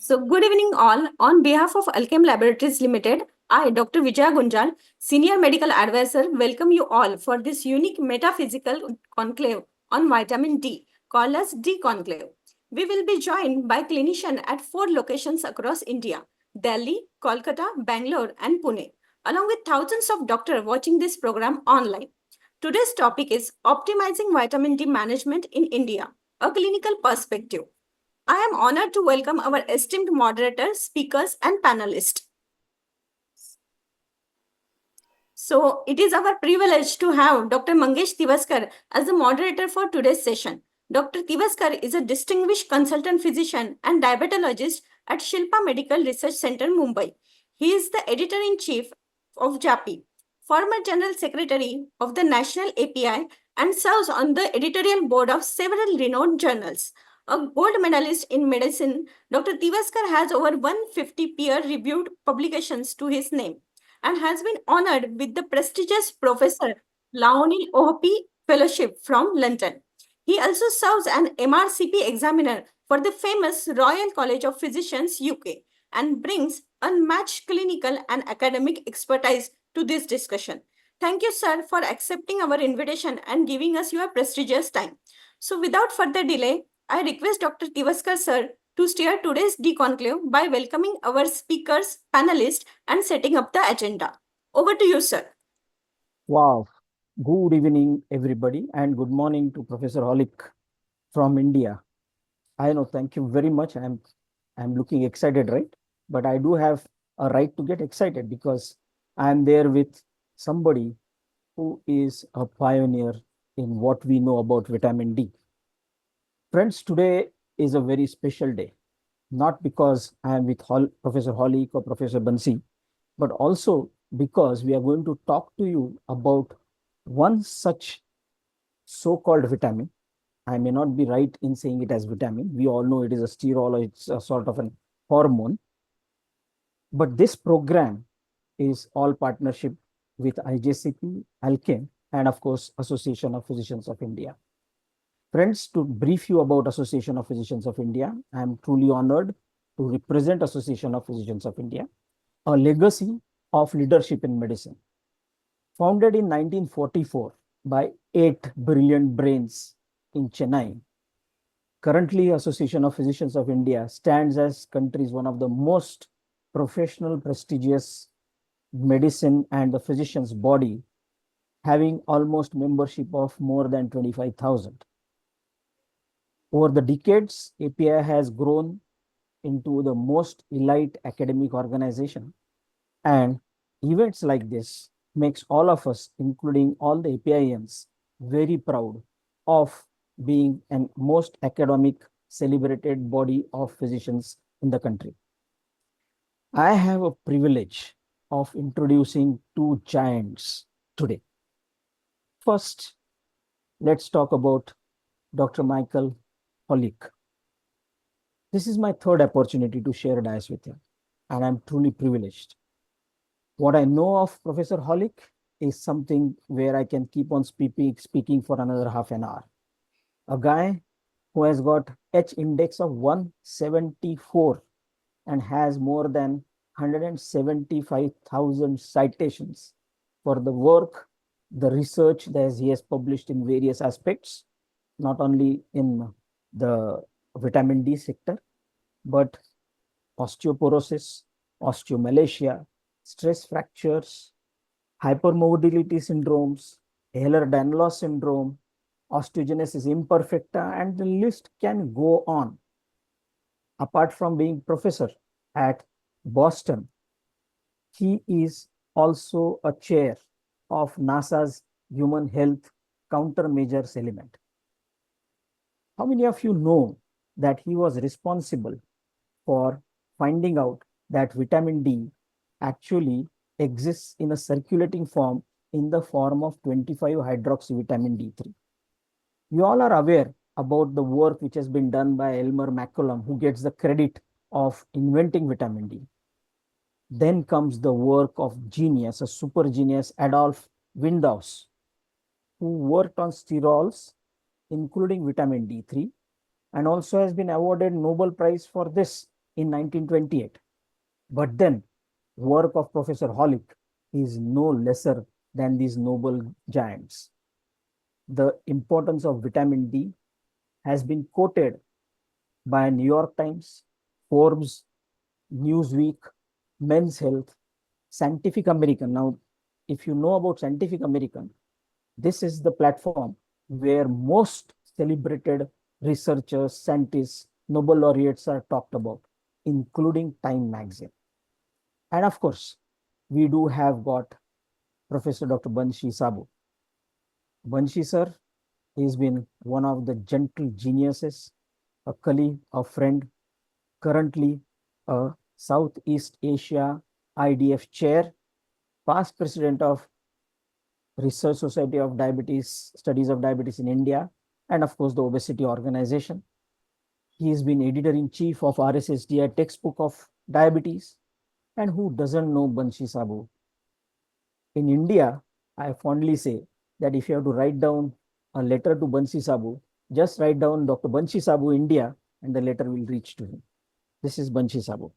So, good evening, all. On behalf of Alchem Laboratories Limited, I, Dr. Vijaya Gunjal, Senior Medical Advisor, welcome you all for this unique metaphysical conclave on vitamin D, called as D-Conclave. We will be joined by clinicians at 4 locations across India: Delhi, Kolkata, Bangalore, and Pune, along with thousands of doctors watching this program online. Today's topic is optimizing vitamin D management in India, a clinical perspective. I am honored to welcome our esteemed moderators, speakers, and panelists. So, it is our privilege to have Dr. Mangesh Tivaskar as the moderator for today's session. Dr. Tivaskar is a distinguished consultant physician and diabetologist at Shilpa Medical Research Center, Mumbai. He is the editor-in-chief of JAPI, former general secretary of the National API, and serves on the editorial board of several renowned journals. A gold medalist in medicine, Dr. Tivaskar has over 150 peer-reviewed publications to his name and has been honored with the prestigious Professor Laonil Ohopi Fellowship from London. He also serves an MRCP examiner for the famous Royal College of Physicians, UK, and brings unmatched clinical and academic expertise to this discussion. Thank you, sir, for accepting our invitation and giving us your prestigious time. So, without further delay, I request Dr. Tivaskar, sir, to steer today's D-Conclave by welcoming our speakers, panelists, and setting up the agenda. Over to you, sir. Wow. Good evening, everybody, and good morning to Professor Holick from India. I know, thank you very much. I'm looking excited, right? But I do have a right to get excited because I'm there with somebody who is a pioneer in what we know about vitamin D. Friends, today is a very special day, not because I am with Professor Holick or Professor Bansi, but also because we are going to talk to you about one such so-called vitamin. I may not be right in saying it as vitamin. We all know it is a sterol, or it's a sort of an hormone. But this program is all partnership with IJCP, Alchem, and of course, Association of Physicians of India. Friends, to brief you about Association of Physicians of India, I am truly honored to represent Association of Physicians of India, a legacy of leadership in medicine. Founded in 1944 by 8 brilliant brains in Chennai, currently Association of Physicians of India stands as country's one of the most professional, prestigious medicine and the physicians body, having almost membership of more than 25,000. Over the decades, API has grown into the most elite academic organization, and events like this makes all of us, including all the APIans, very proud of being a most academic, celebrated body of physicians in the country. I have a privilege of introducing two giants today. First, let's talk about Dr. Michael Holick. This is my third opportunity to share dais with him, and I'm truly privileged. What I know of Professor Holick is something where I can keep on speaking for another half an hour. A guy who has got H index of 174 and has more than 175,000 citations for the work, the research that he has published in various aspects, not only in the vitamin D sector, but osteoporosis, osteomalacia, stress fractures, hypermobility syndromes, Ehlers-Danlos syndrome, osteogenesis imperfecta, and the list can go on. Apart from being professor at Boston, he is also a chair of NASA's Human Health Countermeasures element. How many of you know that he was responsible for finding out that vitamin D actually exists in a circulating form in the form of 25-hydroxyvitamin D3? You all are aware about the work which has been done by Elmer McCollum, who gets the credit of inventing vitamin D. Then comes the work of genius, a super genius, Adolf Windaus, who worked on sterols, including vitamin D3, and also has been awarded Nobel Prize for this in 1928. But then, work of Professor Holick is no lesser than these noble giants. The importance of vitamin D has been quoted by New York Times, Forbes, Newsweek, Men's Health, Scientific American. Now, if you know about Scientific American, this is the platform where most celebrated researchers, scientists, Nobel laureates are talked about, including Time magazine. And of course, we do have got Professor Dr. Banshi Sabu. Banshi sir, he's been one of the gentle geniuses, a colleague, a friend, currently a Southeast Asia IDF chair, past president of Research Society of Diabetes, Studies of Diabetes in India, and of course the Obesity Organization. He has been editor-in-chief of RSSDI textbook of diabetes. And who doesn't know Banshi Sabu? In India, I fondly say that if you have to write down a letter to Banshi Sabu, just write down Dr. Banshi Sabu, India, and the letter will reach to him. This is Banshi Sabu.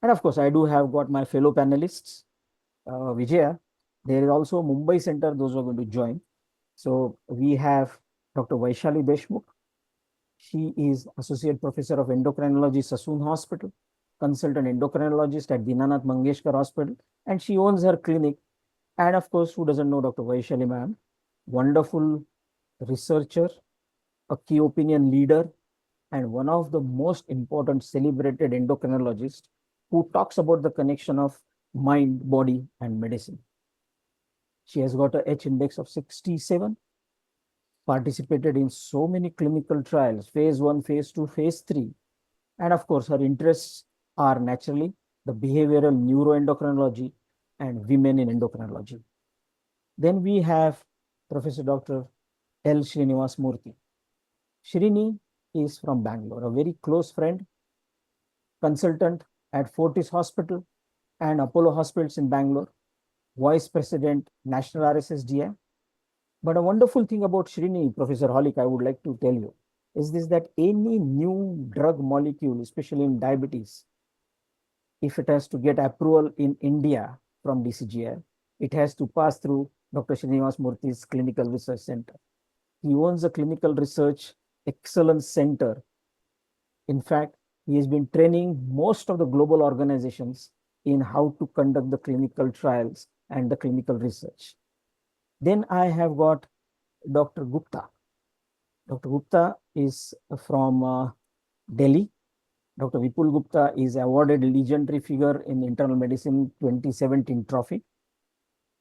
And of course, I do have got my fellow panelists, Vijaya. There is also a Mumbai Center, those who are going to join. So we have Dr. Vaishali Deshmukh. She is Associate Professor of Endocrinology, Sassoon Hospital, consultant endocrinologist at Dinanath Mangeshkar Hospital, and she owns her clinic. And of course, who doesn't know Dr. Vaishali ma'am? Wonderful researcher, a key opinion leader, and one of the most important celebrated endocrinologists who talks about the connection of mind, body, and medicine. She has got a H index of 67, participated in so many clinical trials, phase 1, phase 2, phase 3. And of course, her interests are naturally the behavioral neuroendocrinology and women in endocrinology. Then we have Professor Dr. L. Srinivas Murthy. Srini is from Bangalore, a very close friend, consultant at Fortis Hospital and Apollo Hospitals in Bangalore, Vice President, National RSSDI. But a wonderful thing about Srini, Professor Holick, I would like to tell you, is this that any new drug molecule, especially in diabetes, if it has to get approval in India from DCGI, it has to pass through Dr. Srinivas Murthy's Clinical Research Center. He owns a Clinical Research Excellence Center. In fact, he has been training most of the global organizations in how to conduct the clinical trials and the clinical research. Then I have got Dr. Gupta. Dr. Gupta is from Delhi. Dr. Vipul Gupta is awarded legendary figure in Internal Medicine 2017 trophy.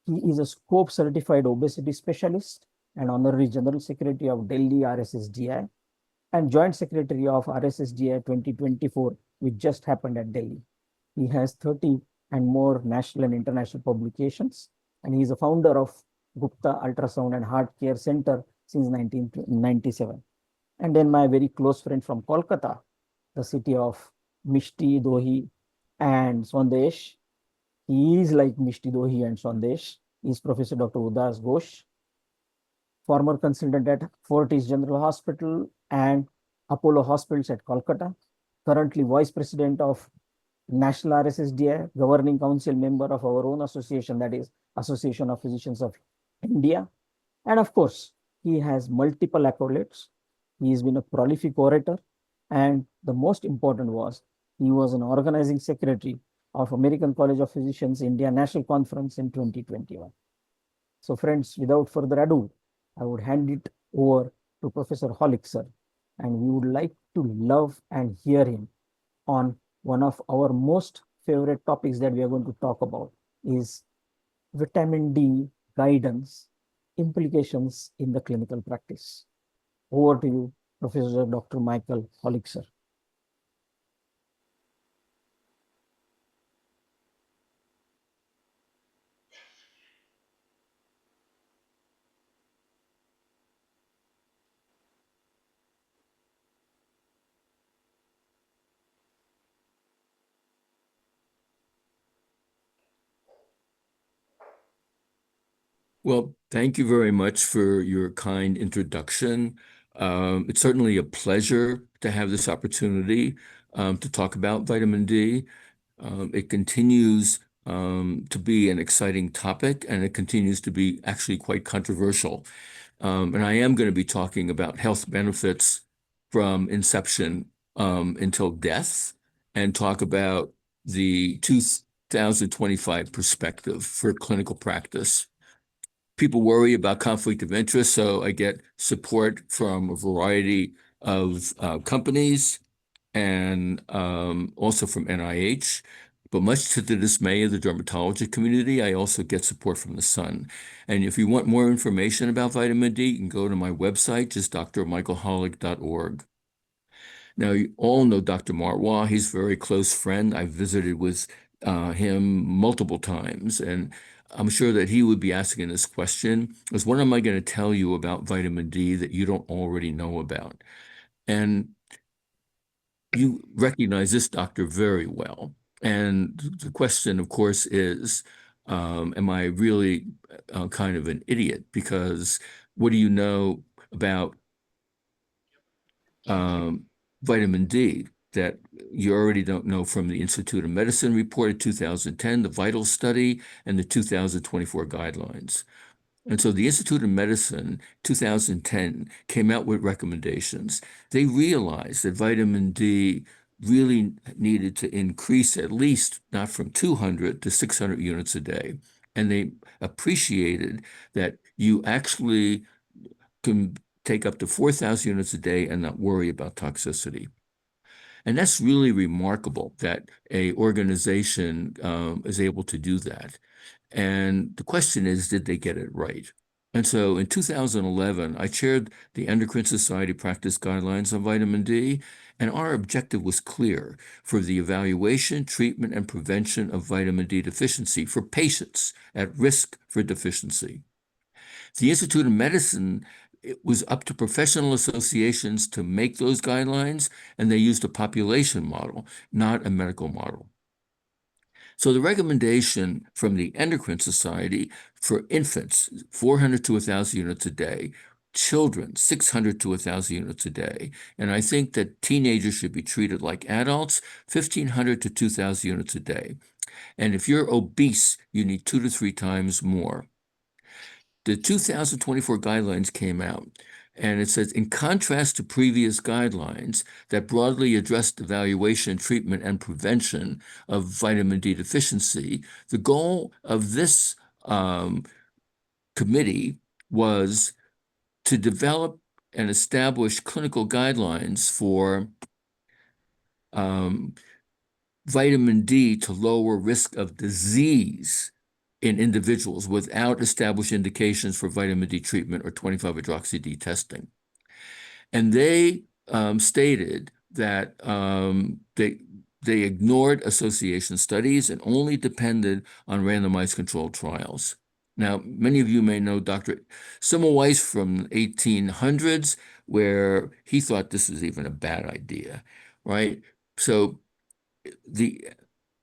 He is a scope certified obesity specialist and honorary general secretary of Delhi RSSDI and joint secretary of RSSDI 2024, which just happened at Delhi. He has 30 and more national and international publications, and he is a founder of Gupta Ultrasound and Heart Care Center since 1997. And then my very close friend from Kolkata, the city of Mishti, Dohi, and Sandesh. He is like Mishti, Dohi, and Sandesh. He is Professor Dr. Udas Ghosh, former consultant at Fortis General Hospital and Apollo Hospitals at Kolkata, currently Vice President of National RSSDI, Governing Council member of our own association, that is Association of Physicians of India. And of course, he has multiple accolades. He has been a prolific orator. And the most important was, he was an organizing secretary of American College of Physicians India National Conference in 2021. So friends, without further ado, I would hand it over to Professor Holick, sir, and we would like to love and hear him on one of our most favorite topics that we are going to talk about is vitamin D guidance implications in the clinical practice. Over to you, Professor Dr. Michael Holick, sir. Well, thank you very much for your kind introduction. It's certainly a pleasure to have this opportunity to talk about vitamin D. It continues to be an exciting topic, and it continues to be actually quite controversial. And I am going to be talking about health benefits from inception until death, and talk about the 2025 perspective for clinical practice. People worry about conflict of interest, so I get support from a variety of companies and also from NIH. But much to the dismay of the dermatology community, I also get support from the sun. And if you want more information about vitamin D, you can go to my website, just drmichaelholick.org. Now, you all know Dr. Marwa. He's a very close friend. I've visited with him multiple times, and I'm sure that he would be asking this question, is what am I going to tell you about vitamin D that you don't already know about? And you recognize this doctor very well. And the question, of course, is, am I really kind of an idiot? Because what do you know about vitamin D that you already don't know from the Institute of Medicine report of 2010, the VITAL study, and the 2024 guidelines? And so the Institute of Medicine, 2010, came out with recommendations. They realized that vitamin D really needed to increase at least not from 200 to 600 units a day. And they appreciated that you actually can take up to 4,000 units a day and not worry about toxicity. And that's really remarkable that a organization is able to do that. And the question is, did they get it right? And so in 2011, I chaired the Endocrine Society Practice Guidelines on vitamin D, and our objective was clear for the evaluation, treatment, and prevention of vitamin D deficiency for patients at risk for deficiency. The Institute of Medicine, it was up to professional associations to make those guidelines, and they used a population model, not a medical model. So the recommendation from the Endocrine Society for infants, 400 to 1,000 units a day, children, 600 to 1,000 units a day. And I think that teenagers should be treated like adults, 1,500 to 2,000 units a day. And if you're obese, you need 2 to 3 times more. The 2024 guidelines came out, and it says, in contrast to previous guidelines that broadly addressed evaluation, treatment, and prevention of vitamin D deficiency, the goal of this committee was to develop and establish clinical guidelines for vitamin D to lower risk of disease in individuals without established indications for vitamin D treatment or 25-hydroxy-D testing. And they stated that they ignored association studies and only depended on randomized controlled trials. Now, many of you may know Dr. Semmelweis from 1800s, where he thought this was even a bad idea, right? So they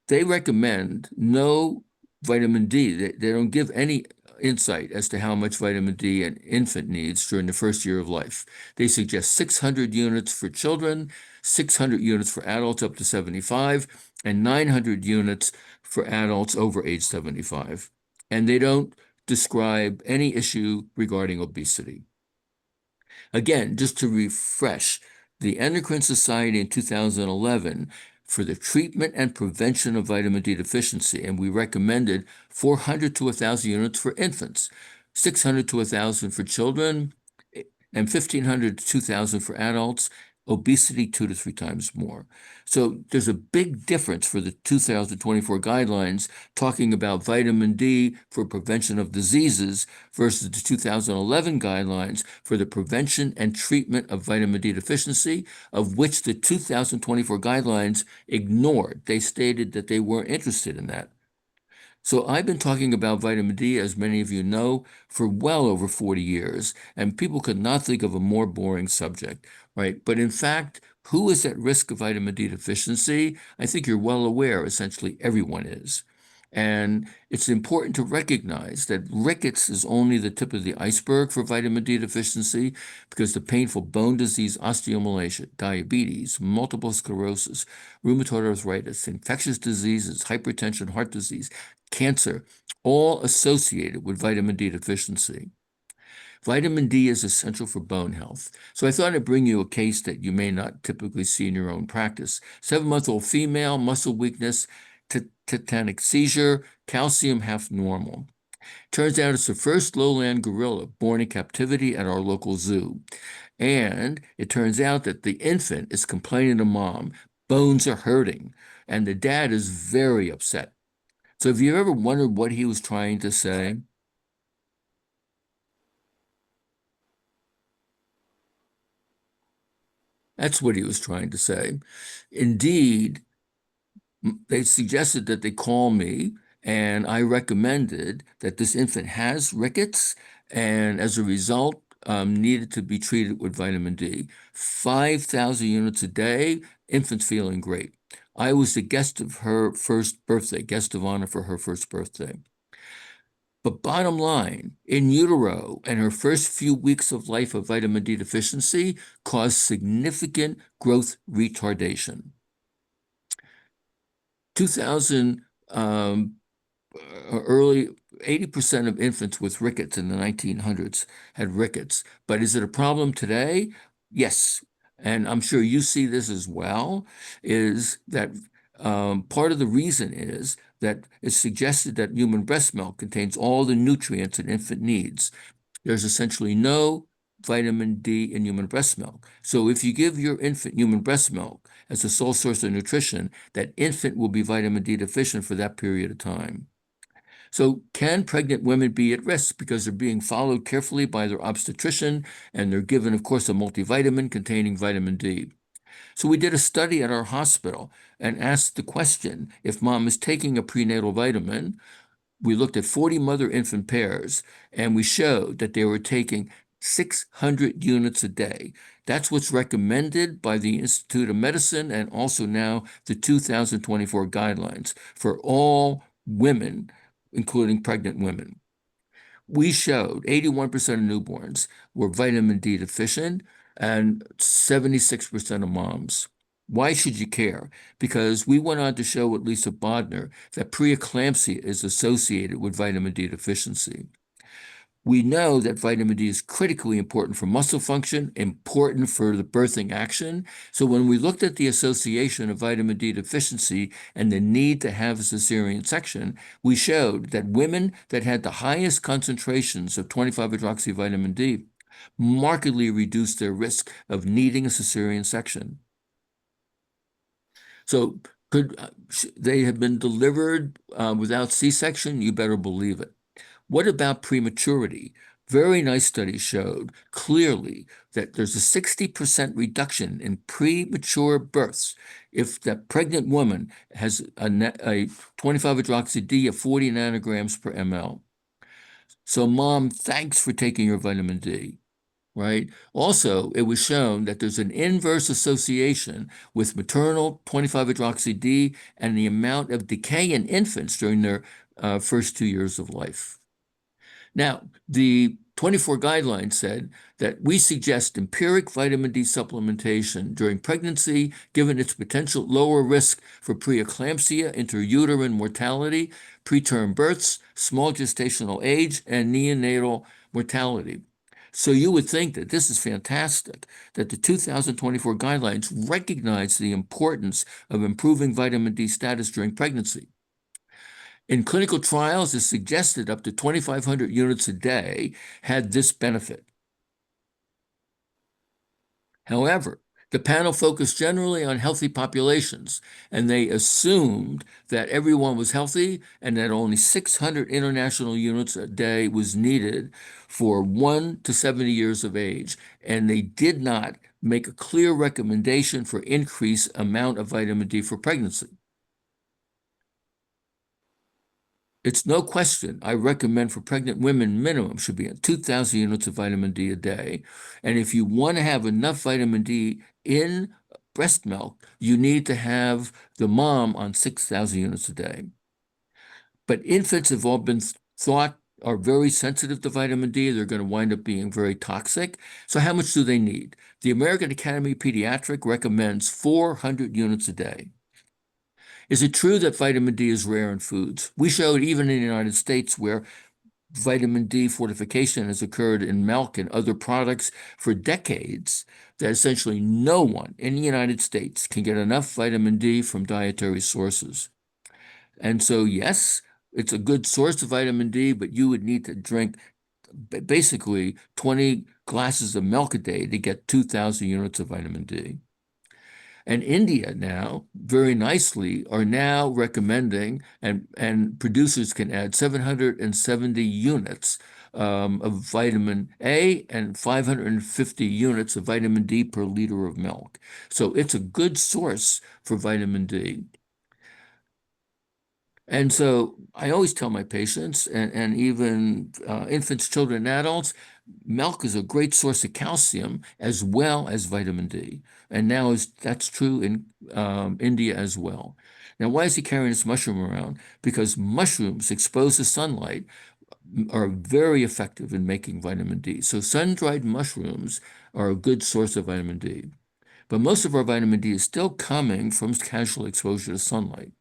recommend no vitamin D. They don't give any insight as to how much vitamin D an infant needs during the first year of life. They suggest 600 units for children, 600 units for adults up to 75, and 900 units for adults over age 75. And they don't describe any issue regarding obesity. Again, just to refresh, the Endocrine Society in 2011 for the treatment and prevention of vitamin D deficiency, and we recommended 400 to 1,000 units for infants, 600 to 1,000 for children, and 1,500 to 2,000 for adults, obesity 2 to 3 times more. So there's a big difference for the 2024 guidelines talking about vitamin D for prevention of diseases versus the 2011 guidelines for the prevention and treatment of vitamin D deficiency, of which the 2024 guidelines ignored. They stated that they weren't interested in that. So I've been talking about vitamin D, as many of you know, for well over 40 years, and people could not think of a more boring subject, right? But in fact, who is at risk of vitamin D deficiency? I think you're well aware, essentially everyone is. And it's important to recognize that rickets is only the tip of the iceberg for vitamin D deficiency, because the painful bone disease, osteomalacia, diabetes, multiple sclerosis, rheumatoid arthritis, infectious diseases, hypertension, heart disease, cancer, all associated with vitamin D deficiency. Vitamin D is essential for bone health. So I thought I'd bring you a case that you may not typically see in your own practice. 7-month-old female, muscle weakness, tetanic seizure, calcium half normal. Turns out it's the first lowland gorilla born in captivity at our local zoo. And it turns out that the infant is complaining to mom, bones are hurting, and the dad is very upset. So have you ever wondered what he was trying to say? That's what he was trying to say. Indeed, they suggested that they call me, and I recommended that this infant has rickets, and as a result, needed to be treated with vitamin D. 5,000 units a day, infant's feeling great. I was the guest of her first birthday, guest of honor for her first birthday. But bottom line, in utero and her first few weeks of life of vitamin D deficiency caused significant growth retardation. 2000, early 80% of infants with rickets in the 1900s had rickets. But is it a problem today? Yes. And I'm sure you see this as well, is that part of the reason is that it's suggested that human breast milk contains all the nutrients an infant needs. There's essentially no vitamin D in human breast milk. So if you give your infant human breast milk as a sole source of nutrition, that infant will be vitamin D deficient for that period of time. So can pregnant women be at risk because they're being followed carefully by their obstetrician, and they're given, of course, a multivitamin containing vitamin D? So we did a study at our hospital and asked the question, if mom is taking a prenatal vitamin, we looked at 40 mother-infant pairs, and we showed that they were taking 600 units a day. That's what's recommended by the Institute of Medicine and also now the 2024 guidelines for all women, including pregnant women. We showed 81% of newborns were vitamin D deficient and 76% of moms. Why should you care? Because we went on to show with Lisa Bodner that preeclampsia is associated with vitamin D deficiency. We know that vitamin D is critically important for muscle function, important for the birthing action. So when we looked at the association of vitamin D deficiency and the need to have a cesarean section, we showed that women that had the highest concentrations of 25-hydroxyvitamin D markedly reduced their risk of needing a cesarean section. So could they have been delivered without C-section? You better believe it. What about prematurity? Very nice studies showed clearly that there's a 60% reduction in premature births if the pregnant woman has a 25-hydroxy-D of 40 nanograms per ml. So mom, thanks for taking your vitamin D. Right? Also, it was shown that there's an inverse association with maternal 25-hydroxy-D and the amount of decay in infants during their first 2 years of life. Now, the 24 guidelines said that we suggest empiric vitamin D supplementation during pregnancy, given its potential lower risk for preeclampsia, intrauterine mortality, preterm births, small gestational age, and neonatal mortality. So you would think that this is fantastic, that the 2024 guidelines recognize the importance of improving vitamin D status during pregnancy. In clinical trials, it suggested up to 2,500 units a day had this benefit. However, the panel focused generally on healthy populations, and they assumed that everyone was healthy and that only 600 international units a day was needed for 1 to 70 years of age, and they did not make a clear recommendation for increased amount of vitamin D for pregnancy. It's no question I recommend for pregnant women minimum should be at 2,000 units of vitamin D a day. And if you want to have enough vitamin D in breast milk, you need to have the mom on 6,000 units a day. But infants have all been thought are very sensitive to vitamin D. They're going to wind up being very toxic. So how much do they need? The American Academy of Pediatrics recommends 400 units a day. Is it true that vitamin D is rare in foods? We showed even in the United States where vitamin D fortification has occurred in milk and other products for decades, that essentially no one in the United States can get enough vitamin D from dietary sources. And so, yes, it's a good source of vitamin D, but you would need to drink basically 20 glasses of milk a day to get 2,000 units of vitamin D. And India now, very nicely, are now recommending, and producers can add 770 units of vitamin A and 550 units of vitamin D per liter of milk. So it's a good source for vitamin D. And so I always tell my patients and even infants, children, and adults, milk is a great source of calcium as well as vitamin D. And now that's true in India as well. Now, why is he carrying this mushroom around? Because mushrooms exposed to sunlight are very effective in making vitamin D. So sun-dried mushrooms are a good source of vitamin D. But most of our vitamin D is still coming from casual exposure to sunlight.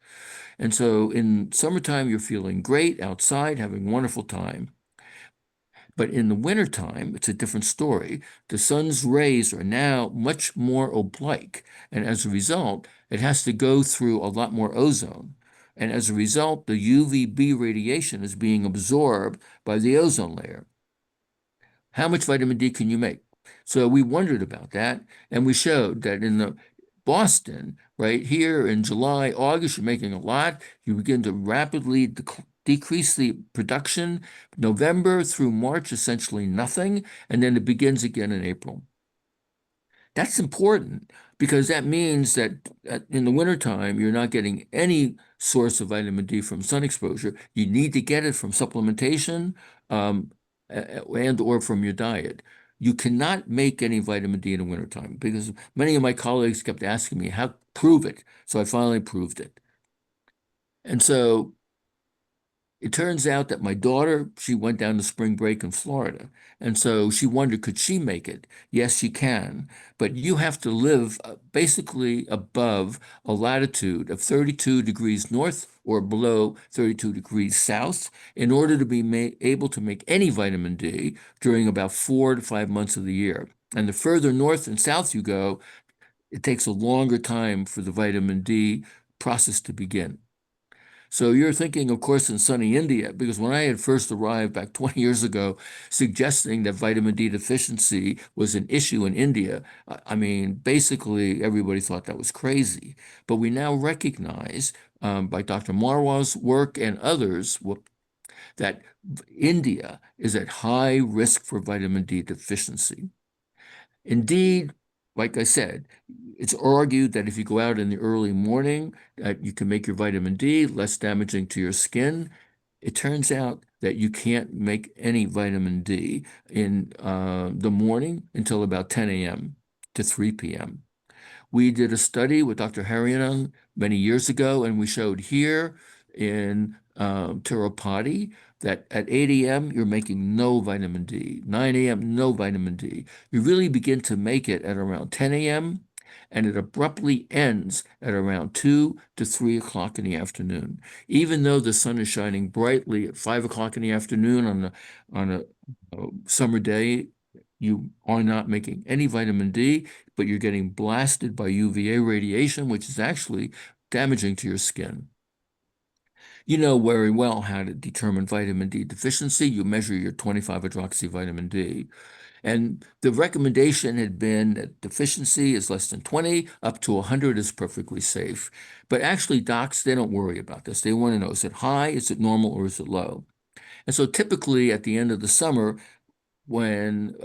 And so in summertime, you're feeling great outside, having a wonderful time. But in the wintertime, it's a different story. The sun's rays are now much more oblique. And as a result, it has to go through a lot more ozone. And as a result, the UVB radiation is being absorbed by the ozone layer. How much vitamin D can you make? So we wondered about that, and we showed that in the Boston, right here in July, August, you're making a lot. You begin to rapidly decrease the production. November through March, essentially nothing, and then it begins again in April. That's important because that means that in the wintertime, you're not getting any source of vitamin D from sun exposure. You need to get it from supplementation and or from your diet. You cannot make any vitamin D in the wintertime because many of my colleagues kept asking me, how prove it? So I finally proved it. And so it turns out that my daughter, she went down to spring break in Florida. And so she wondered, could she make it? Yes, she can. But you have to live basically above a latitude of 32 degrees north or below 32 degrees south in order to be able to make any vitamin D during about 4 to 5 months of the year. And the further north and south you go, it takes a longer time for the vitamin D process to begin. So you're thinking, of course, in sunny India, because when I had first arrived back 20 years ago, suggesting that vitamin D deficiency was an issue in India, I mean, basically everybody thought that was crazy. But we now recognize by Dr. Marwa's work and others that India is at high risk for vitamin D deficiency. Indeed, like I said, it's argued that if you go out in the early morning, you can make your vitamin D less damaging to your skin. It turns out that you can't make any vitamin D in the morning until about 10 a.m. to 3 p.m. We did a study with Dr. Harianan many years ago, and we showed here in Tirupati that at 8 a.m. you're making no vitamin D, 9 a.m. no vitamin D. You really begin to make it at around 10 a.m. and it abruptly ends at around 2 to 3 o'clock in the afternoon. Even though the sun is shining brightly at 5 o'clock in the afternoon on a summer day, you are not making any vitamin D, but you're getting blasted by UVA radiation, which is actually damaging to your skin. You know very well how to determine vitamin D deficiency. You measure your 25-hydroxyvitamin D. And the recommendation had been that deficiency is less than 20, up to 100 is perfectly safe. But actually, docs, they don't worry about this. They want to know, is it high, is it normal, or is it low? And so typically at the end of the summer, when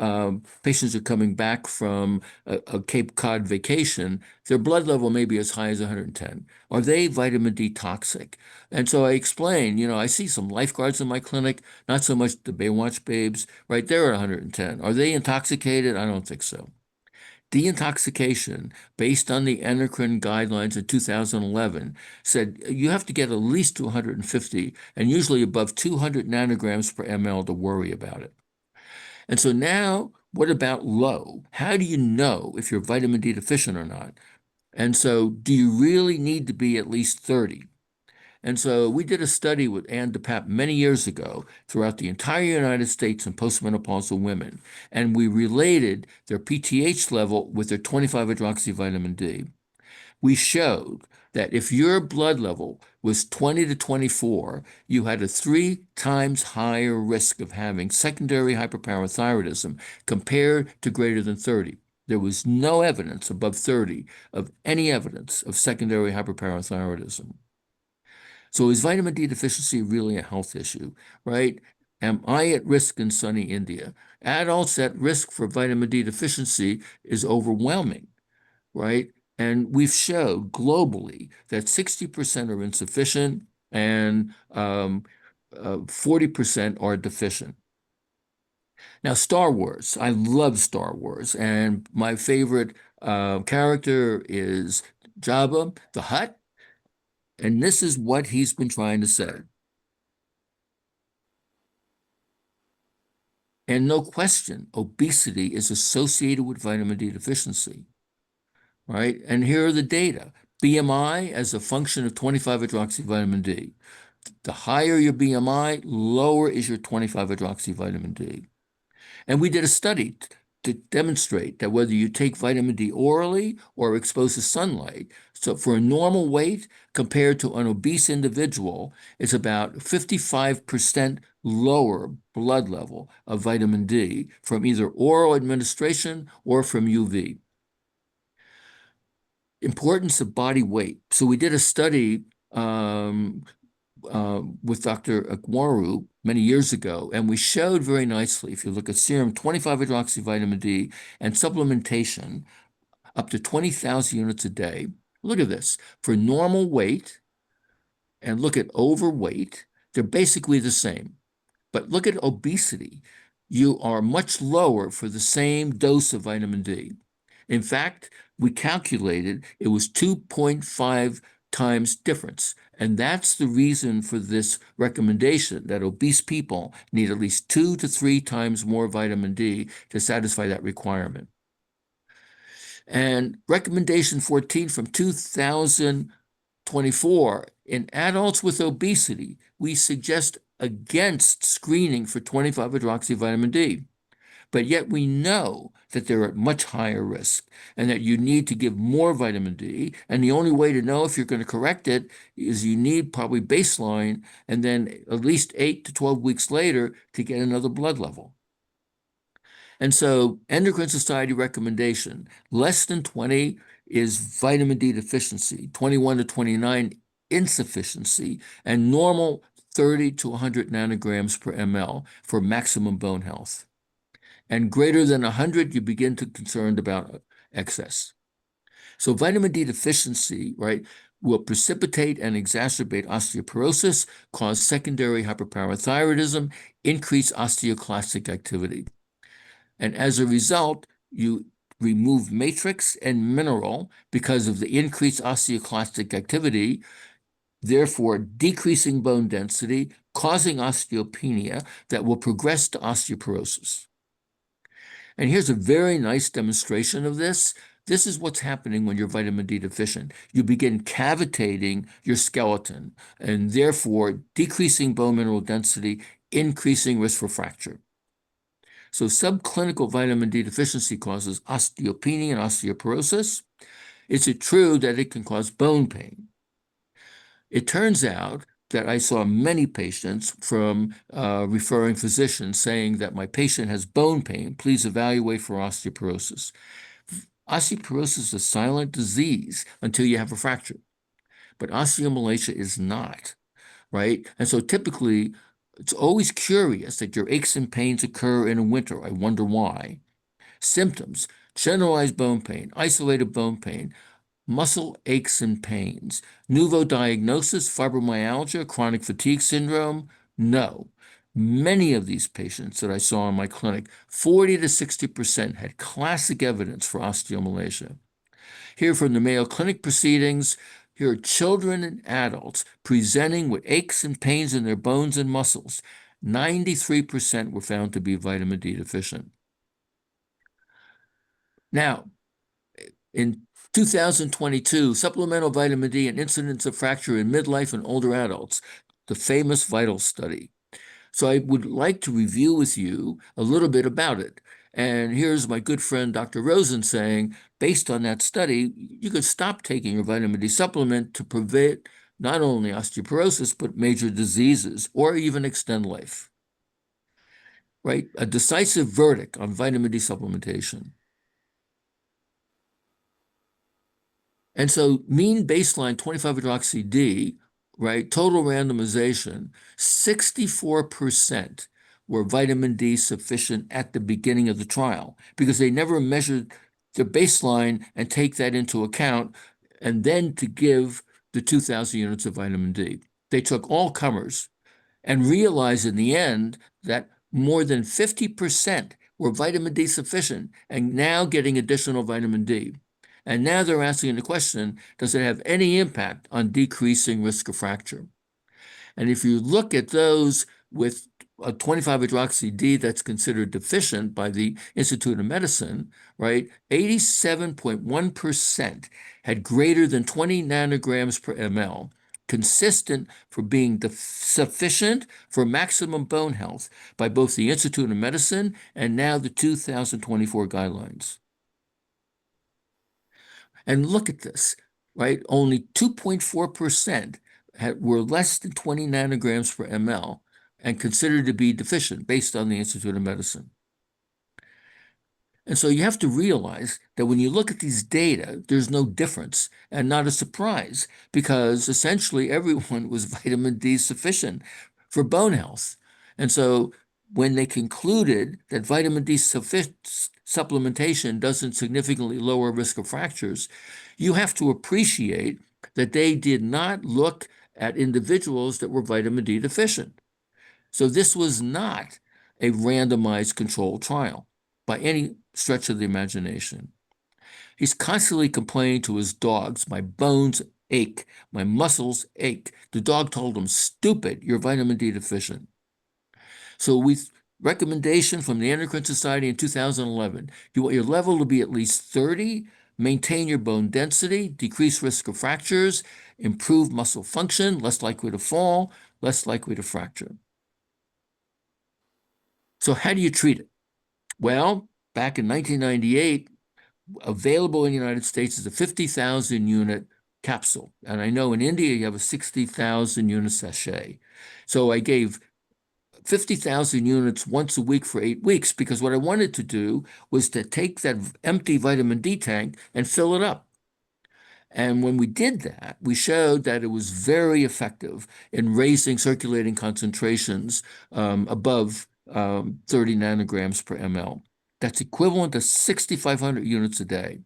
patients are coming back from a Cape Cod vacation, their blood level may be as high as 110. Are they vitamin D toxic? And so I explain, I see some lifeguards in my clinic, not so much the Baywatch babes, right? They're at 110. Are they intoxicated? I don't think so. deintoxication based on the endocrine guidelines in 2011 said you have to get at least to 150 and usually above 200 nanograms per ml to worry about it. And so now, what about low? How do you know if you're vitamin D deficient or not? And so, do you really need to be at least 30? And so we did a study with Ann DePape many years ago throughout the entire United States in postmenopausal women, and we related their PTH level with their 25-hydroxyvitamin D. We showed that if your blood level was 20 to 24, you had a 3 times higher risk of having secondary hyperparathyroidism compared to greater than 30. There was no evidence above 30 of any evidence of secondary hyperparathyroidism. So is vitamin D deficiency really a health issue, right? Am I at risk in sunny India? Adults at risk for vitamin D deficiency is overwhelming, right? And we've showed globally that 60% are insufficient and 40% are deficient. Now, Star Wars. I love Star Wars, and my favorite character is Jabba the Hutt. And this is what he's been trying to say. And no question, obesity is associated with vitamin D deficiency, right? And here are the data. BMI as a function of 25-hydroxyvitamin D. The higher your BMI, lower is your 25-hydroxyvitamin D. And we did a study to demonstrate that whether you take vitamin D orally or exposed to sunlight, so for a normal weight compared to an obese individual, it's about 55% lower blood level of vitamin D from either oral administration or from UV. Importance of body weight. So we did a study with Dr. Akwaru many years ago, and we showed very nicely, if you look at serum 25-hydroxyvitamin D and supplementation up to 20,000 units a day, look at this. For normal weight and look at overweight, they're basically the same. But look at obesity. You are much lower for the same dose of vitamin D. In fact, we calculated it was 2.5 times difference. And that's the reason for this recommendation that obese people need at least 2 to 3 times more vitamin D to satisfy that requirement. And recommendation 14 from 2024, in adults with obesity, we suggest against screening for 25-hydroxyvitamin D. But yet we know that they're at much higher risk and that you need to give more vitamin D. And the only way to know if you're going to correct it is you need probably baseline and then at least 8 to 12 weeks later to get another blood level. And so Endocrine Society recommendation, less than 20 is vitamin D deficiency, 21 to 29 insufficiency, and normal 30 to 100 nanograms per ml for maximum bone health. And greater than 100, you begin to be concerned about excess. So vitamin D deficiency, right, will precipitate and exacerbate osteoporosis, cause secondary hyperparathyroidism, increase osteoclastic activity. And as a result, you remove matrix and mineral because of the increased osteoclastic activity, therefore decreasing bone density, causing osteopenia that will progress to osteoporosis. And here's a very nice demonstration of this. This is what's happening when you're vitamin D deficient. You begin cavitating your skeleton and therefore decreasing bone mineral density, increasing risk for fracture. So subclinical vitamin D deficiency causes osteopenia and osteoporosis. Is it true that it can cause bone pain? It turns out that I saw many patients from referring physicians saying that my patient has bone pain, please evaluate for osteoporosis. Osteoporosis is a silent disease until you have a fracture, but osteomalacia is not, right? And so typically, it's always curious that your aches and pains occur in the winter. I wonder why. Symptoms: generalized bone pain, isolated bone pain, muscle aches and pains. Nouveau diagnosis: fibromyalgia, chronic fatigue syndrome? No. Many of these patients that I saw in my clinic, 40 to 60%, had classic evidence for osteomalacia. Here from the Mayo Clinic proceedings, here are children and adults presenting with aches and pains in their bones and muscles. 93% were found to be vitamin D deficient. Now, in 2022, supplemental vitamin D and incidence of fracture in midlife and older adults, the famous VITAL study. So I would like to review with you a little bit about it. And here's my good friend, Dr. Rosen, saying, based on that study, you could stop taking your vitamin D supplement to prevent not only osteoporosis, but major diseases, or even extend life. Right? A decisive verdict on vitamin D supplementation. And so mean baseline 25-hydroxy-D, right, total randomization, 64% were vitamin D sufficient at the beginning of the trial because they never measured the baseline and take that into account and then to give the 2,000 units of vitamin D. They took all comers and realized in the end that more than 50% were vitamin D sufficient and now getting additional vitamin D. And now they're asking the question, does it have any impact on decreasing risk of fracture? And if you look at those with a 25-hydroxy-D that's considered deficient by the Institute of Medicine, right, 87.1% had greater than 20 nanograms per ml, consistent for being sufficient for maximum bone health by both the Institute of Medicine and now the 2024 guidelines. And look at this, right? Only 2.4% were less than 20 nanograms per ml and considered to be deficient based on the Institute of Medicine. And so you have to realize that when you look at these data, there's no difference and not a surprise because essentially everyone was vitamin D sufficient for bone health. And so when they concluded that vitamin D supplementation doesn't significantly lower risk of fractures, you have to appreciate that they did not look at individuals that were vitamin D deficient. So this was not a randomized controlled trial by any stretch of the imagination. He's constantly complaining to his dogs, my bones ache, my muscles ache. The dog told him, stupid, you're vitamin D deficient. So with recommendation from the Endocrine Society in 2011, you want your level to be at least 30, maintain your bone density, decrease risk of fractures, improve muscle function, less likely to fall, less likely to fracture. So how do you treat it? Well, back in 1998, available in the United States is a 50,000 unit capsule. And I know in India, you have a 60,000 unit sachet. So I gave 50,000 units once a week for 8 weeks because what I wanted to do was to take that empty vitamin D tank and fill it up. And when we did that, we showed that it was very effective in raising circulating concentrations above 30 nanograms per ml. That's equivalent to 6,500 units a day.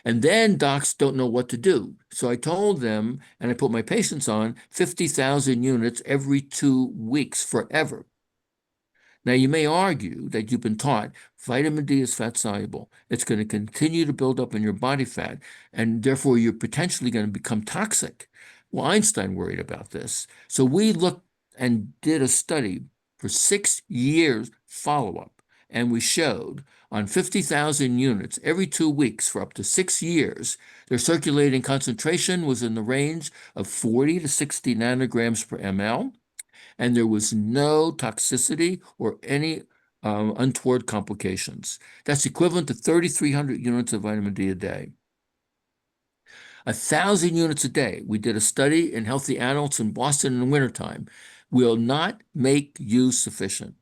And then docs don't know what to do. So I told them, and I put my patients on 50,000 units every 2 weeks forever. Now, you may argue that you've been taught vitamin D is fat soluble. It's going to continue to build up in your body fat, and therefore you're potentially going to become toxic. Well, Einstein worried about this. So we looked and did a study for 6 years follow-up, and we showed on 50,000 units every 2 weeks for up to 6 years, their circulating concentration was in the range of 40 to 60 nanograms per ml, and there was no toxicity or any untoward complications. That's equivalent to 3,300 units of vitamin D a day. 1,000 units a day. We did a study in healthy adults in Boston in the wintertime. Will not make you sufficient.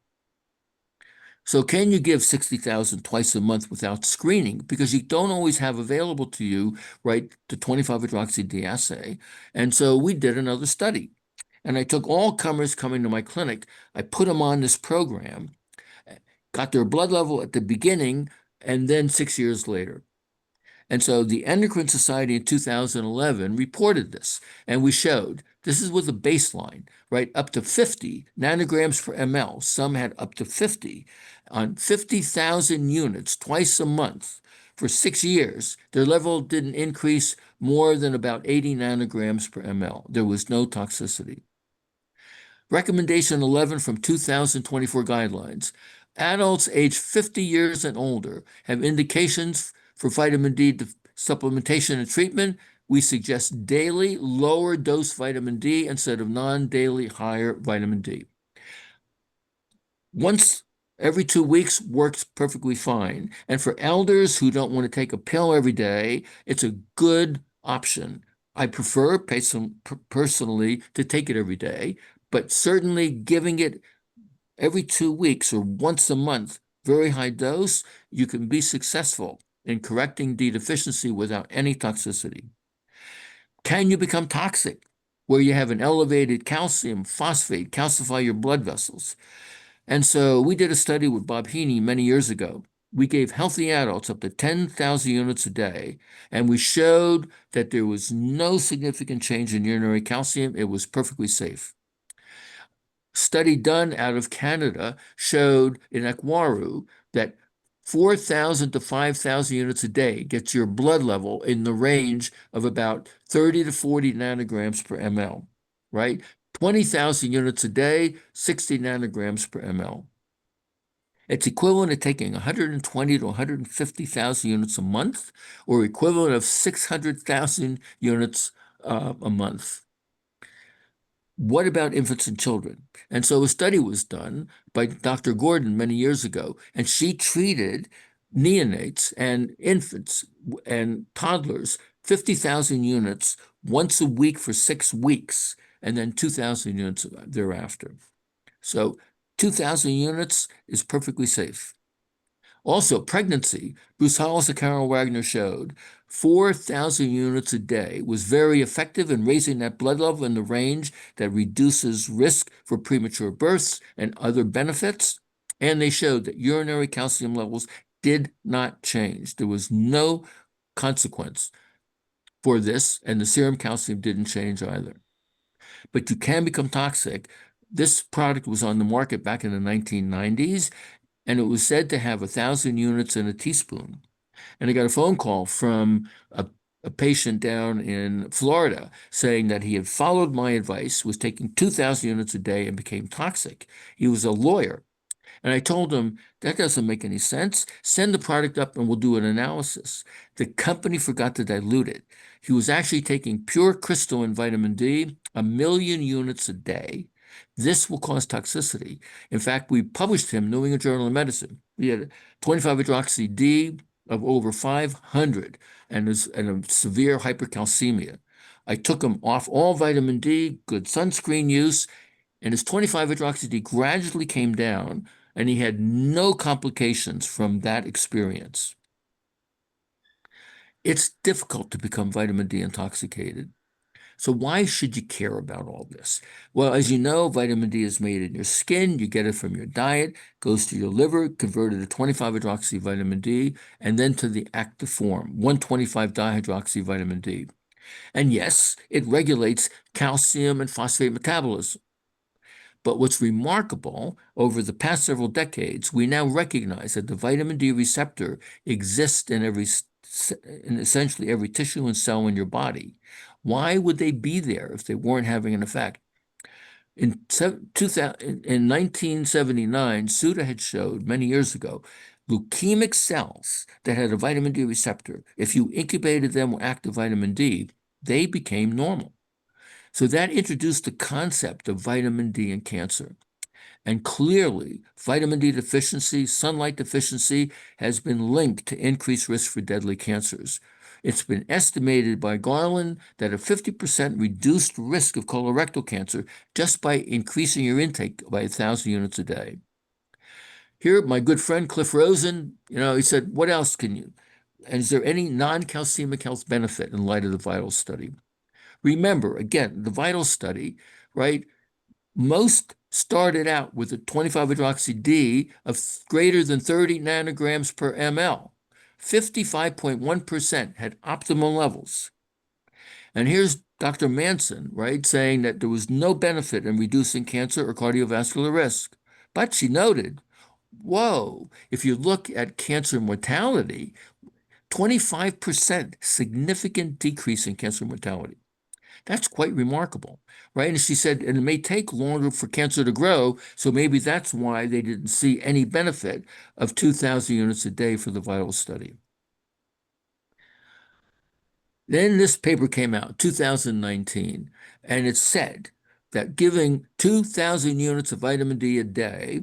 So can you give 60,000 twice a month without screening? Because you don't always have available to you, right, the 25-hydroxy-D assay. And so we did another study. And I took all comers coming to my clinic. I put them on this program, got their blood level at the beginning, and then 6 years later. And so the Endocrine Society in 2011 reported this, and we showed This is with a baseline, right? Up to 50 nanograms per ml. Some had up to 50 on 50,000 units twice a month for 6 years. Their level didn't increase more than about 80 nanograms per ml. There was no toxicity. Recommendation 11 from 2024 guidelines. Adults aged 50 years and older have indications for vitamin D supplementation and treatment. We suggest daily lower dose vitamin D instead of non-daily higher vitamin D. Once every 2 weeks works perfectly fine. And for elders who don't want to take a pill every day, it's a good option. I prefer personally to take it every day, but certainly giving it every 2 weeks or once a month, very high dose, you can be successful in correcting D deficiency without any toxicity. Can you become toxic where you have an elevated calcium, phosphate, calcify your blood vessels? And so we did a study with Bob Heaney many years ago. We gave healthy adults up to 10,000 units a day, and we showed that there was no significant change in urinary calcium. It was perfectly safe. Study done out of Canada showed in Akwaru that 4,000 to 5,000 units a day gets your blood level in the range of about 30 to 40 nanograms per ml, right? 20,000 units a day, 60 nanograms per ml. It's equivalent to taking 120 to 150,000 units a month, or equivalent of 600,000 units a month. What about infants and children? And so a study was done by Dr. Gordon many years ago, and she treated neonates and infants and toddlers 50,000 units once a week for 6 weeks, and then 2,000 units thereafter. So 2,000 units is perfectly safe. Also, pregnancy, Bruce Hollis and Carol Wagner showed 4,000 units a day was very effective in raising that blood level in the range that reduces risk for premature births and other benefits. And they showed that urinary calcium levels did not change. There was no consequence for this, and the serum calcium didn't change either. But you can become toxic. This product was on the market back in the 1990s, and it was said to have 1,000 units in a teaspoon. And I got a phone call from a patient down in Florida saying that he had followed my advice, was taking 2,000 units a day, and became toxic. He was a lawyer. And I told him, that doesn't make any sense. Send the product up and we'll do an analysis. The company forgot to dilute it. He was actually taking pure crystalline vitamin D, 1 million units a day. This will cause toxicity. In fact, we published him, New England Journal of Medicine. We had 25-hydroxy-D of over 500 and a severe hypercalcemia. I took him off all vitamin D, good sunscreen use, and his 25-hydroxy-D gradually came down, and he had no complications from that experience. It's difficult to become vitamin D intoxicated. So why should you care about all this? Well, as you know, vitamin D is made in your skin. You get it from your diet, goes to your liver, converted to 25-hydroxy vitamin D, and then to the active form, 125-dihydroxy vitamin D. And yes, it regulates calcium and phosphate metabolism. But what's remarkable, over the past several decades, we now recognize that the vitamin D receptor exists in essentially every tissue and cell in your body. Why would they be there if they weren't having an effect? In 1979, Suda had showed many years ago leukemic cells that had a vitamin D receptor. If you incubated them with active vitamin D, they became normal. So that introduced the concept of vitamin D in cancer. And clearly, vitamin D deficiency, sunlight deficiency, has been linked to increased risk for deadly cancers. It's been estimated by Garland that a 50% reduced risk of colorectal cancer just by increasing your intake by 1,000 units a day. Here, my good friend Cliff Rosen, he said, what else can you? And is there any non-calcemic health benefit in light of the VITAL study? Remember, again, the VITAL study, right? Most started out with a 25-hydroxy-D of greater than 30 nanograms per ml. 55.1% had optimal levels. And here's Dr. Manson, right, saying that there was no benefit in reducing cancer or cardiovascular risk. But she noted, whoa, if you look at cancer mortality, 25% significant decrease in cancer mortality. That's quite remarkable, right? And she said, and it may take longer for cancer to grow, so maybe that's why they didn't see any benefit of 2,000 units a day for the VITAL study. Then this paper came out, 2019, and it said that giving 2,000 units of vitamin D a day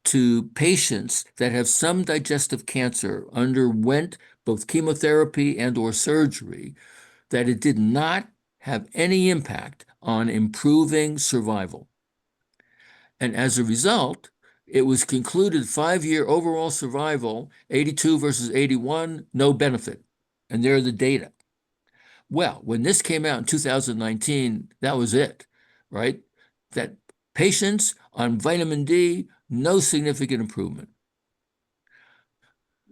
to patients that have some digestive cancer underwent both chemotherapy and or surgery, that it did not have any impact on improving survival. And as a result, it was concluded 5-year overall survival, 82 versus 81, no benefit. And there are the data. Well, when this came out in 2019, that was it, right? That patients on vitamin D, no significant improvement.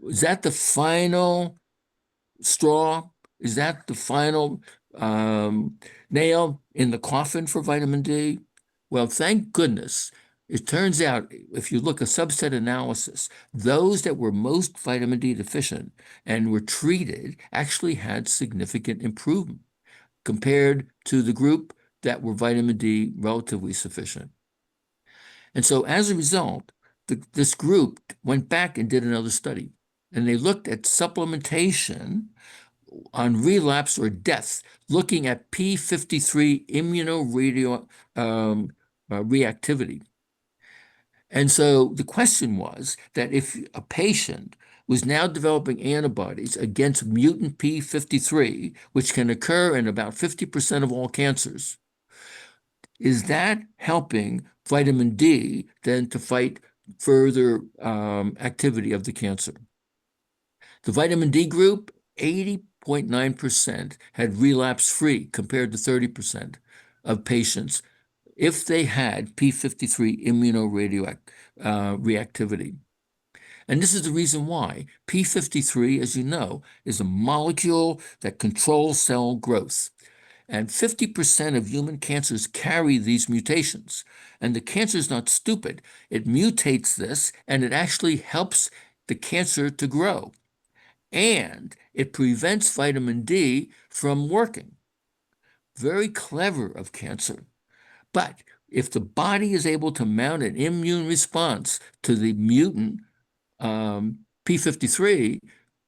Was that the final straw? Is that the final nail in the coffin for vitamin D? Well, thank goodness. It turns out, if you look at subset analysis, those that were most vitamin D deficient and were treated actually had significant improvement compared to the group that were vitamin D relatively sufficient. And so as a result, this group went back and did another study, and they looked at supplementation on relapse or death, looking at P53 immunoradio reactivity. And so the question was that if a patient was now developing antibodies against mutant P53, which can occur in about 50% of all cancers, is that helping vitamin D then to fight further activity of the cancer? The vitamin D group, 80.9% had relapse-free compared to 30% of patients if they had P53 immunoradioactivity. And this is the reason why. P53, as you know, is a molecule that controls cell growth. And 50% of human cancers carry these mutations. And the cancer is not stupid. It mutates this, and it actually helps the cancer to grow. And it prevents vitamin D from working. Very clever of cancer. But if the body is able to mount an immune response to the mutant P53,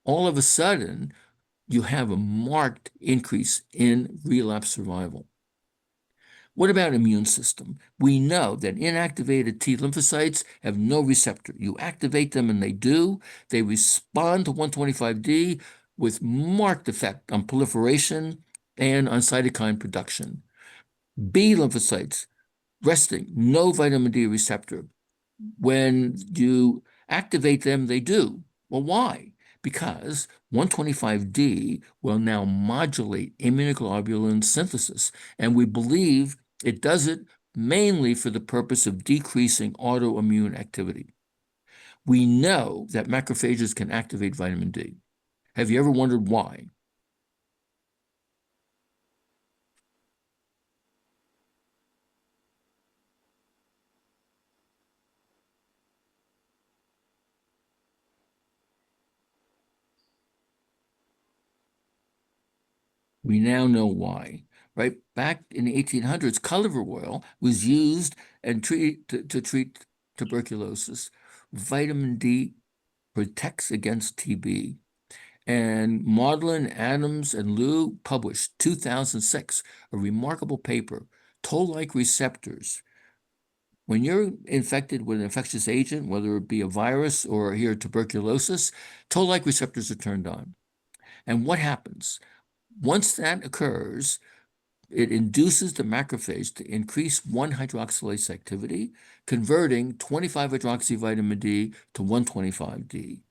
all of a sudden, you have a marked increase in relapse survival. What about immune system? We know that inactivated T lymphocytes have no receptor. You activate them and they do. They respond to 125D with marked effect on proliferation and on cytokine production. B lymphocytes, resting, no vitamin D receptor. When you activate them, they do. Well, why? Because 125D will now modulate immunoglobulin synthesis, and we believe it does it mainly for the purpose of decreasing autoimmune activity. We know that macrophages can activate vitamin D. Have you ever wondered why? We now know why, right? Back in the 1800s, clover oil was used and to treat tuberculosis. Vitamin D protects against TB. And Maudlin, Adams, and Liu published 2006 a remarkable paper, toll-like receptors. When you're infected with an infectious agent, whether it be a virus or here tuberculosis, toll-like receptors are turned on. And what happens? Once that occurs, it induces the macrophage to increase 1-hydroxylase activity, converting 25-hydroxyvitamin D to 125D.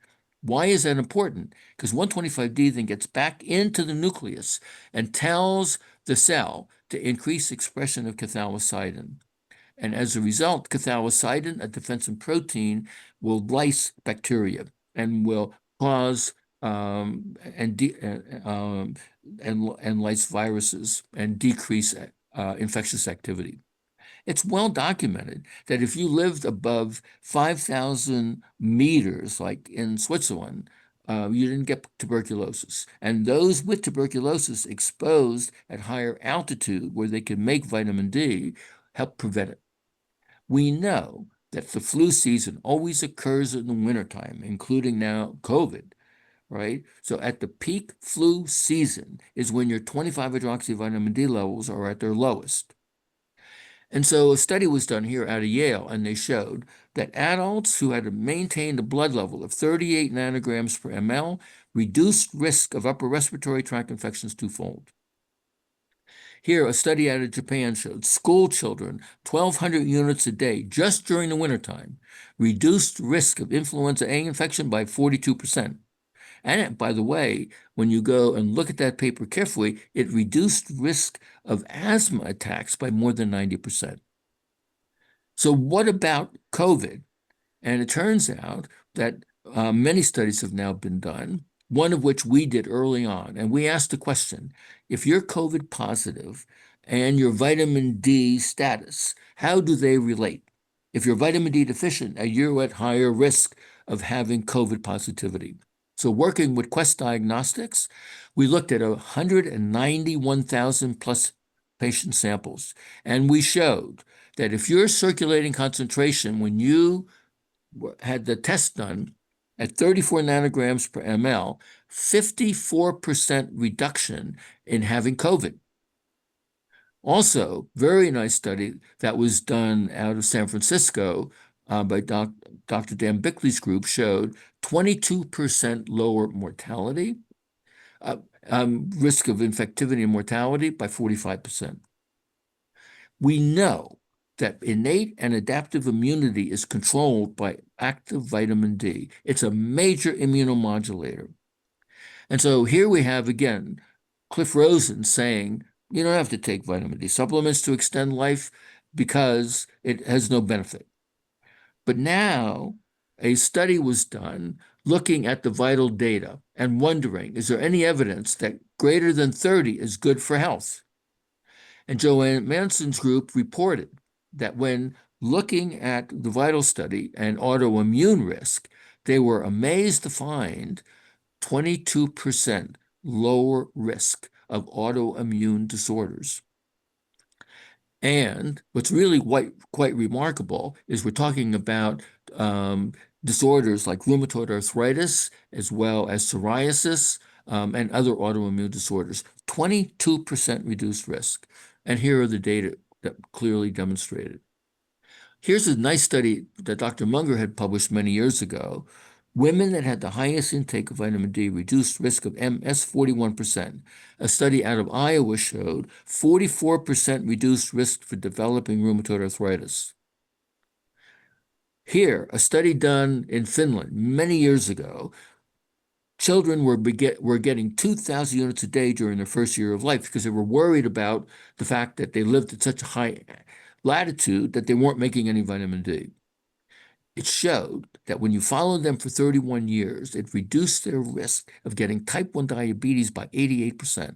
Why is that important? Because 125D then gets back into the nucleus and tells the cell to increase expression of cathalicidin. And as a result, cathalicidin, a defensive protein, will lyse bacteria and will cause and lyse viruses and decrease infectious activity. It's well documented that if you lived above 5,000 meters, like in Switzerland, you didn't get tuberculosis. And those with tuberculosis exposed at higher altitude where they can make vitamin D help prevent it. We know that the flu season always occurs in the wintertime, including now COVID, right? So at the peak flu season is when your 25-hydroxyvitamin D levels are at their lowest. And so a study was done here out of Yale, and they showed that adults who had maintained a blood level of 38 nanograms per ml reduced risk of upper respiratory tract infections twofold. Here, a study out of Japan showed school children, 1,200 units a day just during the wintertime, reduced risk of influenza A infection by 42%. And by the way, when you go and look at that paper carefully, it reduced risk of asthma attacks by more than 90%. So what about COVID? And it turns out that many studies have now been done, one of which we did early on. And we asked the question, if you're COVID positive and your vitamin D status, how do they relate? If you're vitamin D deficient, are you at higher risk of having COVID positivity? So working with Quest Diagnostics, we looked at 191,000 plus patient samples, and we showed that if your circulating concentration when you had the test done at 34 nanograms per ml, 54% reduction in having COVID. Also, very nice study that was done out of San Francisco by Dr. Dan Bickley's group showed 22% lower mortality, risk of infectivity and mortality by 45%. We know that innate and adaptive immunity is controlled by active vitamin D. It's a major immunomodulator. And so here we have, again, Cliff Rosen saying, you don't have to take vitamin D supplements to extend life because it has no benefit. But now a study was done looking at the vital data and wondering, is there any evidence that greater than 30 is good for health? And Joanne Manson's group reported that when looking at the vital study and autoimmune risk, they were amazed to find 22% lower risk of autoimmune disorders. And what's really quite remarkable is we're talking about disorders like rheumatoid arthritis, as well as psoriasis, and other autoimmune disorders, 22% reduced risk. And here are the data that clearly demonstrated. Here's a nice study that Dr. Munger had published many years ago. Women that had the highest intake of vitamin D reduced risk of MS 41%. A study out of Iowa showed 44% reduced risk for developing rheumatoid arthritis. Here, a study done in Finland many years ago, children were getting 2,000 units a day during their first year of life because they were worried about the fact that they lived at such a high latitude that they weren't making any vitamin D. It showed that when you followed them for 31 years, it reduced their risk of getting type 1 diabetes by 88%.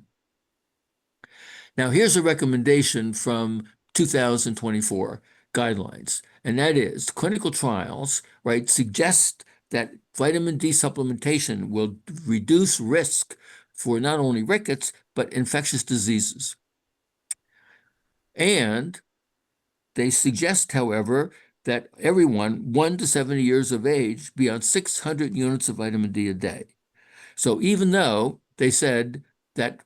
Now, here's a recommendation from 2024 guidelines, and that is clinical trials, right, suggest that vitamin D supplementation will reduce risk for not only rickets, but infectious diseases. And they suggest, however, that everyone 1 to 70 years of age be on 600 units of vitamin D a day. So even though they said that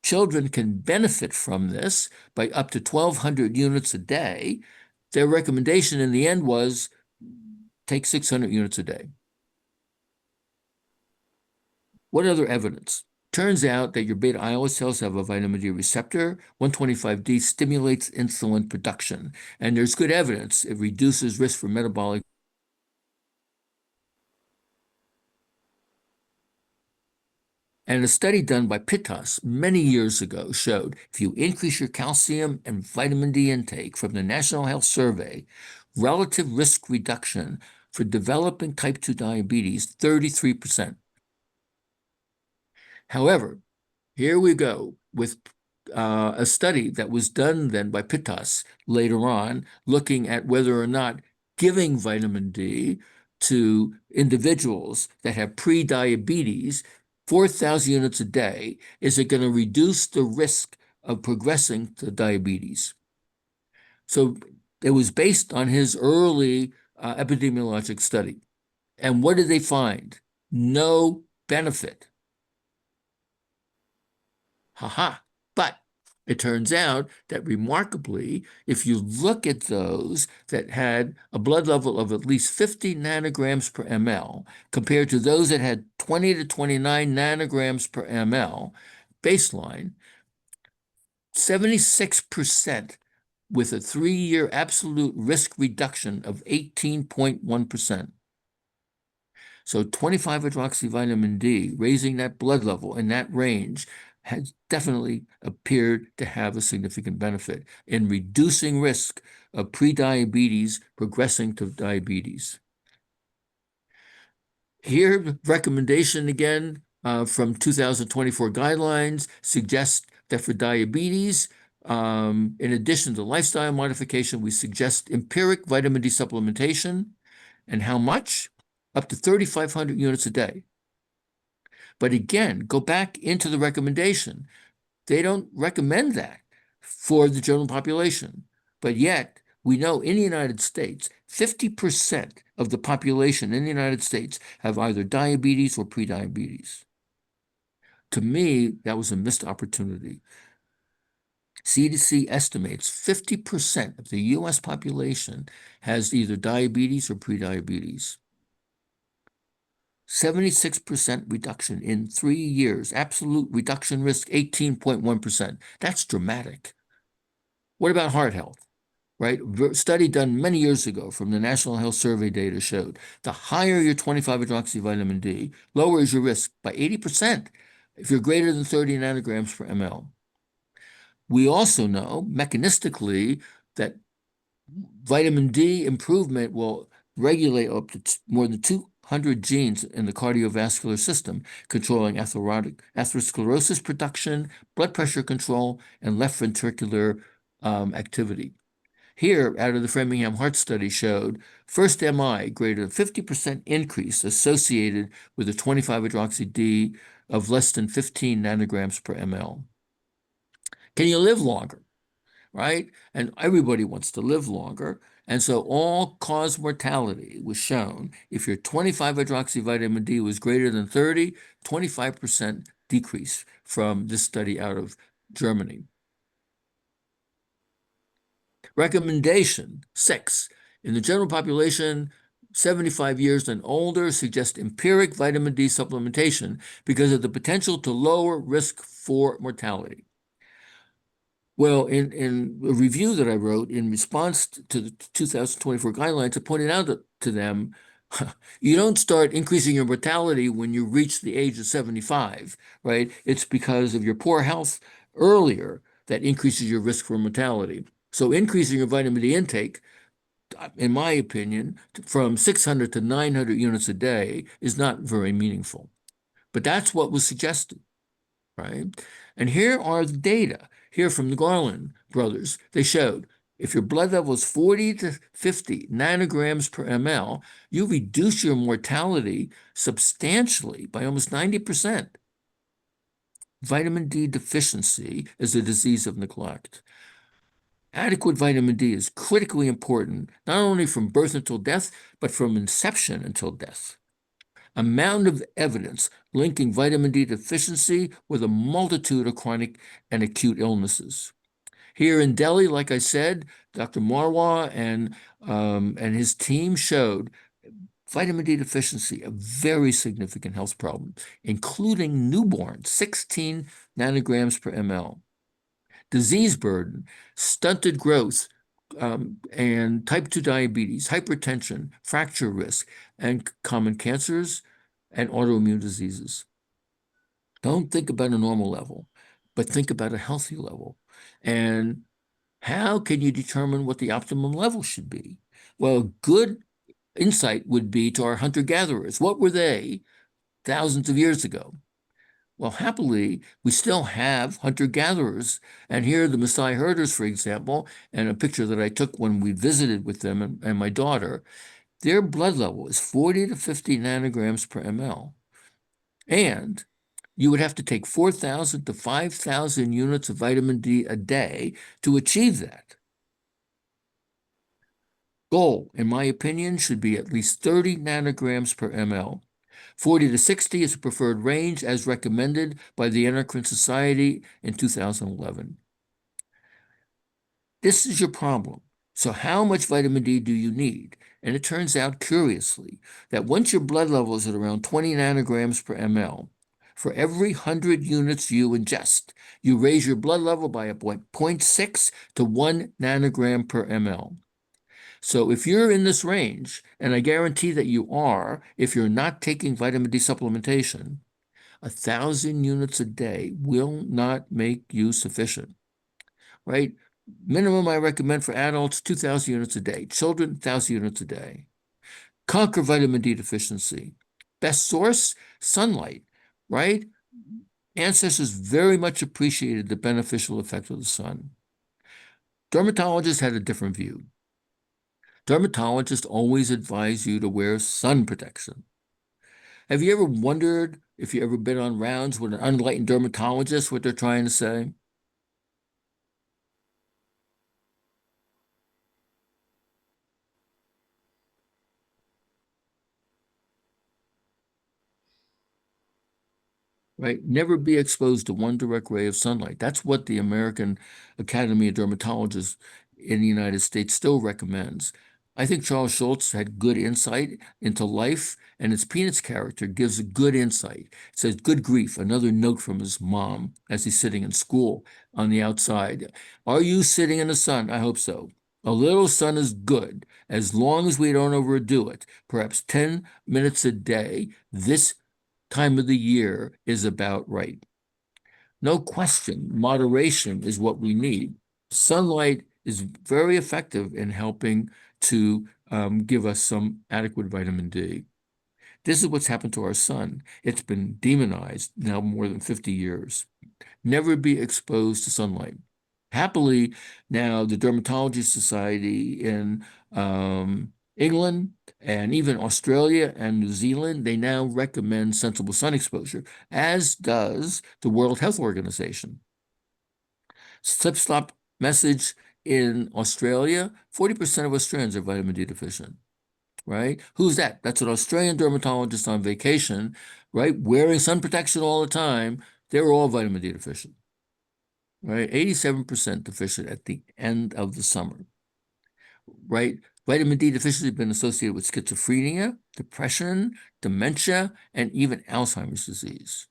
children can benefit from this by up to 1,200 units a day, their recommendation in the end was take 600 units a day. What other evidence? Turns out that your beta islet cells have a vitamin D receptor. 125D stimulates insulin production, and there's good evidence it reduces risk for metabolic. And a study done by Pittas many years ago showed if you increase your calcium and vitamin D intake from the National Health Survey, relative risk reduction for developing type 2 diabetes, 33%. However, Here we go with a study that was done then by Pittas later on, looking at whether or not giving vitamin D to individuals that have pre-diabetes, 4,000 units a day, is it going to reduce the risk of progressing to diabetes? So it was based on his early epidemiologic study. And what did they find? No benefit. Ha. But it turns out that remarkably, if you look at those that had a blood level of at least 50 nanograms per ml compared to those that had 20 to 29 nanograms per ml baseline, 76% with a 3-year absolute risk reduction of 18.1%. So 25-hydroxyvitamin D, raising that blood level in that range, has definitely appeared to have a significant benefit in reducing risk of prediabetes progressing to diabetes. Here, the recommendation again from 2024 guidelines suggests that for diabetes, in addition to lifestyle modification, we suggest empiric vitamin D supplementation. And how much? Up to 3,500 units a day. But again, go back into the recommendation. They don't recommend that for the general population. But yet, we know in the United States, 50% of the population in the United States have either diabetes or prediabetes. To me, that was a missed opportunity. CDC estimates 50% of the US population has either diabetes or prediabetes. 76% reduction in 3 years. Absolute reduction risk, 18.1%. That's dramatic. What about heart health? Right? A study done many years ago from the National Health Survey data showed the higher your 25-hydroxyvitamin D, lowers your risk by 80% if you're greater than 30 nanograms per ml. We also know mechanistically that vitamin D improvement will regulate up to more than 200 genes in the cardiovascular system, controlling atherosclerosis production, blood pressure control, and left ventricular activity. Here, out of the Framingham Heart Study showed first MI greater than 50% increase associated with a 25-hydroxy-D of less than 15 nanograms per ml. Can you live longer? Right? And everybody wants to live longer. And so all-cause mortality was shown. If your 25-hydroxyvitamin D was greater than 30, 25% decrease from this study out of Germany. Recommendation 6. In the general population, 75 years and older, suggest empiric vitamin D supplementation because of the potential to lower risk for mortality. Well, in a review that I wrote in response to the 2024 guidelines, I pointed out to them, you don't start increasing your mortality when you reach the age of 75, right? It's because of your poor health earlier that increases your risk for mortality. So increasing your vitamin D intake, in my opinion, from 600 to 900 units a day is not very meaningful. But that's what was suggested, right? And here are the data. Here from the Garland brothers, they showed if your blood level is 40 to 50 nanograms per ml, you reduce your mortality substantially by almost 90%. Vitamin D deficiency is a disease of neglect. Adequate vitamin D is critically important, not only from birth until death, but from inception until death. A mound of evidence linking vitamin D deficiency with a multitude of chronic and acute illnesses. Here in Delhi, like I said, Dr. Marwa and his team showed vitamin D deficiency, a very significant health problem, including newborns, 16 nanograms per ml. Disease burden, stunted growth, and type 2 diabetes, hypertension, fracture risk, and common cancers and autoimmune diseases. Don't think about a normal level, but think about a healthy level. And how can you determine what the optimum level should be? Well, good insight would be to our hunter-gatherers. What were they thousands of years ago? Well, happily, we still have hunter-gatherers. And here are the Maasai herders, for example, and a picture that I took when we visited with them and my daughter. Their blood level is 40 to 50 nanograms per ml. And you would have to take 4,000 to 5,000 units of vitamin D a day to achieve that. Goal, in my opinion, should be at least 30 nanograms per ml. 40 to 60 is a preferred range as recommended by the Endocrine Society in 2011. This is your problem. So how much vitamin D do you need? And it turns out, curiously, that once your blood level is at around 20 nanograms per ml, for every 100 units you ingest, you raise your blood level by a 0.6 to 1 nanogram per ml. So if you're in this range, and I guarantee that you are, if you're not taking vitamin D supplementation, 1,000 units a day will not make you sufficient, right? Minimum I recommend for adults, 2,000 units a day. Children, 1,000 units a day. Conquer vitamin D deficiency. Best source, sunlight, right? Ancestors very much appreciated the beneficial effect of the sun. Dermatologists had a different view. Dermatologists always advise you to wear sun protection. Have you ever wondered if you ever been on rounds with an unenlightened dermatologist, what they're trying to say? Right? Never be exposed to one direct ray of sunlight. That's what the American Academy of Dermatologists in the United States still recommends. I think Charles Schultz had good insight into life, and his Peanuts character gives a good insight. It says, good grief, another note from his mom as he's sitting in school on the outside. Are you sitting in the sun? I hope so. A little sun is good, as long as we don't overdo it. Perhaps 10 minutes a day. This time of the year is about right. No question, moderation is what we need. Sunlight is very effective in helping to give us some adequate vitamin D. This is what's happened to our sun. It's been demonized now more than 50 years. Never be exposed to sunlight. Happily, now the Dermatology Society in England and even Australia and New Zealand, they now recommend sensible sun exposure, as does the World Health Organization. Slip-slop message in Australia, 40% of Australians are vitamin D deficient, right? Who's that? That's an Australian dermatologist on vacation, right? Wearing sun protection all the time. They're all vitamin D deficient, right? 87% deficient at the end of the summer, right? Vitamin D deficiency has been associated with schizophrenia, depression, dementia, and even Alzheimer's disease,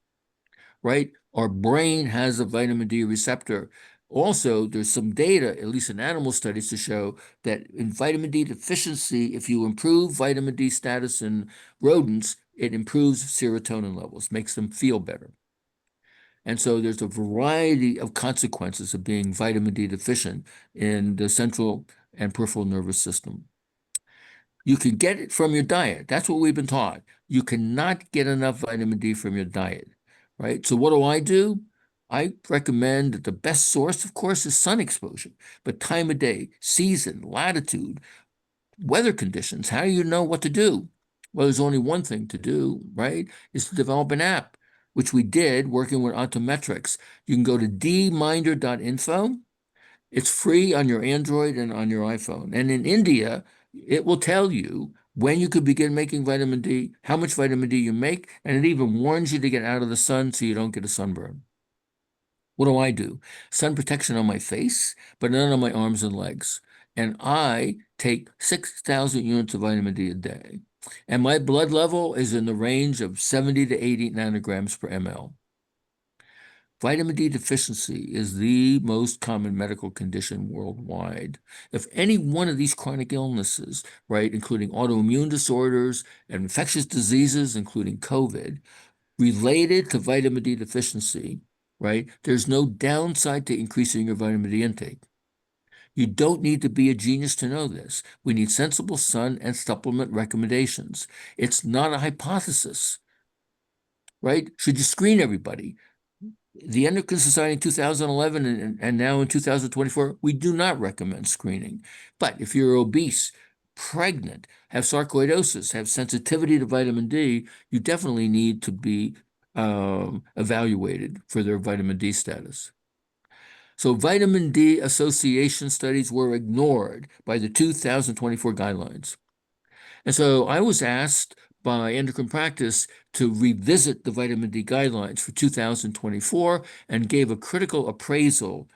right? Our brain has a vitamin D receptor. Also, there's some data, at least in animal studies, to show that in vitamin D deficiency, if you improve vitamin D status in rodents, it improves serotonin levels, makes them feel better. And so there's a variety of consequences of being vitamin D deficient in the central and peripheral nervous system. You can get it from your diet. That's what we've been taught. You cannot get enough vitamin D from your diet, right? So what do? I recommend that the best source, of course, is sun exposure, but time of day, season, latitude, weather conditions, how do you know what to do? Well, there's only one thing to do, right? Is to develop an app, which we did working with Ontometrics. You can go to dminder.info. It's free on your Android and on your iPhone. And in India, it will tell you when you could begin making vitamin D, how much vitamin D you make, and it even warns you to get out of the sun so you don't get a sunburn. What do? Sun protection on my face, but none on my arms and legs. And I take 6,000 units of vitamin D a day. And my blood level is in the range of 70 to 80 nanograms per ml. Vitamin D deficiency is the most common medical condition worldwide. If any one of these chronic illnesses, right, including autoimmune disorders and infectious diseases, including COVID, related to vitamin D deficiency, right, there's no downside to increasing your vitamin D intake. You don't need to be a genius to know this. We need sensible sun and supplement recommendations. It's not a hypothesis, right? Should you screen everybody? The Endocrine Society in 2011 and now in 2024, we do not recommend screening. But if you're obese, pregnant, have sarcoidosis, have sensitivity to vitamin D, you definitely need to be evaluated for their vitamin D status. So vitamin D association studies were ignored by the 2024 guidelines. And so I was asked by Endocrine Practice to revisit the vitamin D guidelines for 2024 and gave a critical appraisal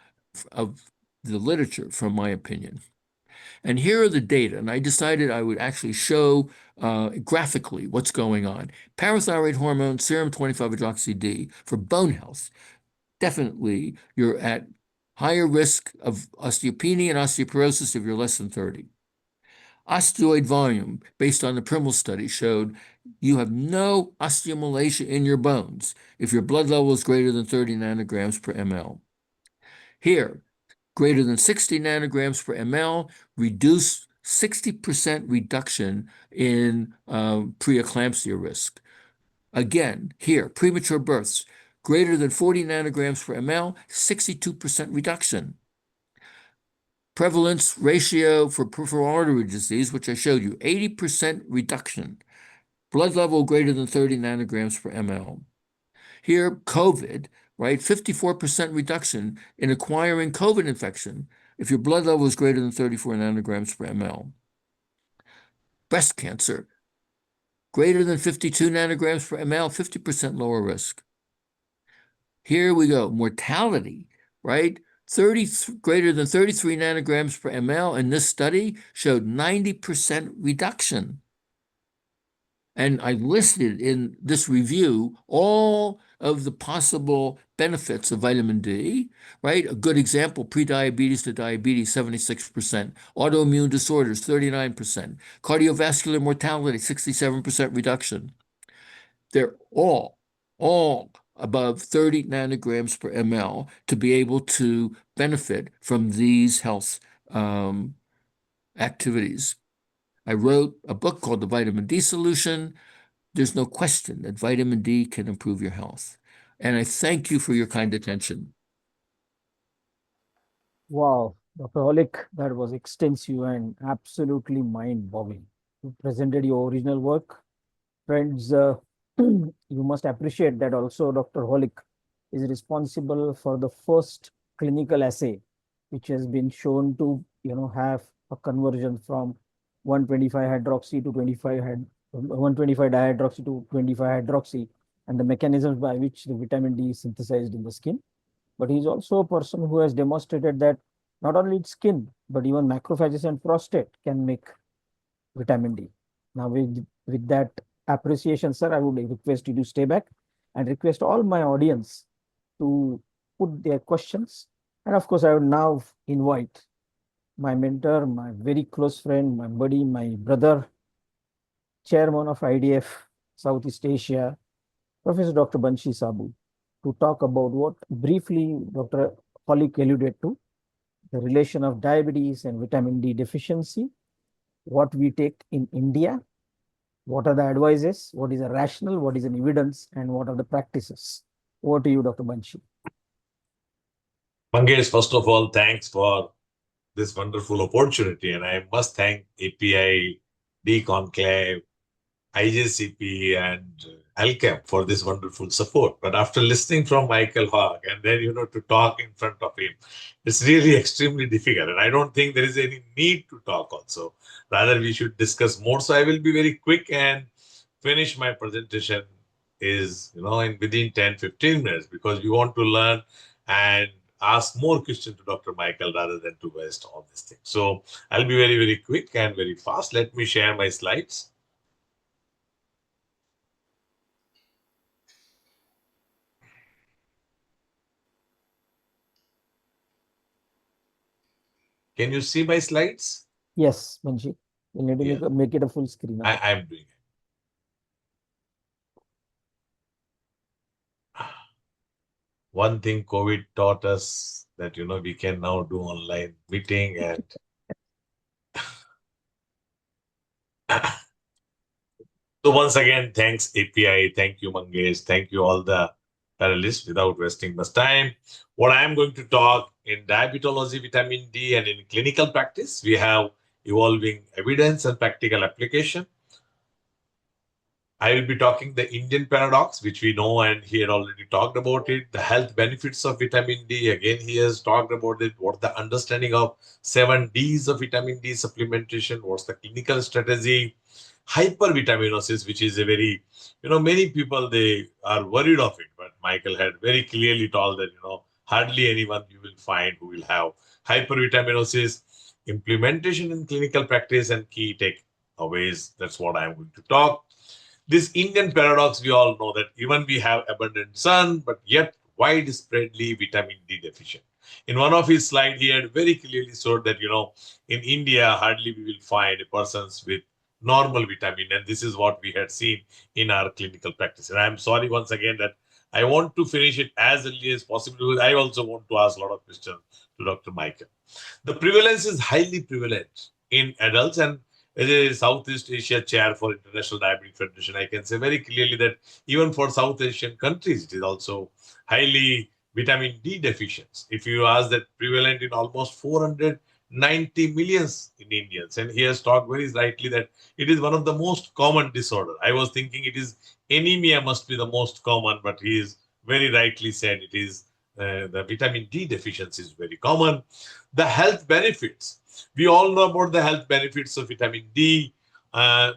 of the literature from my opinion. And here are the data, and I decided I would actually show graphically what's going on. Parathyroid hormone, serum 25-hydroxy-D for bone health. Definitely you're at higher risk of osteopenia and osteoporosis if you're less than 30. Osteoid volume, based on the Primal study, showed you have no osteomalacia in your bones if your blood level is greater than 30 nanograms per ml. Here, greater than 60 nanograms per ml reduce 60% reduction in preeclampsia risk. Again, here, premature births, greater than 40 nanograms per ml, 62% reduction. Prevalence ratio for peripheral artery disease, which I showed you, 80% reduction. Blood level greater than 30 nanograms per ml. Here, COVID, right, 54% reduction in acquiring COVID infection if your blood level is greater than 34 nanograms per ml. Breast cancer, greater than 52 nanograms per ml, 50% lower risk. Here we go, mortality, right? Greater than 33 nanograms per ml in this study showed 90% reduction. And I listed in this review all of the possible benefits of vitamin D, right? A good example, prediabetes to diabetes, 76%, autoimmune disorders, 39%, cardiovascular mortality, 67% reduction. They're all above 30 nanograms per ml to be able to benefit from these health activities. I wrote a book called The Vitamin D Solution. There's no question that vitamin D can improve your health. And I thank you for your kind attention. Wow, Dr. Holick, that was extensive and absolutely mind-boggling. You presented your original work. Friends, you must appreciate that also Dr. Holick is responsible for the first clinical assay, which has been shown to, have a conversion from 125 hydroxy to 125 dihydroxy to 25 hydroxy, and the mechanisms by which the vitamin D is synthesized in the skin. But he's also a person who has demonstrated that not only its skin, but even macrophages and prostate can make vitamin D. Now, with that appreciation, sir, I would request you to stay back and request all my audience to put their questions. And of course, I would now invite my mentor, my very close friend, my buddy, my brother, chairman of IDF Southeast Asia, Professor Dr. Banshi Sabu, to talk about what briefly Dr. Holick alluded to, the relation of diabetes and vitamin D deficiency, what we take in India, what are the advices, what is the rational, what is an evidence, and what are the practices. Over to you, Dr. Banshi. Mangesh, first of all, thanks for this wonderful opportunity. And I must thank API, D-Conclave, IJCP, and Alchem for this wonderful support. But after listening from Michael Hogg and then, to talk in front of him, it's really extremely difficult. And I don't think there is any need to talk also. Rather, we should discuss more. So I will be very quick and finish my presentation within 10, 15 minutes, because we want to learn and ask more questions to Dr. Michael rather than to waste all this thing. So I'll be very, very quick and very fast. Let me share my slides. Can you see my slides? Yes, Banshi. You need to Yeah. make it a full screen. I'm doing it. One thing COVID taught us that, we can now do online meeting and So once again, thanks API, thank you Mangesh, thank you all the panelists. Without wasting much time, what I am going to talk in diabetology, vitamin D, and in clinical practice, we have evolving evidence and practical application. I will be talking the Indian paradox, which we know, and he had already talked about it. The health benefits of vitamin D. Again, he has talked about it. What the understanding of 7 Ds of vitamin D supplementation? What's the clinical strategy? Hypervitaminosis, which is a very, many people they are worried of it, but Michael had very clearly told that hardly anyone you will find who will have hypervitaminosis. Implementation in clinical practice and key takeaways. That's what I'm going to talk. This Indian paradox, we all know that even we have abundant sun, but yet widespreadly vitamin D deficient. In one of his slides, he had very clearly showed that, in India, hardly we will find a persons with normal vitamin. And this is what we had seen in our clinical practice. And I'm sorry once again that I want to finish it as early as possible because I also want to ask a lot of questions to Dr. Michael. The prevalence is highly prevalent in adults, and as a Southeast Asia chair for International Diabetic Federation, I can say very clearly that even for South Asian countries, it is also highly vitamin D deficient. If you ask that prevalent in almost 490 millions in Indians, and he has talked very rightly that it is one of the most common disorder. I was thinking it is anemia must be the most common, but he is very rightly said it is the vitamin D deficiency is very common. The health benefits. We all know about the health benefits of vitamin D,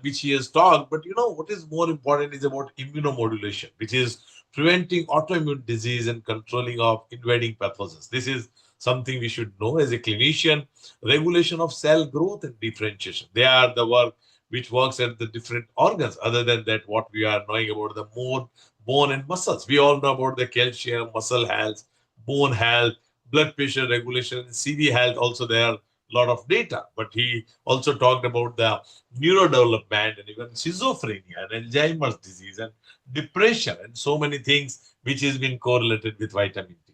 which he has talked. But what is more important is about immunomodulation, which is preventing autoimmune disease and controlling of invading pathogens. This is something we should know as a clinician. Regulation of cell growth and differentiation. They are the work which works at the different organs. Other than that, what we are knowing about the more bone and muscles. We all know about the calcium, muscle health, bone health, blood pressure regulation, CV health. Also, there are a lot of data. But he also talked about the neurodevelopment and even schizophrenia and Alzheimer's disease and depression and so many things which has been correlated with vitamin D.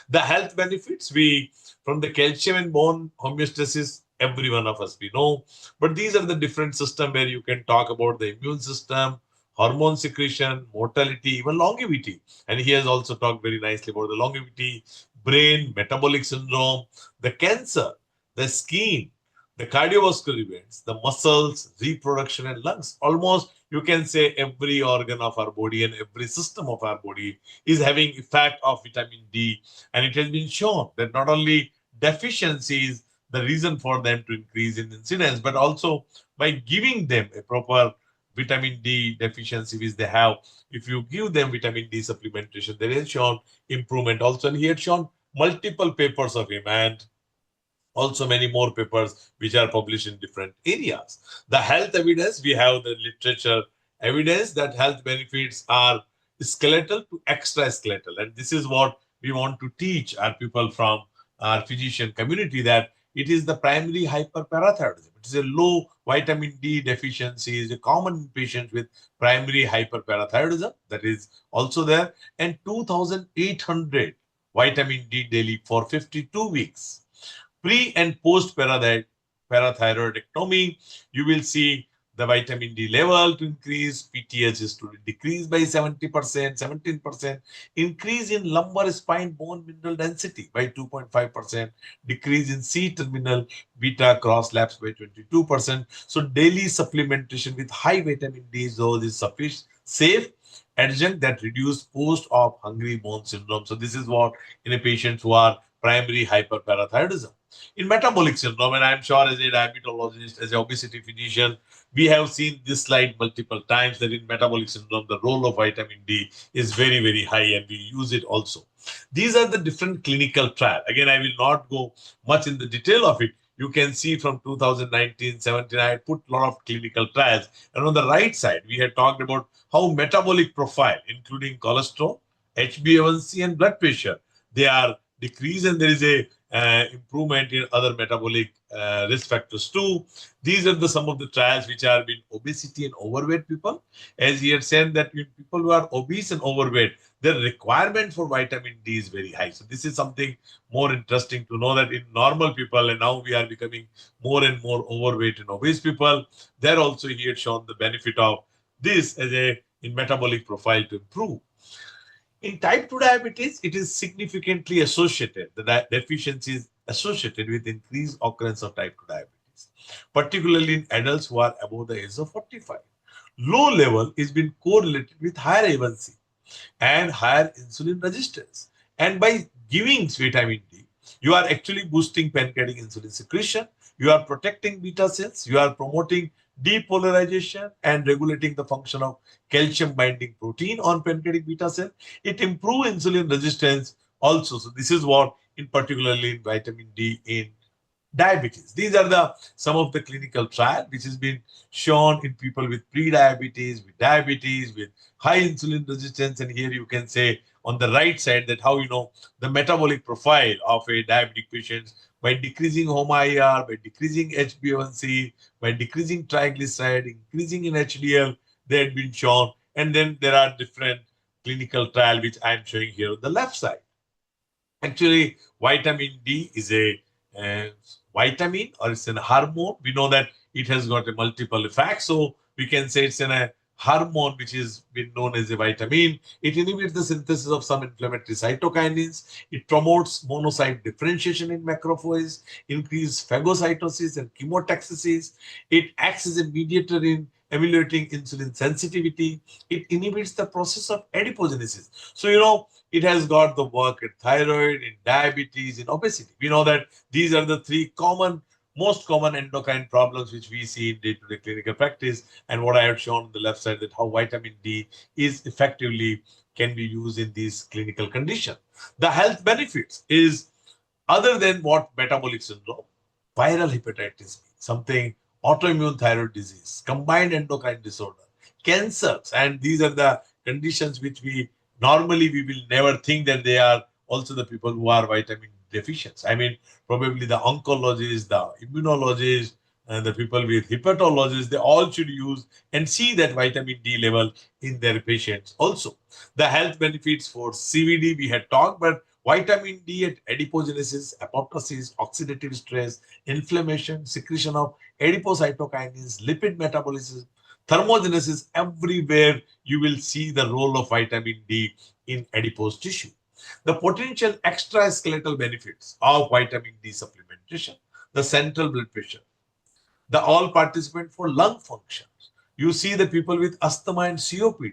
The health benefits we from the calcium and bone homeostasis, every one of us we know. But these are the different systems where you can talk about the immune system, hormone secretion, mortality, even longevity. And he has also talked very nicely about the longevity, brain, metabolic syndrome, the cancer, the skin, the cardiovascular events, the muscles, reproduction, and lungs. Almost you can say every organ of our body and every system of our body is having effect of vitamin D. And it has been shown that not only deficiency is the reason for them to increase in incidence, but also by giving them a proper vitamin D deficiency which they have, if you give them vitamin D supplementation, there is shown improvement also. And he had shown multiple papers of him and also many more papers which are published in different areas. The health evidence, we have the literature evidence that health benefits are skeletal to extraskeletal. And this is what we want to teach our people from our physician community, that it is the primary hyperparathyroidism. It is a low vitamin D deficiency is a common in patients with primary hyperparathyroidism. That is also there. And 2,800 vitamin D daily for 52 weeks. Pre and post parathyroidectomy, you will see the vitamin D level to increase, PTH is to decrease by 70%, 17%, increase in lumbar spine bone mineral density by 2.5%, decrease in C-terminal beta cross lapse by 22%. So daily supplementation with high vitamin D dose is sufficient, safe adjunct that reduce post-op hungry bone syndrome. So this is what in a patient who are primary hyperparathyroidism. In metabolic syndrome, and I'm sure as a diabetologist, as an obesity physician, we have seen this slide multiple times that in metabolic syndrome, the role of vitamin D is very, very high and we use it also. These are the different clinical trials. Again, I will not go much in the detail of it. You can see from 2019, 17, I put a lot of clinical trials. And on the right side, we had talked about how metabolic profile, including cholesterol, HbA1c, and blood pressure, they are decreased, and there is a improvement in other metabolic risk factors too. These are some of the trials which are in obesity and overweight people. As he had said that in people who are obese and overweight, the requirement for vitamin D is very high. So this is something more interesting to know that in normal people, and now we are becoming more and more overweight and obese people, there also he had shown the benefit of this as a in metabolic profile to improve. In type 2 diabetes, it is significantly associated. The deficiency is associated with increased occurrence of type 2 diabetes, particularly in adults who are above the age of 45. Low level is been correlated with higher A1C and higher insulin resistance. And by giving vitamin D, you are actually boosting pancreatic insulin secretion, you are protecting beta cells, you are promoting depolarization and regulating the function of calcium binding protein on pancreatic beta cell. It improves insulin resistance also. So this is what in particularly in vitamin D in diabetes. These are the some of the clinical trial which has been shown in people with pre-diabetes, with diabetes, with high insulin resistance. And here you can say on the right side that how the metabolic profile of a diabetic patient by decreasing HOMA-IR, by decreasing HbA1c, by decreasing triglyceride, increasing in HDL, they had been shown. And then there are different clinical trial which I am showing here on the left side. Actually, vitamin D is a uh, vitamin or it's a hormone. We know that it has got a multiple effect. So we can say it's a hormone which is been known as a vitamin. It inhibits the synthesis of some inflammatory cytokinins. It promotes monocyte differentiation in macrophages, increase phagocytosis and chemotaxis. It acts as a mediator in ameliorating insulin sensitivity. It inhibits the process of adipogenesis. So, it has got the work in thyroid, in diabetes, in obesity. We know that these are the three most common endocrine problems which we see in day-to-day clinical practice. And what I have shown on the left side that how vitamin D is effectively can be used in these clinical conditions. The health benefits is other than what metabolic syndrome, viral hepatitis B, something autoimmune thyroid disease, combined endocrine disorder, cancers, and these are the conditions which we normally we will never think that they are also the people who are vitamin deficient. I mean, probably the oncologists, the immunologists, and the people with hepatologists, they all should use and see that vitamin D level in their patients also. The health benefits for CVD we had talked, but vitamin D at adipogenesis, apoptosis, oxidative stress, inflammation, secretion of adipocytokinins, lipid metabolism, thermogenesis, everywhere you will see the role of vitamin D in adipose tissue. The potential extraskeletal benefits of vitamin D supplementation, the central blood pressure, the all participant for lung functions. You see the people with asthma and COPD.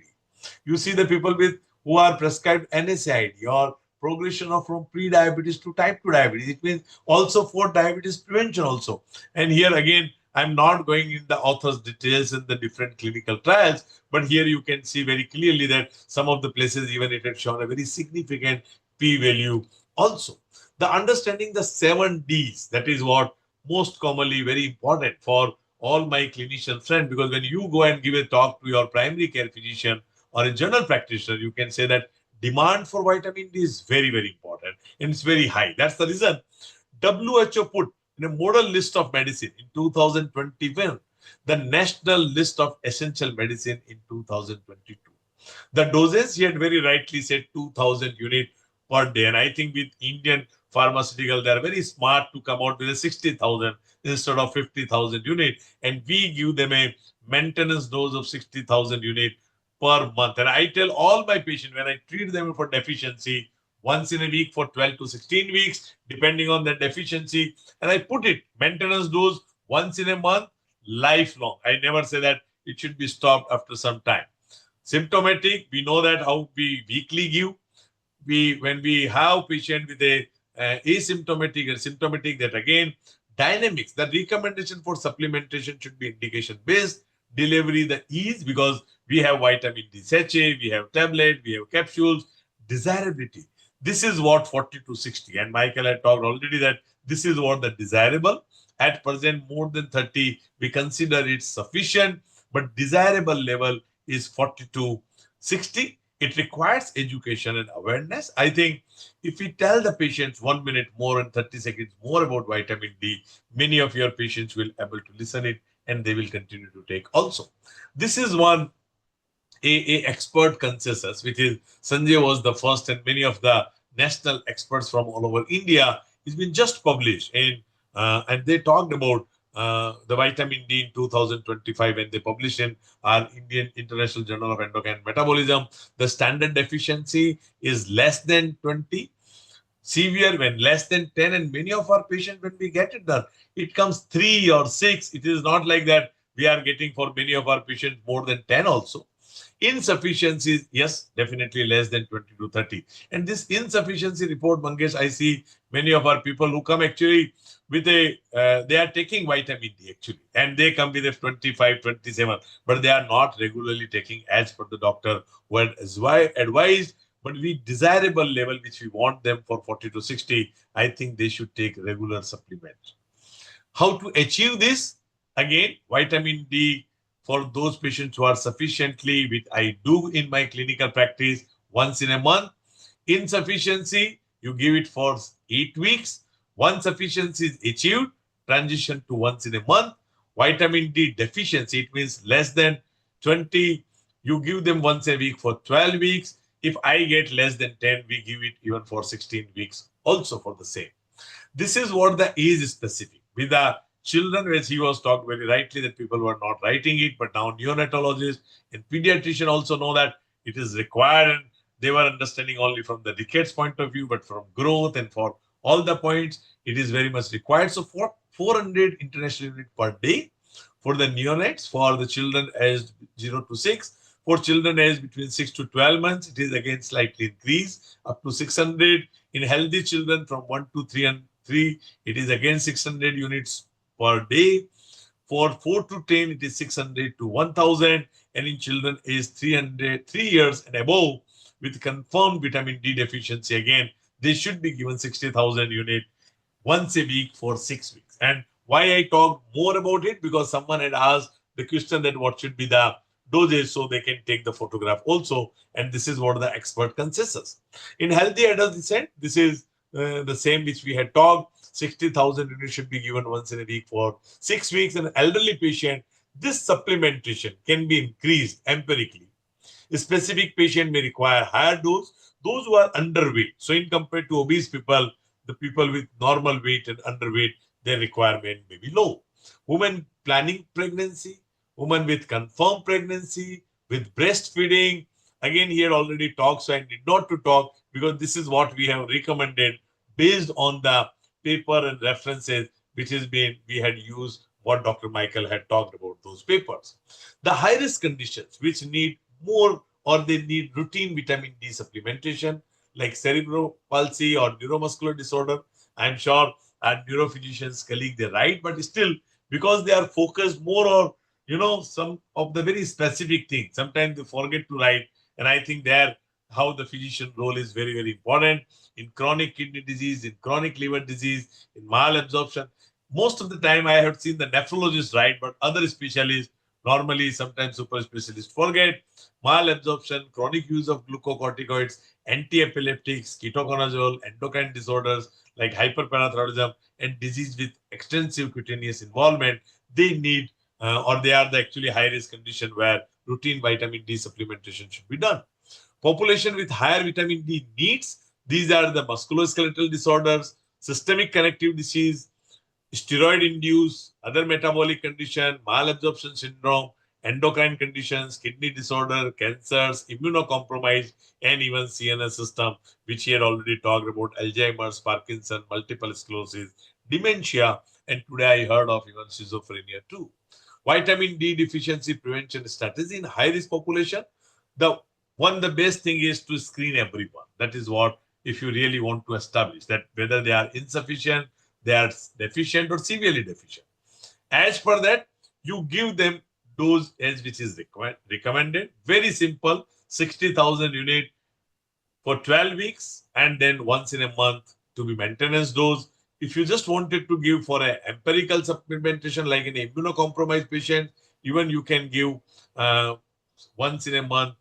You see the people with who are prescribed NSAID or progression of from pre-diabetes to type 2 diabetes. It means also for diabetes prevention also. And here again, I'm not going in the author's details in the different clinical trials, but here you can see very clearly that some of the places even it had shown a very significant p-value also. The understanding the 7Ds, that is what most commonly very important for all my clinician friends, because when you go and give a talk to your primary care physician or a general practitioner, you can say that demand for vitamin D is very, very important and it's very high. That's the reason WHO put in a model list of medicine in 2021, the national list of essential medicine in 2022. The doses, he had very rightly said 2,000 unit per day. And I think with Indian pharmaceutical, they are very smart to come out with a 60,000 instead of 50,000 unit. And we give them a maintenance dose of 60,000 unit per month. And I tell all my patients when I treat them for deficiency, once in a week for 12 to 16 weeks, depending on the deficiency. And I put it maintenance dose once in a month, lifelong. I never say that it should be stopped after some time. Symptomatic, we know that how we weekly give. When we have patient with a asymptomatic and symptomatic, that again dynamics. The recommendation for supplementation should be indication based. Delivery the ease because we have vitamin D sachet, we have tablet, we have capsules. Desirability. This is what 40 to 60. And Michael had talked already that this is what the desirable. At present, more than 30, we consider it sufficient, but desirable level is 40 to 60. It requires education and awareness. I think if we tell the patients 1 minute more and 30 seconds more about vitamin D, many of your patients will able to listen it and they will continue to take also. This is one a expert consensus, which is Sanjay was the first and many of the national experts from all over India. It's been just published and they talked about the vitamin D in 2025 when they published in our Indian International Journal of Endocrine Metabolism. The standard deficiency is less than 20, severe when less than 10, and many of our patients, when we get it done, it comes 3 or 6. It is not like that we are getting for many of our patients more than 10 also. Insufficiency, yes, definitely less than 20 to 30. And this insufficiency report, Mangesh, I see many of our people who come actually with they are taking vitamin D actually, and they come with a 25, 27, but they are not regularly taking as per the doctor who had advised. But we desirable level which we want them for 40 to 60, I think they should take regular supplements. How to achieve this? Again, vitamin D for those patients who are sufficiently, which I do in my clinical practice once in a month. Insufficiency, you give it for 8 weeks. Once sufficiency is achieved, transition to once in a month. Vitamin D deficiency, it means less than 20, you give them once a week for 12 weeks. If I get less than 10, we give it even for 16 weeks also for the same. This is what the age is specific. With the children, as he was talked very rightly, that people were not writing it, but now neonatologists and pediatrician also know that it is required, and they were understanding only from the decades point of view, but from growth and for all the points, it is very much required. So for 400 international units per day for the neonates, for the children aged 0 to 6, for children aged between 6 to 12 months, it is again slightly increased up to 600. In healthy children from 1 to 3 and 3, it is again 600 units per day. For 4 to 10, it is 600 to 1000. And in children aged 3 years and above with confirmed vitamin D deficiency, again, they should be given 60,000 units once a week for 6 weeks. And why I talk more about it, because someone had asked the question that what should be the dosage so they can take the photograph also. And this is what the expert consensus. In healthy adolescent, this is the same which we had talked. 60,000 units should be given once in a week for 6 weeks. And elderly patient, this supplementation can be increased empirically. A specific patient may require higher dose. Those who are underweight, so in compared to obese people, the people with normal weight and underweight, their requirement may be low. Women planning pregnancy, women with confirmed pregnancy, with breastfeeding. Again, here already talked, so I need not to talk because this is what we have recommended based on the paper and references which has been we had used what Dr. Michael had talked about those papers. The high risk conditions which need more or they need routine vitamin D supplementation like cerebral palsy or neuromuscular disorder. I'm sure our neurophysicians colleague they're right, but still because they are focused more on some of the very specific things. Sometimes they forget to write, and I think there how the physician role is very, very important in chronic kidney disease, in chronic liver disease, in malabsorption. Most of the time I have seen the nephrologist write, but other specialists normally sometimes super specialists forget. Malabsorption, chronic use of glucocorticoids, anti-epileptics, ketoconazole, endocrine disorders like hyperparathyroidism, and disease with extensive cutaneous involvement, they need or they are the actually high-risk condition where routine vitamin D supplementation should be done. Population with higher vitamin D needs, these are the musculoskeletal disorders, systemic connective disease, steroid-induced, other metabolic condition, malabsorption syndrome, endocrine conditions, kidney disorder, cancers, immunocompromised, and even CNS system, which here already talked about Alzheimer's, Parkinson, multiple sclerosis, dementia, and today I heard of even schizophrenia too. Vitamin D deficiency prevention strategy in high-risk population. The best thing is to screen everyone. That is what, if you really want to establish that whether they are insufficient, they are deficient or severely deficient. As per that, you give them dose as which is recommended. Very simple, 60,000 unit for 12 weeks and then once in a month to be maintenance dose. If you just wanted to give for an empirical supplementation like an immunocompromised patient, even you can give once in a month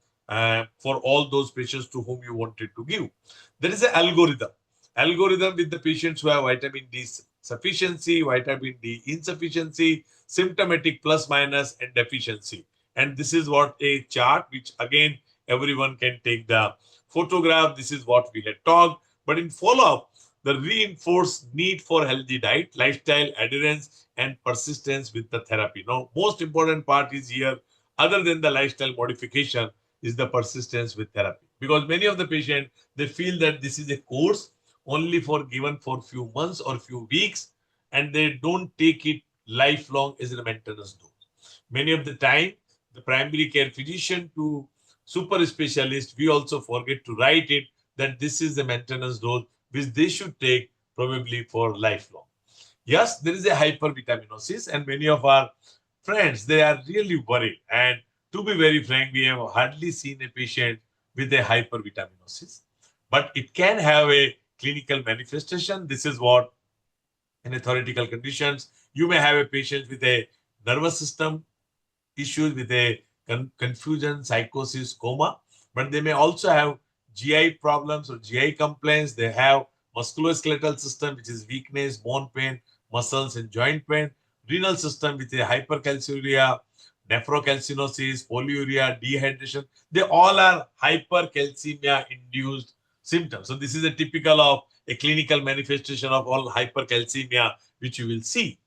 for all those patients to whom you wanted to give. There is an algorithm with the patients who have vitamin D sufficiency, vitamin D insufficiency, symptomatic plus minus, and deficiency. And this is what a chart, which again, everyone can take the photograph. This is what we had talked. But in follow-up, the reinforced need for healthy diet, lifestyle adherence, and persistence with the therapy. Now, most important part is here, other than the lifestyle modification, is the persistence with therapy. Because many of the patients, they feel that this is a course only for given for few months or few weeks, and they don't take it lifelong as a maintenance dose. Many of the time, the primary care physician to super specialist, we also forget to write it that this is the maintenance dose which they should take probably for lifelong. Yes, there is a hypervitaminosis, and many of our friends, they are really worried. And to be very frank, we have hardly seen a patient with a hypervitaminosis, but it can have a clinical manifestation. This is what in a theoretical conditions, you may have a patient with a nervous system issues, with a confusion, psychosis, coma, but they may also have GI problems or GI complaints. They have musculoskeletal system, which is weakness, bone pain, muscles and joint pain, renal system with a hypercalciuria, nephrocalcinosis, polyuria, dehydration. They all are hypercalcemia induced symptoms. So this is a typical of a clinical manifestation of all hypercalcemia, which you will see.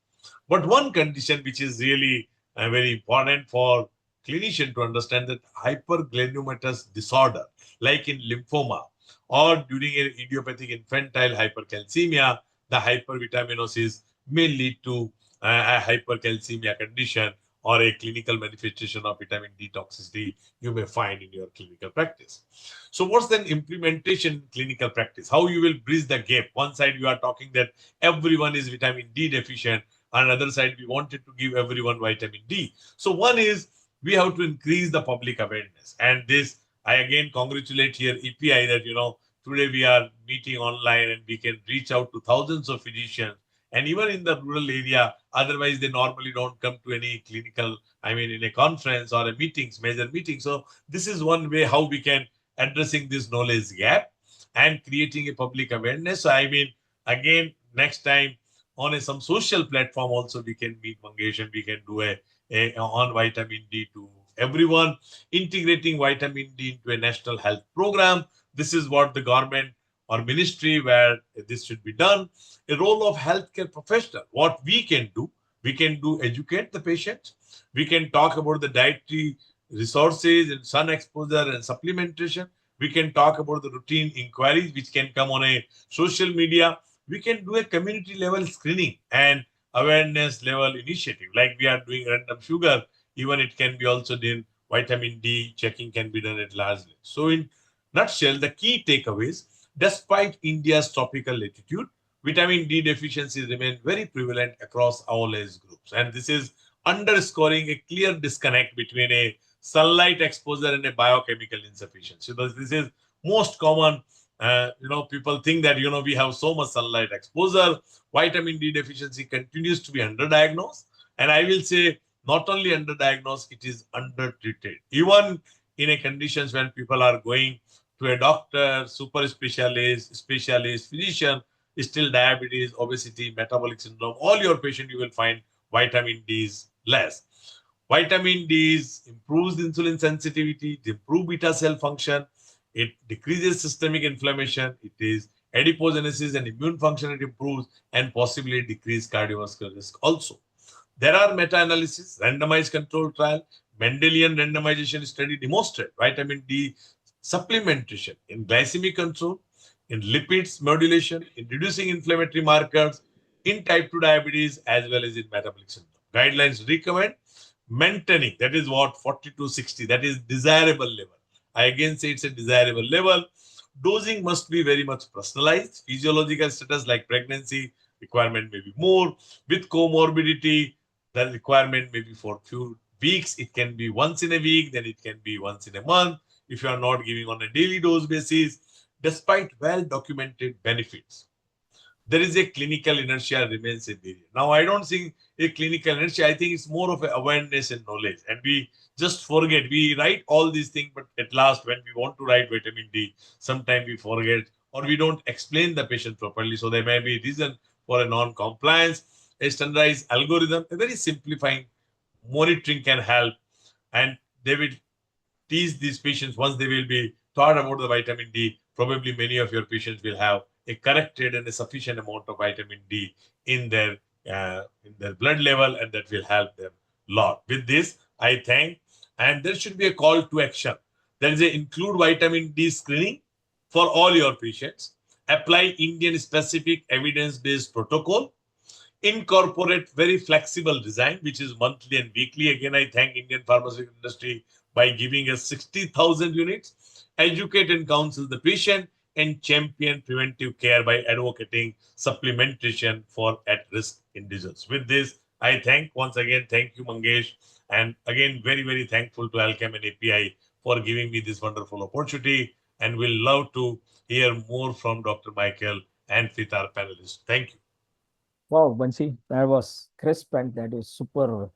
But one condition which is really very important for clinician to understand, that hypergranulomatous disorder, like in lymphoma or during an idiopathic infantile hypercalcemia, the hypervitaminosis may lead to a hypercalcemia condition or a clinical manifestation of vitamin D toxicity you may find in your clinical practice. So what's then implementation in clinical practice? How you will bridge the gap? One side you are talking that everyone is vitamin D deficient, on the other side, we wanted to give everyone vitamin D. So one is we have to increase the public awareness. And this, I again congratulate here EPI that, today we are meeting online and we can reach out to thousands of physicians. And even in the rural area, otherwise they normally don't come to any clinical, in a conference or a meetings, major meetings. So this is one way how we can addressing this knowledge gap and creating a public awareness. So again, next time, on some social platform also we can meet Mangesh, and we can do a on vitamin D to everyone, integrating vitamin D into a national health program. This is what the government or ministry where this should be done. A role of healthcare professional. What we can do educate the patient. We can talk about the dietary resources and sun exposure and supplementation. We can talk about the routine inquiries which can come on a social media. We can do a community level screening and awareness level initiative, like we are doing random sugar. Even it can be also done, vitamin D checking can be done at large. So in nutshell, the key takeaways: despite India's tropical latitude, vitamin D deficiencies remain very prevalent across all age groups, and this is underscoring a clear disconnect between a sunlight exposure and a biochemical insufficiency. So this is most common. People think that, we have so much sunlight exposure. Vitamin D deficiency continues to be underdiagnosed. And I will say, not only underdiagnosed, it is undertreated. Even in a conditions when people are going to a doctor, super specialist, physician, still diabetes, obesity, metabolic syndrome, all your patient, you will find vitamin D is less. Vitamin D improves insulin sensitivity, it improves beta cell function, it decreases systemic inflammation, it is adipogenesis and immune function, it improves, and possibly decrease cardiovascular risk also. There are meta-analysis, randomized control trial, Mendelian randomization study demonstrate vitamin D supplementation in glycemic control, in lipids modulation, in reducing inflammatory markers, in type 2 diabetes, as well as in metabolic syndrome. Guidelines recommend maintaining, that is what, 40 to 60, that is desirable level. I again say it's a desirable level. Dosing must be very much personalized. Physiological status like pregnancy, requirement may be more. With comorbidity, the requirement may be for few weeks. It can be once in a week, then it can be once in a month if you are not giving on a daily dose basis. Despite well-documented benefits, there is a clinical inertia remains a barrier. Now, I don't think a clinical inertia. I think it's more of an awareness and knowledge. And we just forget. We write all these things, but at last, when we want to write vitamin D, sometimes we forget or we don't explain the patient properly. So there may be a reason for a non-compliance. A standardized algorithm, a very simplifying monitoring can help. And they will teach these patients once they will be taught about the vitamin D. Probably many of your patients will have a corrected and a sufficient amount of vitamin D in their blood level, and that will help them a lot. With this, I thank, and there should be a call to action. There is a include vitamin D screening for all your patients. Apply Indian specific evidence-based protocol. Incorporate very flexible design, which is monthly and weekly. Again, I thank Indian pharmaceutical industry by giving us 60,000 units. Educate and counsel the patient, and champion preventive care by advocating supplementation for at-risk individuals. With this, I thank once again, thank you, Mangesh. And again, very, very thankful to Alchem and API for giving me this wonderful opportunity. And we'll love to hear more from Dr. Michael and with our panelists. Thank you. Wow, Bansi, that was crisp and that is super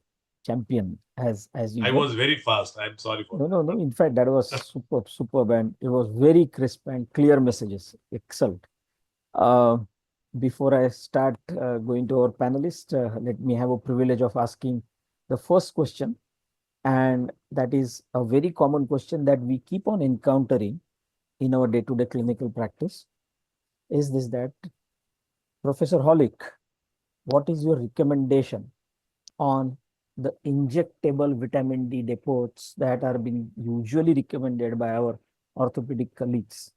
champion as I usual. was very fast. I'm sorry for No. In fact, that was superb, and it was very crisp and clear messages. Excellent. Uh, Before I start going to our panelists, let me have a privilege of asking the first question, and that is a very common question that we keep on encountering in our day-to-day clinical practice. Is this that, Professor Holick, what is your recommendation on the injectable vitamin D depots that are being usually recommended by our orthopedic colleagues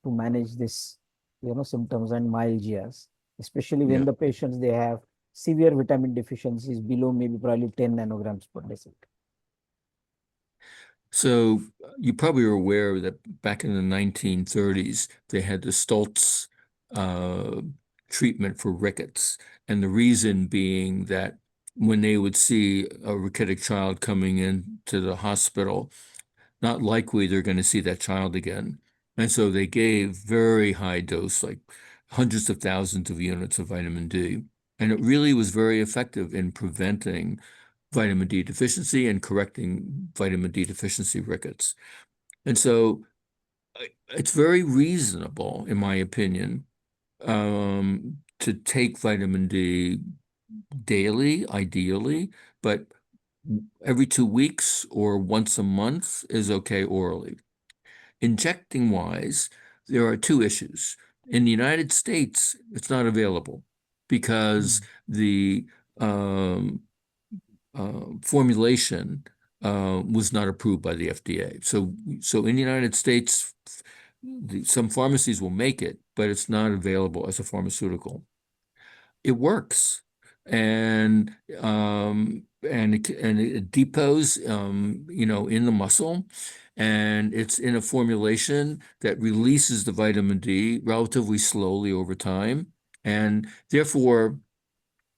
to manage this, symptoms and myalgias, especially when Yeah. the patients, they have severe vitamin deficiencies below maybe probably 10 nanograms per deciliter. So you probably are aware that back in the 1930s, they had the Stultz treatment for rickets. And the reason being that when they would see a rickety child coming into the hospital, not likely they're going to see that child again. And so they gave very high dose, like hundreds of thousands of units of vitamin D. And it really was very effective in preventing vitamin D deficiency and correcting vitamin D deficiency rickets. And so it's very reasonable, in my opinion, to take vitamin D daily, ideally, but every 2 weeks or once a month is okay orally. Injecting wise, there are two issues. In the United States, it's not available because the formulation was not approved by the FDA. So in the United States, some pharmacies will make it, but it's not available as a pharmaceutical. It works, and it depots, in the muscle, and it's in a formulation that releases the vitamin D relatively slowly over time, and therefore,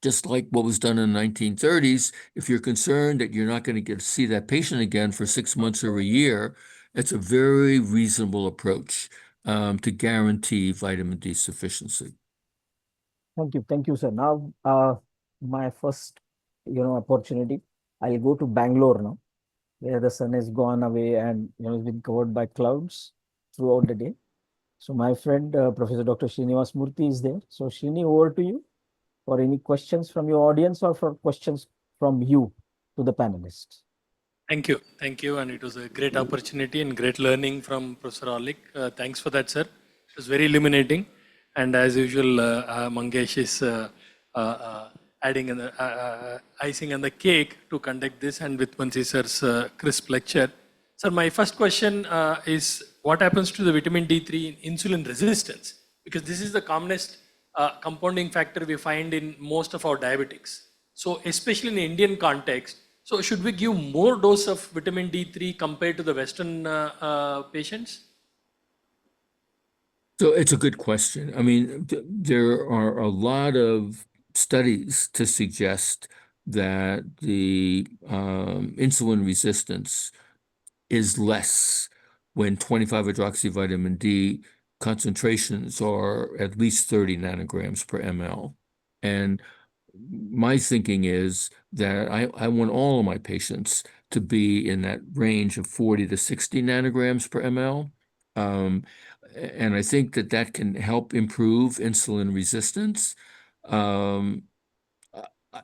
just like what was done in the 1930s, if you're concerned that you're not going to get to see that patient again for 6 months or a year, it's a very reasonable approach to guarantee vitamin D sufficiency. Thank you, sir. Now, my first, opportunity, I'll go to Bangalore now, where the sun has gone away and, it's been covered by clouds throughout the day. So my friend, Professor Dr. Srinivas Murthy is there. So Srini, over to you for any questions from your audience or for questions from you to the panelists. Thank you, and it was a great opportunity and great learning from Professor Holick. Thanks for that, sir. It was very illuminating, and as usual, Mangesh is adding icing on the cake to conduct this, and with Bansi sir's crisp lecture. Sir, my first question is what happens to the vitamin D3 in insulin resistance? Because this is the commonest compounding factor we find in most of our diabetics. So especially in the Indian context, so should we give more dose of vitamin D3 compared to the Western patients? So it's a good question. I mean, there are a lot of studies to suggest that the insulin resistance is less when 25-hydroxyvitamin D concentrations are at least 30 nanograms per ml. And my thinking is that I want all of my patients to be in that range of 40 to 60 nanograms per ml. And I think that can help improve insulin resistance.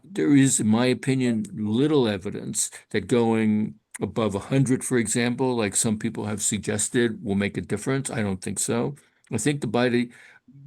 There is, in my opinion, little evidence that going above 100, for example, like some people have suggested, will make a difference. I don't think so. I think the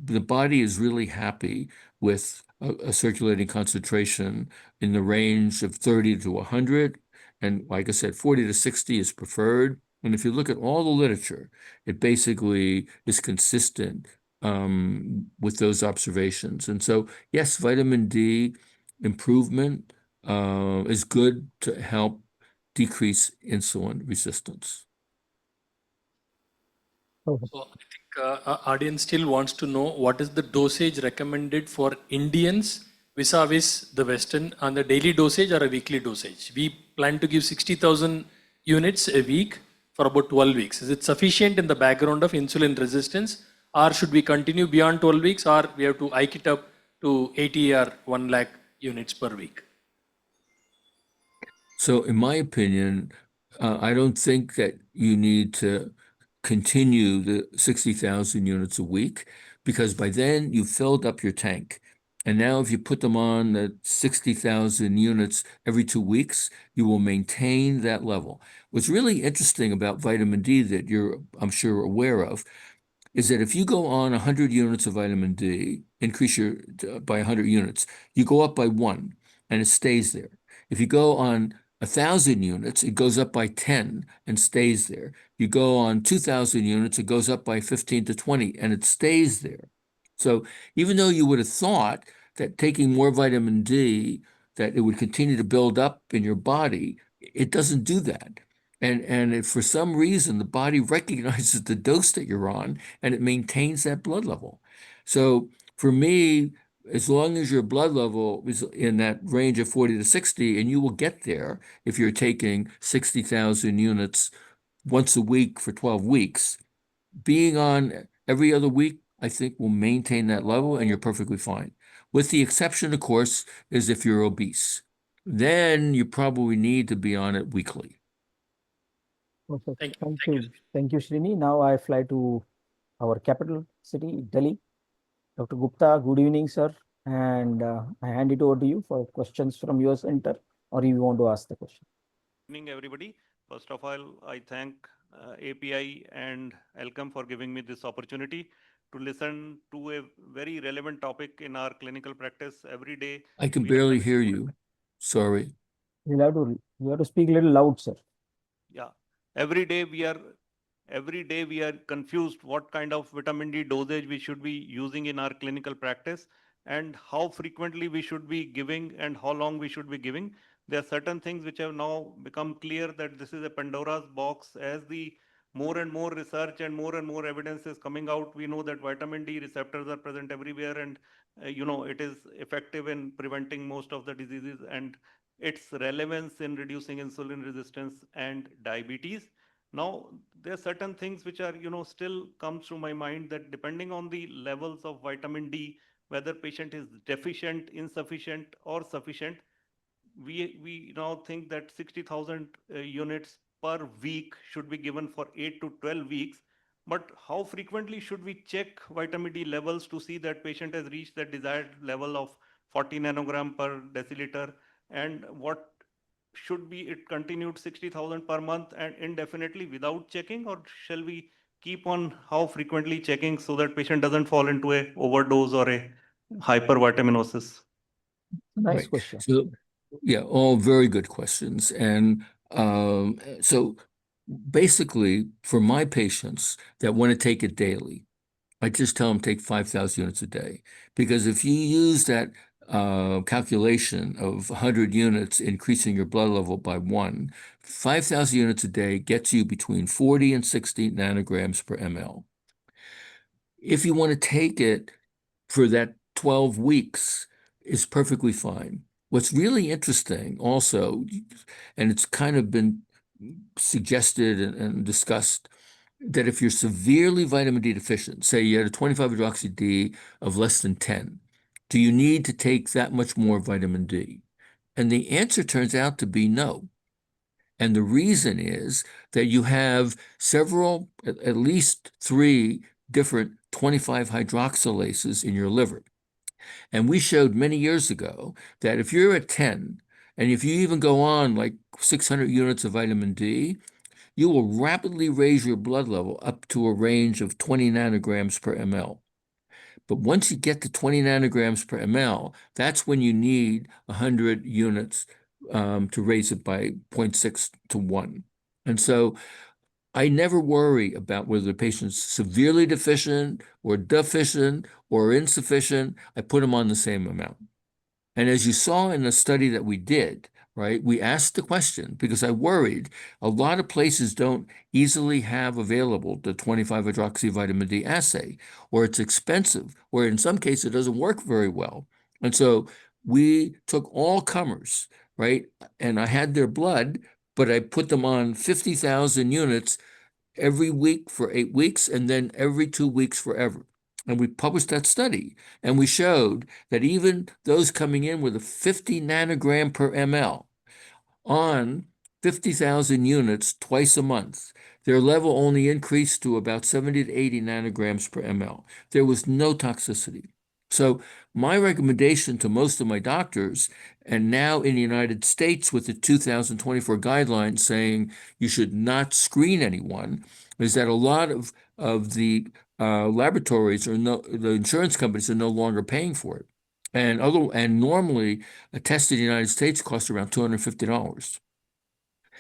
the body is really happy with a circulating concentration in the range of 30 to 100. And like I said, 40 to 60 is preferred. And if you look at all the literature, it basically is consistent with those observations. And so, yes, vitamin D improvement is good to help decrease insulin resistance. Okay. So I think our audience still wants to know what is the dosage recommended for Indians vis-a-vis the Western on the daily dosage or a weekly dosage. We plan to give 60,000 units a week for about 12 weeks. Is it sufficient in the background of insulin resistance, or should we continue beyond 12 weeks, or we have to hike it up to 80 or 1 lakh units per week? So in my opinion, I don't think that you need to continue the 60,000 units a week, because by then you've filled up your tank. And now if you put them on the 60,000 units every 2 weeks, you will maintain that level. What's really interesting about vitamin D that you're, I'm sure, aware of, is that if you go on 100 units of vitamin D, increase your by 100 units, you go up by 1 and it stays there. If you go on 1,000 units, it goes up by 10 and stays there. You go on 2,000 units, it goes up by 15 to 20 and it stays there. So even though you would have thought that taking more vitamin D, that it would continue to build up in your body, it doesn't do that. And if for some reason the body recognizes the dose that you're on and it maintains that blood level. So for me, as long as your blood level is in that range of 40 to 60, and you will get there if you're taking 60,000 units once a week for 12 weeks, being on every other week, I think will maintain that level and you're perfectly fine. With the exception, of course, is if you're obese. Then you probably need to be on it weekly. Perfect. Thank you. Thank Thank you. you. Thank you, Srini. Now I fly to our capital city, Delhi. Dr. Gupta, good evening, sir. And I hand it over to you for questions from your center, or you want to ask the question. Evening, everybody. First of all, I thank API and Elcom for giving me this opportunity to listen to a very relevant topic in our clinical practice every day. I can we are barely coming hear to- you. Sorry. You have to speak a little loud, sir. Yeah, every day we are confused what kind of vitamin D dosage we should be using in our clinical practice and how frequently we should be giving and how long we should be giving. There are certain things which have now become clear that this is a Pandora's box. As the more and more research and more evidence is coming out, we know that vitamin D receptors are present everywhere, and it is effective in preventing most of the diseases and its relevance in reducing insulin resistance and diabetes. Now, there are certain things which are, still comes to my mind, that depending on the levels of vitamin D, whether patient is deficient, insufficient, or sufficient, we now think that 60,000 units per week should be given for 8 to 12 weeks. But how frequently should we check vitamin D levels to see that patient has reached the desired level of 40 nanogram per deciliter? And what should be it continued 60,000 per month and indefinitely without checking, or shall we keep on how frequently checking so that patient doesn't fall into a overdose or a hypervitaminosis? Nice Right. question. So, yeah, all very good questions. And so basically, for my patients that want to take it daily, I just tell them take 5,000 units a day. Because if you use that calculation of 100 units increasing your blood level by 1, 5,000 units a day gets you between 40 and 60 nanograms per ml. If you want to take it for that 12 weeks, is perfectly fine. What's really interesting also, and it's kind of been suggested and discussed, that if you're severely vitamin D deficient, say you had a 25-hydroxy D of less than 10, do you need to take that much more vitamin D? And the answer turns out to be no. And the reason is that you have several, at least 3 different 25-hydroxylases in your liver. And we showed many years ago that if you're at 10, and if you even go on like 600 units of vitamin D, you will rapidly raise your blood level up to a range of 20 nanograms per ml. But once you get to 20 nanograms per ml, that's when you need 100 units to raise it by 0.6 to 1. And so I never worry about whether the patient's severely deficient or deficient or insufficient. I put them on the same amount. And as you saw in the study that we did, right, we asked the question because I worried a lot of places don't easily have available the 25-hydroxyvitamin D assay, or it's expensive, or in some cases it doesn't work very well. And so we took all comers, right, and I had their blood, but I put them on 50,000 units every week for 8 weeks and then every 2 weeks forever. And we published that study, and we showed that even those coming in with a 50 nanogram per ml on 50,000 units twice a month, their level only increased to about 70 to 80 nanograms per ml. There was no toxicity. So my recommendation to most of my doctors, and now in the United States with the 2024 guidelines saying you should not screen anyone, is that a lot of the laboratories or the insurance companies are no longer paying for it. And normally a test in the United States costs around $250.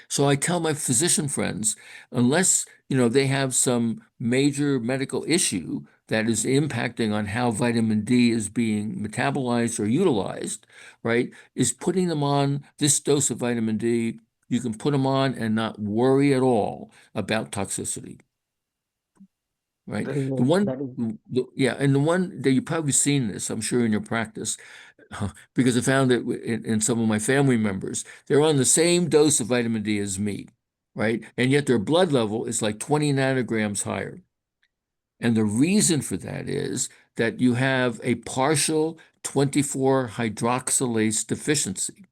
So I tell my physician friends, unless they have some major medical issue that is impacting on how vitamin D is being metabolized or utilized, right, is putting them on this dose of vitamin D. You can put them on and not worry at all about toxicity. Right. That is The one, that is yeah, and the one that you've probably seen this, I'm sure, in your practice, because I found it in some of my family members. They're on the same dose of vitamin D as me, right? And yet their blood level is like 20 nanograms higher. And the reason for that is that you have a partial 24-hydroxylase deficiency.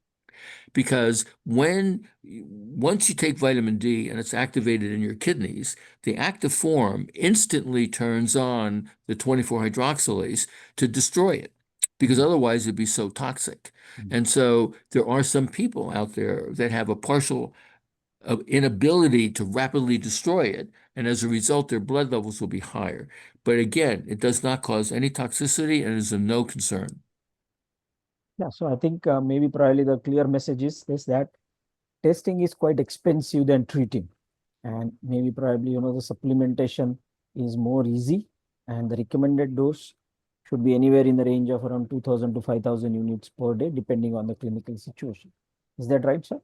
Because once you take vitamin D and it's activated in your kidneys, the active form instantly turns on the 24-hydroxylase to destroy it, because otherwise it'd be so toxic. And so there are some people out there that have a partial inability to rapidly destroy it, and as a result, their blood levels will be higher. But again, it does not cause any toxicity and is of no concern. Yeah, so I think maybe probably the clear message is this, that testing is quite expensive than treating, and maybe probably the supplementation is more easy, and the recommended dose should be anywhere in the range of around 2,000 to 5,000 units per day, depending on the clinical situation. Is that right, sir?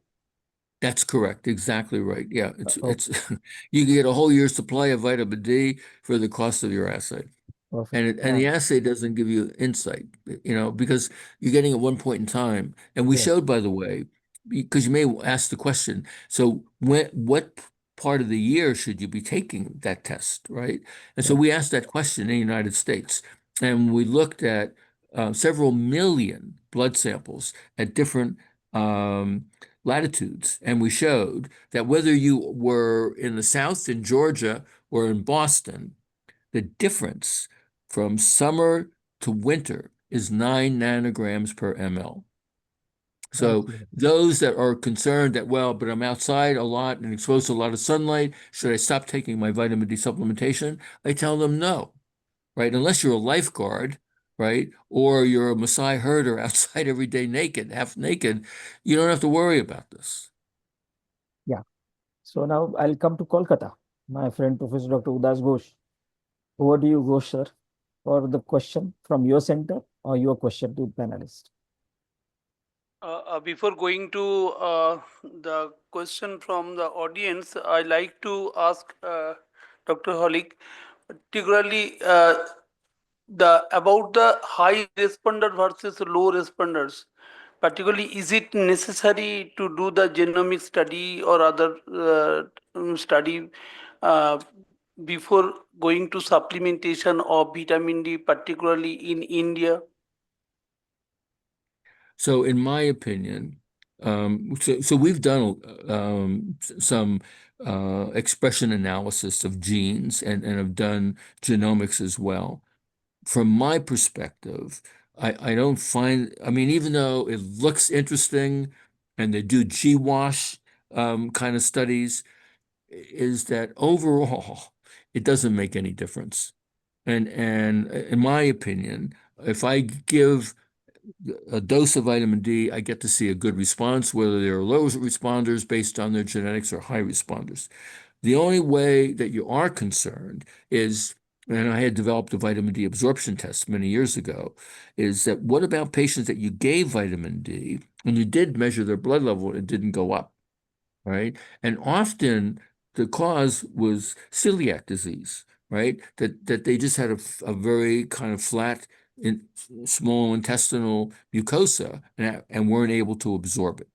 That's correct. Exactly right. Yeah, it's Okay. you can get a whole year's supply of vitamin D for the cost of your assay. Perfect. And the assay doesn't give you insight, because you're getting at one point in time. And we Yes. showed, by the way, because you may ask the question, so what part of the year should you be taking that test, right? And so Yeah. we asked that question in the United States, and we looked at several million blood samples at different latitudes, and we showed that whether you were in the South in Georgia or in Boston, the difference from summer to winter is 9 nanograms per ml. So Okay. those that are concerned that, well, but I'm outside a lot and exposed to a lot of sunlight, should I stop taking my vitamin D supplementation? I tell them no, right? Unless you're a lifeguard, right? Or you're a Maasai herder outside every day naked, half naked, you don't have to worry about this. Yeah. So now I'll come to Kolkata. My friend Professor Dr. Udas Ghosh. Over to you, Ghosh, sir, for the question from your center or your question to panelist. Before going to the question from the audience, I like to ask Dr. Holick, particularly about the high responder versus low responders. Particularly, is it necessary to do the genomic study or other study uh, before going to supplementation of vitamin D, particularly in India? So in my opinion, so we've done some expression analysis of genes and have done genomics as well. From my perspective, I don't find, I mean, even though it looks interesting and they do GWAS kind of studies, is that overall, it doesn't make any difference. And in my opinion, if I give a dose of vitamin D, I get to see a good response, whether they're low responders based on their genetics or high responders. The only way that you are concerned is, and I had developed a vitamin D absorption test many years ago, is that what about patients that you gave vitamin D and you did measure their blood level and it didn't go up, right? And often the cause was celiac disease, right? That they just had a very kind of flat small intestinal mucosa and weren't able to absorb it,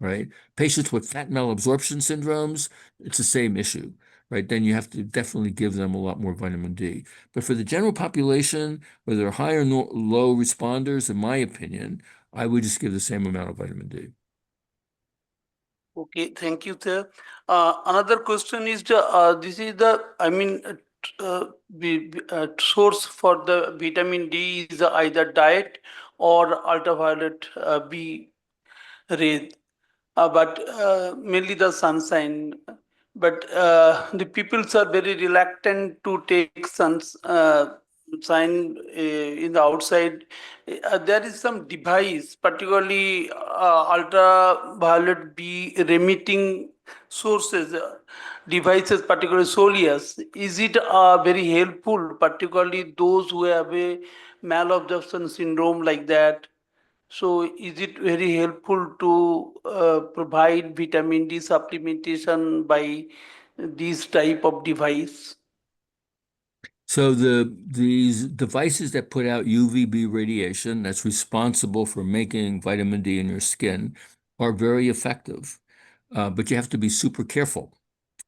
right? Patients with fat malabsorption syndromes, it's the same issue, right? Then you have to definitely give them a lot more vitamin D. But for the general population, whether they're high or low responders, in my opinion, I would just give the same amount of vitamin D. Okay, thank you, sir. Another question is this is the source for the vitamin D is either diet or ultraviolet B rays, but mainly the sunshine. But the peoples are very reluctant to take sunshine in the outside. There is some device, particularly ultraviolet B emitting sources, devices, particularly Solius. Is it very helpful, particularly those who have a malabsorption syndrome like that? So is it very helpful to provide vitamin D supplementation by these type of device? So these devices that put out UVB radiation that's responsible for making vitamin D in your skin are very effective, but you have to be super careful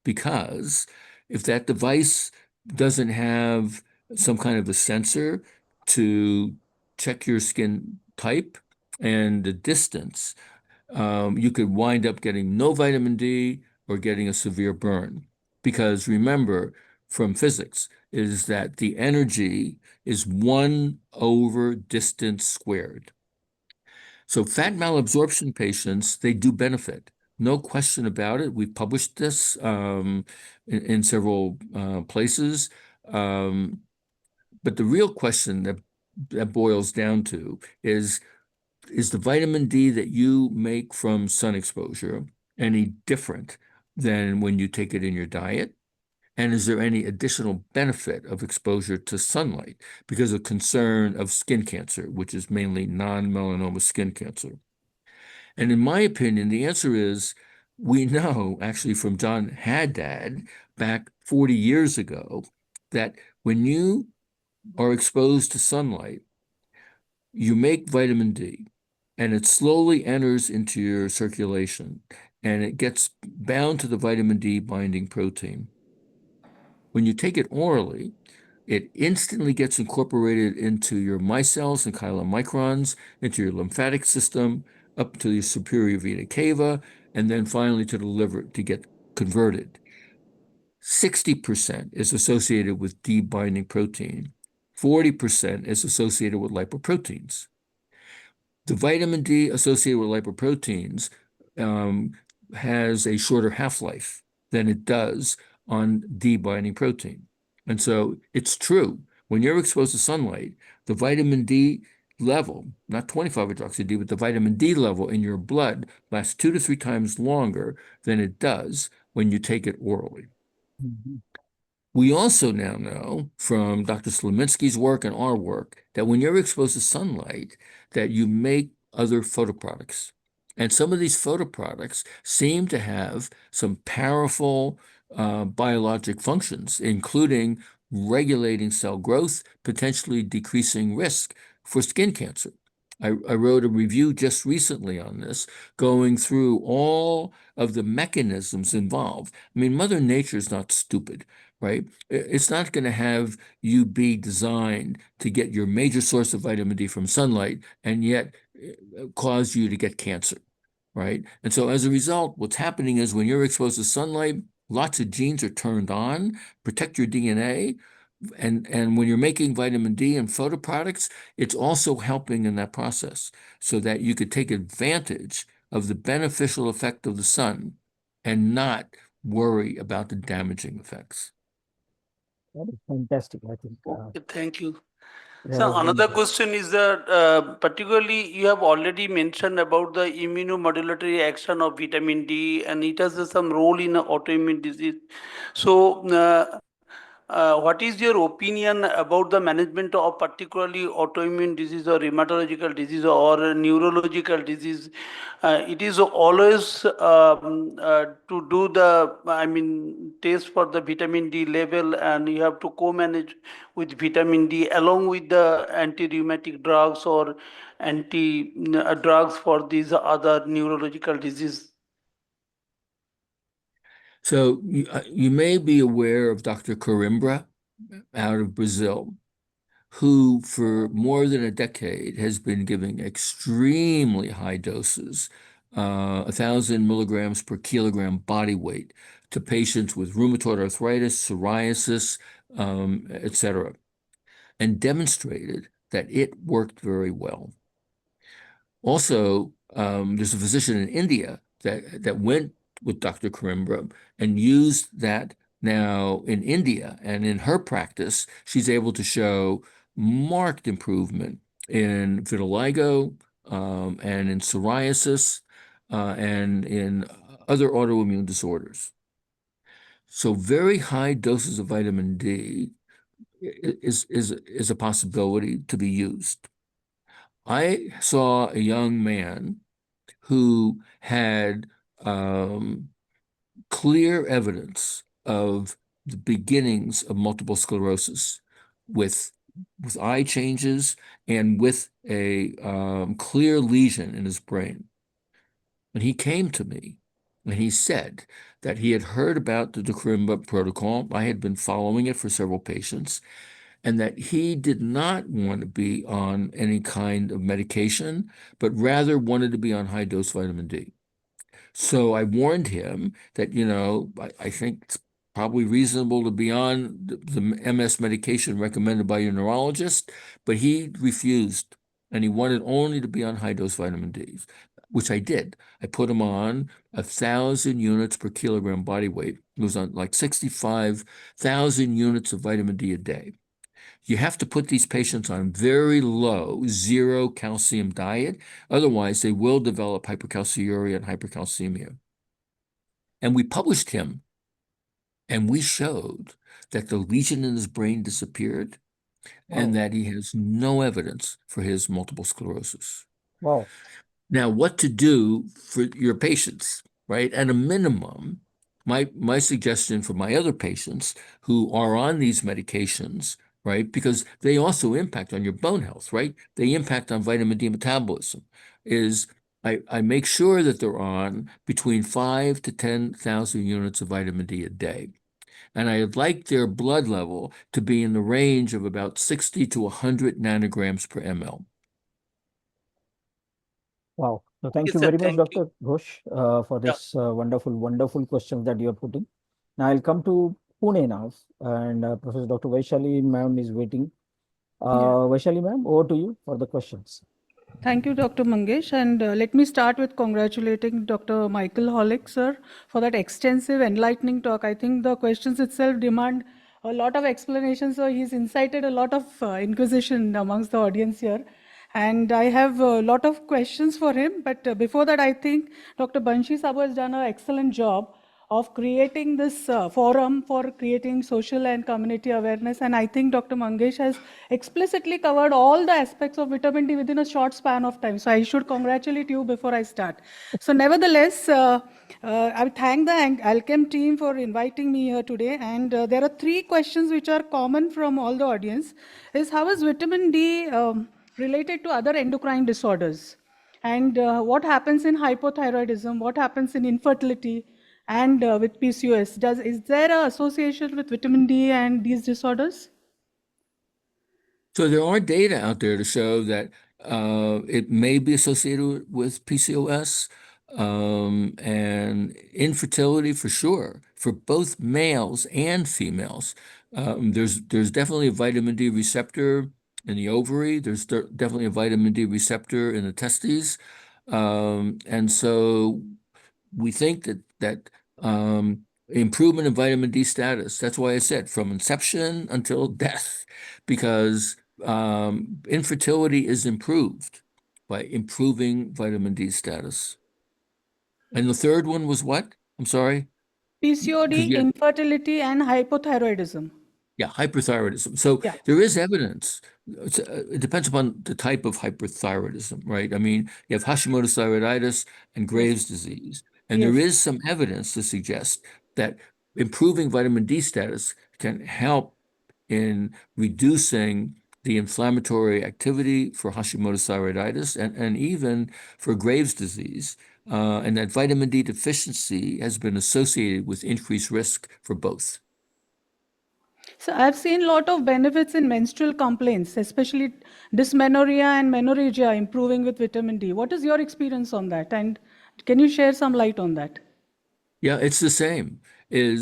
because if that device doesn't have some kind of a sensor to check your skin type and the distance, you could wind up getting no vitamin D or getting a severe burn. Because remember, from physics, is that the energy is 1 over distance squared. So fat malabsorption patients, they do benefit. No question about it. We've published this in several places. But the real question that boils down to is the vitamin D that you make from sun exposure any different than when you take it in your diet? And is there any additional benefit of exposure to sunlight because of concern of skin cancer, which is mainly non-melanoma skin cancer? And in my opinion, the answer is we know actually from John Haddad back 40 years ago that when you are exposed to sunlight, you make vitamin D and it slowly enters into your circulation and it gets bound to the vitamin D binding protein. When you take it orally, it instantly gets incorporated into your micelles and chylomicrons, into your lymphatic system, up to the superior vena cava, and then finally to the liver to get converted. 60% is associated with D binding protein. 40% is associated with lipoproteins. The vitamin D associated with lipoproteins has a shorter half-life than it does on D binding protein. And so it's true. When you're exposed to sunlight, the vitamin D level, not 25-hydroxy D, but the vitamin D level in your blood lasts 2 to 3 times longer than it does when you take it orally. Mhm. We also now know from Dr. Slominski's work and our work that when you're exposed to sunlight, that you make other photoproducts. And some of these photoproducts seem to have some powerful biologic functions, including regulating cell growth, potentially decreasing risk for skin cancer. I wrote a review just recently on this, going through all of the mechanisms involved. I mean, Mother Nature is not stupid, right? It's not going to have you be designed to get your major source of vitamin D from sunlight and yet cause you to get cancer, right? And so as a result, what's happening is when you're exposed to sunlight, lots of genes are turned on, protect your DNA. And when you're making vitamin D and photoproducts, it's also helping in that process so that you could take advantage of the beneficial effect of the sun and not worry about the damaging effects. That is fantastic, I think. Okay, thank you. That So was another wonderful. question is that particularly you have already mentioned about the immunomodulatory action of vitamin D, and it has some role in autoimmune disease. So what is your opinion about the management of particularly autoimmune disease or rheumatological disease or neurological disease? It is always to do the, I mean, test for the vitamin D level, and you have to co-manage with vitamin D along with the anti-rheumatic drugs or anti drugs for these other neurological disease. So you may be aware of Dr. Coimbra out of Brazil, who for more than a decade has been giving extremely high doses, 1,000 milligrams per kilogram body weight, to patients with rheumatoid arthritis, psoriasis, etc., and demonstrated that it worked very well. Also, there's a physician in India that went with Dr. Coimbra and used that now in India. And in her practice, she's able to show marked improvement in vitiligo, and in psoriasis, and in other autoimmune disorders. So very high doses of vitamin D is a possibility to be used. I saw a young man who had clear evidence of the beginnings of multiple sclerosis with eye changes and with a clear lesion in his brain. And he came to me and he said that he had heard about the Coimbra protocol. I had been following it for several patients, and that he did not want to be on any kind of medication, but rather wanted to be on high dose vitamin D. So I warned him that, I think it's probably reasonable to be on the MS medication recommended by your neurologist, but he refused, and he wanted only to be on high dose vitamin D, which I did. I put him on 1,000 units per kilogram body weight. It was on like 65,000 units of vitamin D a day. You have to put these patients on very low, zero calcium diet. Otherwise, they will develop hypercalciuria and hypercalcemia. And we published him, and we showed that the lesion in his brain disappeared and Wow. that he has no evidence for his multiple sclerosis. Wow. Now, what to do for your patients, right? At a minimum, my suggestion for my other patients who are on these medications, right? Because they also impact on your bone health, right? They impact on vitamin D metabolism, is I make sure that they're on between 5 to 10,000 units of vitamin D a day. And I'd like their blood level to be in the range of about 60 to 100 nanograms per ml. Wow. So thank Yes, you sir. very much, Thank you. Dr. Ghosh, for Yeah. this wonderful questions that you're putting. Now I'll come to Pune now, and Professor Dr. Vaishali ma'am is waiting. Vaishali ma'am, over to you for the questions. Thank you, Dr. Mangesh. And let me start with congratulating Dr. Michael Holick, sir, for that extensive, enlightening talk. I think the questions itself demand a lot of explanation. So he's incited a lot of inquisition amongst the audience here. And I have a lot of questions for him. But before that, I think Dr. Banshi Sabu has done an excellent job of creating this forum for creating social and community awareness. And I think Dr. Mangesh has explicitly covered all the aspects of vitamin D within a short span of time. So I should congratulate you before I start. So nevertheless, I thank the Alchem team for inviting me here today. And there are three questions which are common from all the audience. Is how is vitamin D related to other endocrine disorders? And what happens in hypothyroidism? What happens in infertility? And with PCOS, is there an association with vitamin D and these disorders? So there are data out there to show that it may be associated with PCOS, and infertility for sure, for both males and females. There's definitely a vitamin D receptor in the ovary. There's definitely a vitamin D receptor in the testes. And so we think that improvement in vitamin D status. That's why I said from inception until death, because infertility is improved by improving vitamin D status. And the third one was what? I'm sorry? PCOD, Yeah, infertility, and hypothyroidism. yeah, hyperthyroidism. So Yeah. there is evidence. It depends upon the type of hyperthyroidism, right? I mean, you have Hashimoto's thyroiditis and Graves' disease, and there Yes. is some evidence to suggest that improving vitamin D status can help in reducing the inflammatory activity for Hashimoto's thyroiditis and even for Graves' disease. And that vitamin D deficiency has been associated with increased risk for both. So I've seen a lot of benefits in menstrual complaints, especially dysmenorrhea and menorrhagia improving with vitamin D. What is your experience on that? And can you share some light on that? Yeah, it's the same. I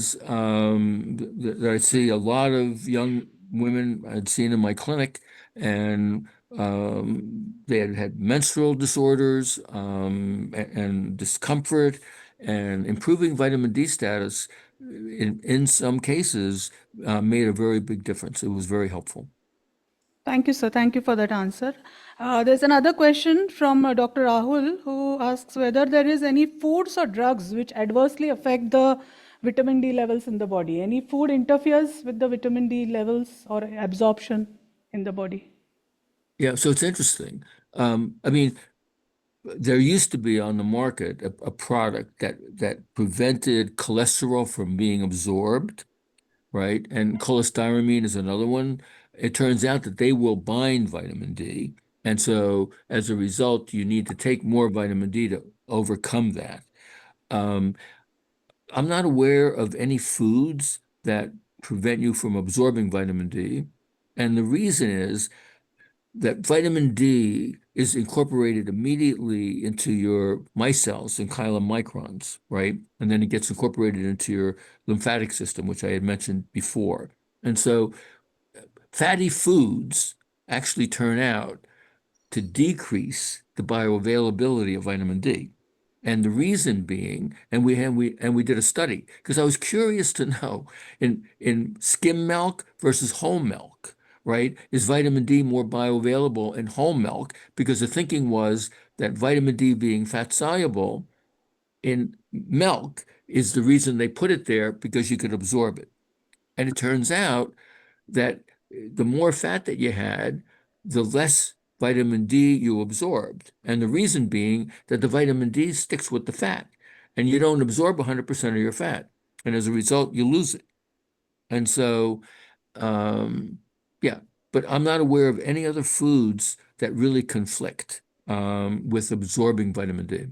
see a lot of young women I'd seen in my clinic, and they had menstrual disorders and discomfort, and improving vitamin D status in some cases made a very big difference. It was very helpful. Thank you, sir. Thank you for that answer. There's another question from Dr. Rahul, who asks whether there is any foods or drugs which adversely affect the vitamin D levels in the body. Any food interferes with the vitamin D levels or absorption in the body? Yeah, so it's interesting. I mean, there used to be on the market a product that prevented cholesterol from being absorbed, right? And cholestyramine is another one. It turns out that they will bind vitamin D. And so as a result, you need to take more vitamin D to overcome that. I'm not aware of any foods that prevent you from absorbing vitamin D. And the reason is that vitamin D is incorporated immediately into your micelles and chylomicrons, right? And then it gets incorporated into your lymphatic system, which I had mentioned before. And so fatty foods actually turn out to decrease the bioavailability of vitamin D. And the reason being, and we did a study because I was curious to know in skim milk versus whole milk, right? Is vitamin D more bioavailable in whole milk? Because the thinking was that vitamin D being fat soluble in milk is the reason they put it there because you could absorb it. And it turns out that the more fat that you had, the less vitamin D you absorbed. And the reason being that the vitamin D sticks with the fat and you don't absorb 100% of your fat. And as a result, you lose it. And so, yeah, but I'm not aware of any other foods that really conflict with absorbing vitamin D.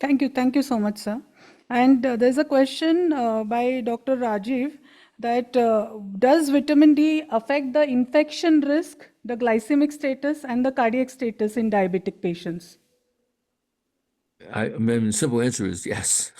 Thank you so much, sir. And there's a question by Dr. Rajiv that does vitamin D affect the infection risk, the glycemic status, and the cardiac status in diabetic patients? I mean, the simple answer is yes.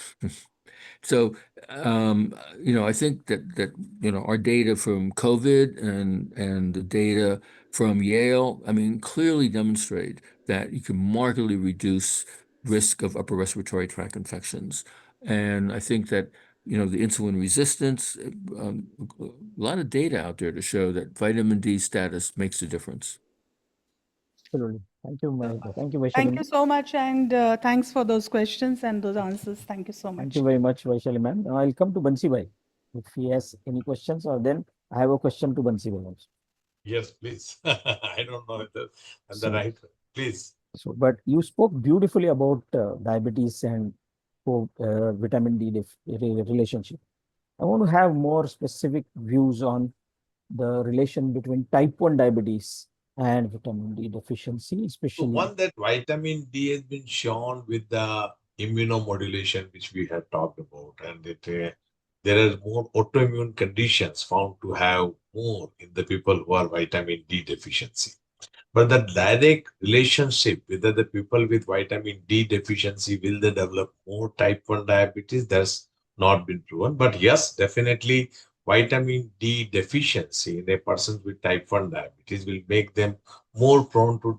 So, I think that our data from COVID and the data from Yale, I mean, clearly demonstrate that you can markedly reduce risk of upper respiratory tract infections. And I think that, the insulin resistance, a lot of data out there to show that vitamin D status makes a difference. Absolutely. Thank you, thank you, Thank Vaishali. you so much, and thanks for those questions and those answers. Thank you so much. Thank you very much, Vaishali ma'am. Now I'll come to Bansi bhai. If he has any questions, or then I have a question to Bansi bhai also. Yes, please. I don't know whether I'm the right. Please. So, but you spoke beautifully about diabetes and vitamin D relationship. I want to have more specific views on the relation between type 1 diabetes and vitamin D deficiency, So especially. one, that vitamin D has been shown with the immunomodulation, which we have talked about, and there are more autoimmune conditions found to have more in the people who are vitamin D deficiency. But the direct relationship, whether the people with vitamin D deficiency will they develop more type 1 diabetes, that's not been proven. But yes, definitely vitamin D deficiency in a person with type 1 diabetes will make them more prone to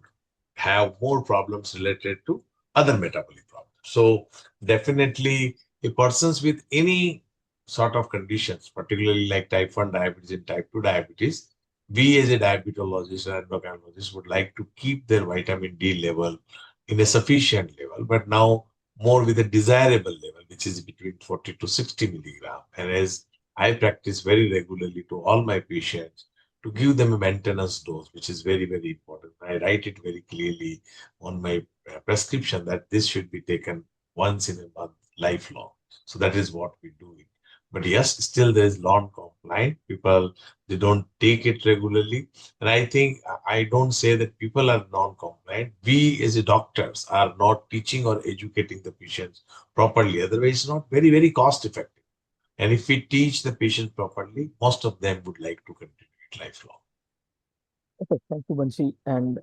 have more problems related to other metabolic problems. So definitely a persons with any sort of conditions, particularly like type 1 diabetes and type 2 diabetes, we as a diabetologist or endocrinologist would like to keep their vitamin D level in a sufficient level, but now more with a desirable level, which is between 40 to 60 milligram. And as I practice very regularly to all my patients, to give them a maintenance dose, which is very, very important. I write it very clearly on my prescription that this should be taken once in a month, lifelong. So that is what we do. But yes, still there is non-compliant people. They don't take it regularly. And I think I don't say that people are non-compliant. We as a doctors are not teaching or educating the patients properly. Otherwise, it's not very, very cost effective. And if we teach the patient properly, most of them would like to continue it lifelong. Okay, thank you, Bansi. And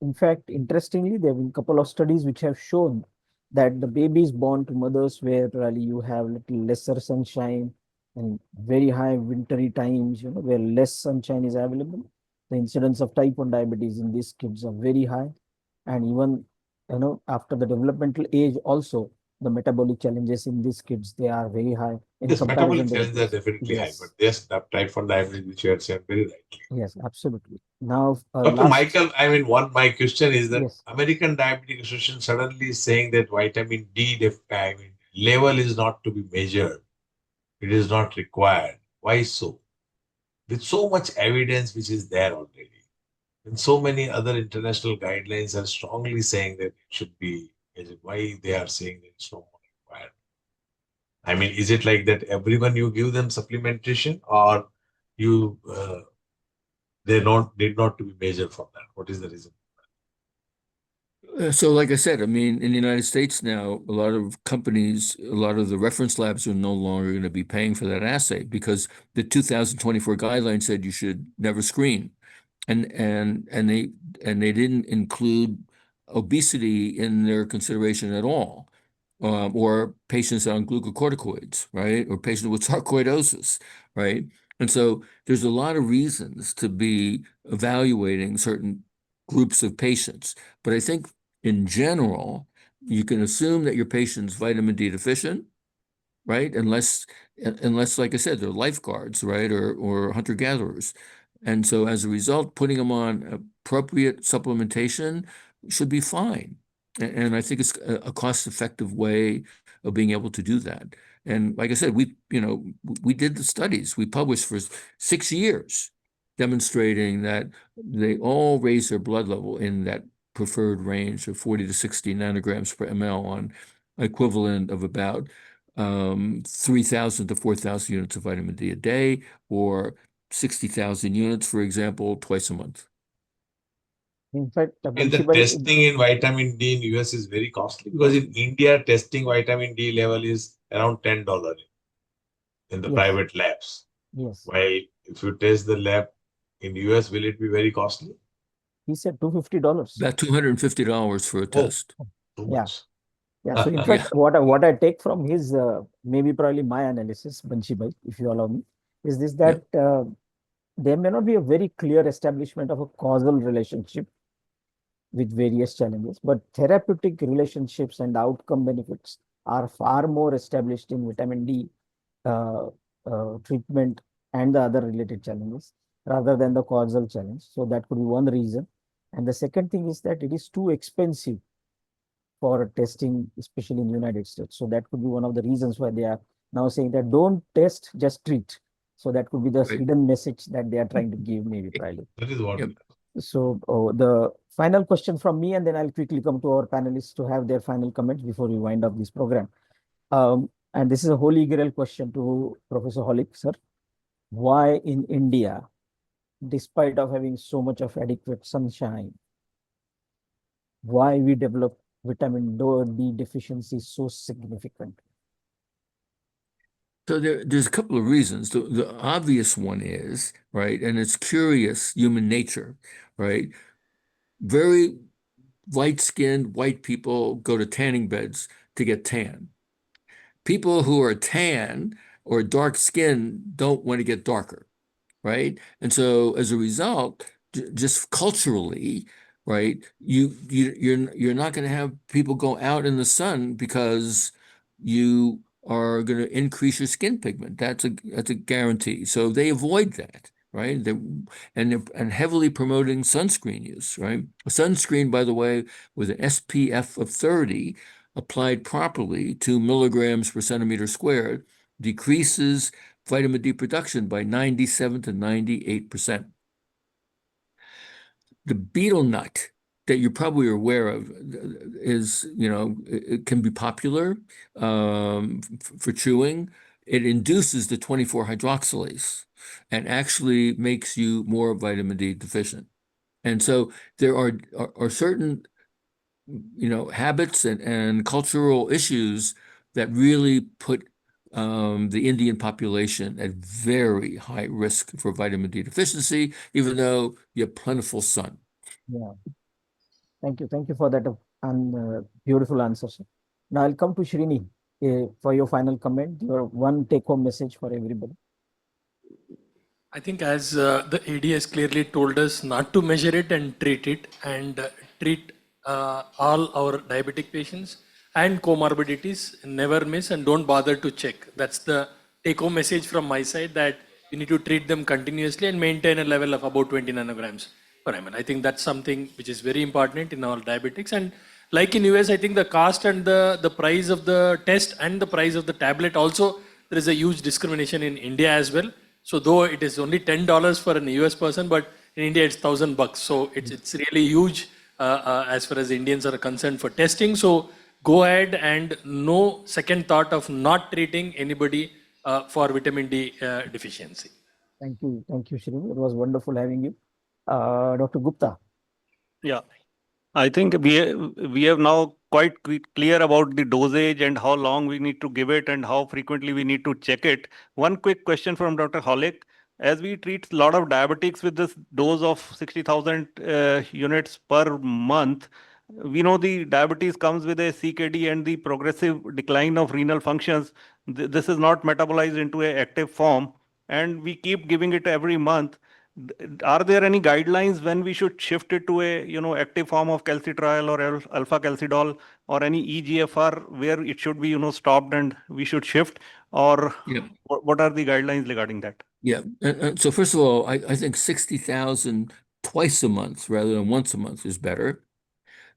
in fact, interestingly, there have been a couple of studies which have shown that the babies born to mothers where really you have little lesser sunshine and very high wintry times, where less sunshine is available, the incidence of type 1 diabetes in these kids are very high. And even, after the developmental age also, the metabolic challenges in these kids, they are very high in Yes, metabolic comparison to the challenges are kids. definitely high, Yes, but yes, the type 1 diabetes, which you had said very rightly. yes, absolutely. Now, Dr. last, Michael, I mean, my question is that yes. American Diabetic Association suddenly is saying that vitamin D level is not to be measured. It is not required. Why so? With so much evidence which is there already. And so many other international guidelines are strongly saying that it should be measured. Why they are saying that it's no more required? I mean, is it like that everyone you give them supplementation or you they not did not to be measured for that? What is the reason? So like I said, I mean, in the United States now, a lot of companies, a lot of the reference labs are no longer going to be paying for that assay because the 2024 guidelines said you should never screen. And they didn't include obesity in their consideration at all, or patients on glucocorticoids, right, or patients with sarcoidosis, right. And so there's a lot of reasons to be evaluating certain groups of patients, but I think in general you can assume that your patient's vitamin D deficient, right? Unless, like I said, they're lifeguards, right? Or hunter-gatherers. And so as a result, putting them on appropriate supplementation should be fine. And I think it's a cost-effective way of being able to do that. And like I said, we did the studies. We published for 6 years demonstrating that they all raise their blood level in that preferred range of 40 to 60 nanograms per ml on equivalent of about 3,000 to 4,000 units of vitamin D a day, or 60,000 units, for example, twice a month. In fact, And the Banshibai, testing in vitamin D in US is very costly because in India, testing vitamin D level is around $10 in the yes, private labs. yes, While if you test the lab in US, will it be very costly? he said $250. About $250 for a Oh, test. too Yeah. much. Yeah. So in Yeah. fact, what I take from his maybe probably my analysis, Banshibai, if you allow me, is this that there may not be a very clear establishment of a causal relationship with various challenges, but therapeutic relationships and outcome benefits are far more established in vitamin D uh, treatment and the other related challenges rather than the causal challenge. So that could be one reason. And the second thing is that it is too expensive for testing, especially in the United States. So that could be one of the reasons why they are now saying that don't test, just treat. So that could be the Right. hidden message that they are trying to give, maybe probably. That is what. Yep. So the final question from me, and then I'll quickly come to our panelists to have their final comments before we wind up this program. And this is a holy grail question to Professor Holick, sir. Why in India, despite of having so much of adequate sunshine, why we develop vitamin D deficiency so significant? So there's a couple of reasons. The obvious one is, right, and it's curious human nature, right? Very light-skinned white people go to tanning beds to get tan. People who are tan or dark-skinned don't want to get darker, right? And so as a result, just culturally, right, you're not going to have people go out in the sun because you are going to increase your skin pigment. That's a guarantee. So they avoid that, right? And heavily promoting sunscreen use, right? A sunscreen, by the way, with an SPF of 30 applied properly, 2 milligrams per centimeter squared, decreases vitamin D production by 97 to 98%. The betel nut that you probably are aware of is, it can be popular for chewing. It induces the 24-hydroxylase and actually makes you more vitamin D deficient. And so there are certain, habits and cultural issues that really put the Indian population at very high risk for vitamin D deficiency, even though you have plentiful sun. Yeah. Thank you. Thank you for that beautiful answer, sir. Now I'll come to Srini for your final comment, your one take-home message for everybody. I think as the AD has clearly told us not to measure it and treat it, and treat all our diabetic patients and comorbidities, never miss and don't bother to check. That's the take-home message from my side, that you need to treat them continuously and maintain a level of about 20 nanograms per ml. I think that's something which is very important in our diabetics. And like in US, I think the cost and the price of the test and the price of the tablet also, there is a huge discrimination in India as well. So though it is only $10 for an US person, but in India it's $1,000. So it's really huge as far as Indians are concerned for testing. So go ahead, and no second thought of not treating anybody for vitamin D deficiency. Thank you, Srini. It was wonderful having you, Dr. Gupta. Yeah, I think we have now quite clear about the dosage and how long we need to give it and how frequently we need to check it. One quick question from Dr. Holick. As we treat a lot of diabetics with this dose of 60,000 units per month, we know the diabetes comes with a CKD and the progressive decline of renal functions. This is not metabolized into an active form, and we keep giving it every month. Are there any guidelines when we should shift it to a active form of calcitriol or alpha calcidol or any EGFR where it should be stopped and we should shift, or what are the guidelines regarding that? Yeah. So first of all, I think 60,000 twice a month rather than once a month is better.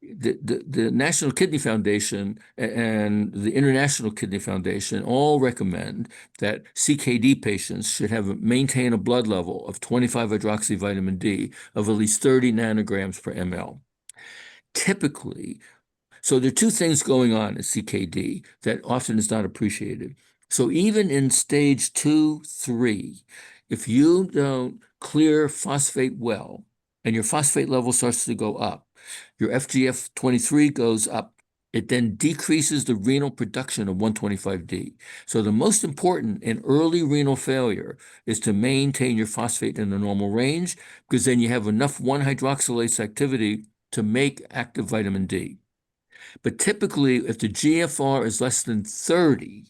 The National Kidney Foundation and the International Kidney Foundation all recommend that CKD patients should maintain a blood level of 25-hydroxyvitamin D of at least 30 nanograms per ml. Typically, so there are two things going on in CKD that often is not appreciated. So even in stage 2, 3, if you don't clear phosphate well and your phosphate level starts to go up, your FGF23 goes up, it then decreases the renal production of 125D. So the most important in early renal failure is to maintain your phosphate in the normal range, because then you have enough 1-hydroxylase activity to make active vitamin D. But typically, if the GFR is less than 30,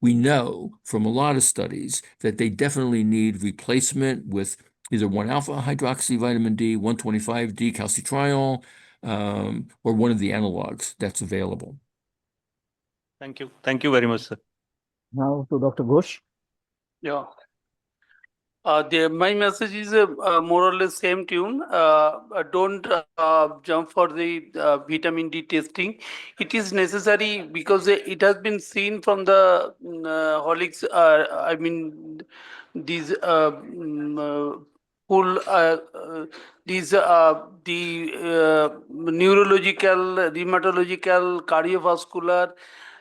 we know from a lot of studies that they definitely need replacement with either 1-alpha-hydroxyvitamin D, 125D calcitriol, or one of the analogs that's available. Thank you. Thank you very much, sir. Now to Dr. Ghosh. Yeah. My message is more or less same tune. Don't jump for the vitamin D testing. It is necessary because it has been seen from the Holick's. I mean, these the neurological, rheumatological, cardiovascular,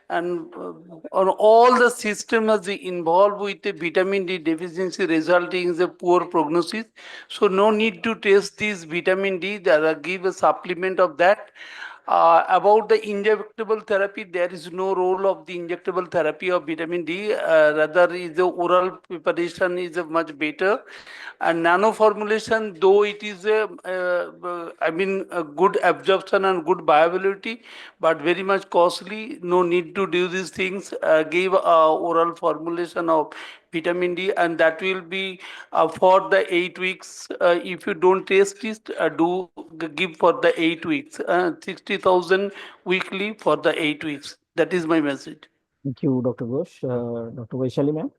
and on all the systems involved with the vitamin D deficiency resulting in the poor prognosis. So no need to test this vitamin D, give a supplement of that. About the injectable therapy, there is no role of the injectable therapy of vitamin D. Rather, is the oral preparation is much better. And nano formulation, though it is a good absorption and good viability, but very much costly. No need to do these things. Give oral formulation of vitamin D, and that will be for the 8 weeks. If you don't test it, do give for the 8 weeks. 60,000 weekly for the 8 weeks. That is my message. Thank you, Dr. Ghosh. Dr. Vaishali, ma'am.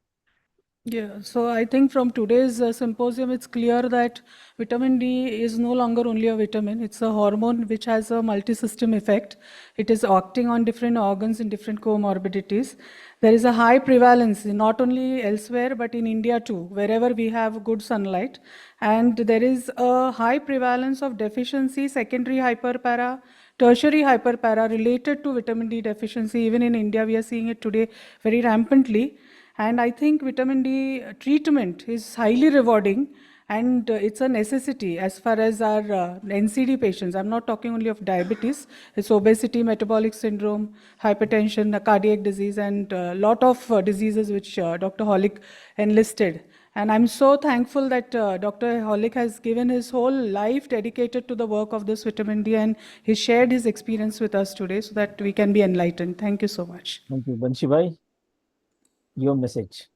Yeah, so I think from today's symposium, it's clear that vitamin D is no longer only a vitamin. It's a hormone which has a multi-system effect. It is acting on different organs in different comorbidities. There is a high prevalence, not only elsewhere, but in India too, wherever we have good sunlight. And there is a high prevalence of deficiency, secondary hyperpara, tertiary hyperpara related to vitamin D deficiency. Even in India, we are seeing it today very rampantly. And I think vitamin D treatment is highly rewarding and it's a necessity as far as our NCD patients. I'm not talking only of diabetes, it's obesity, metabolic syndrome, hypertension, cardiac disease, and a lot of diseases which Dr. Holick enlisted. And I'm so thankful that Dr. Holick has given his whole life dedicated to the work of this vitamin D and he shared his experience with us today so that we can be enlightened. Thank you so much. Thank you. Banshi bhai, your message.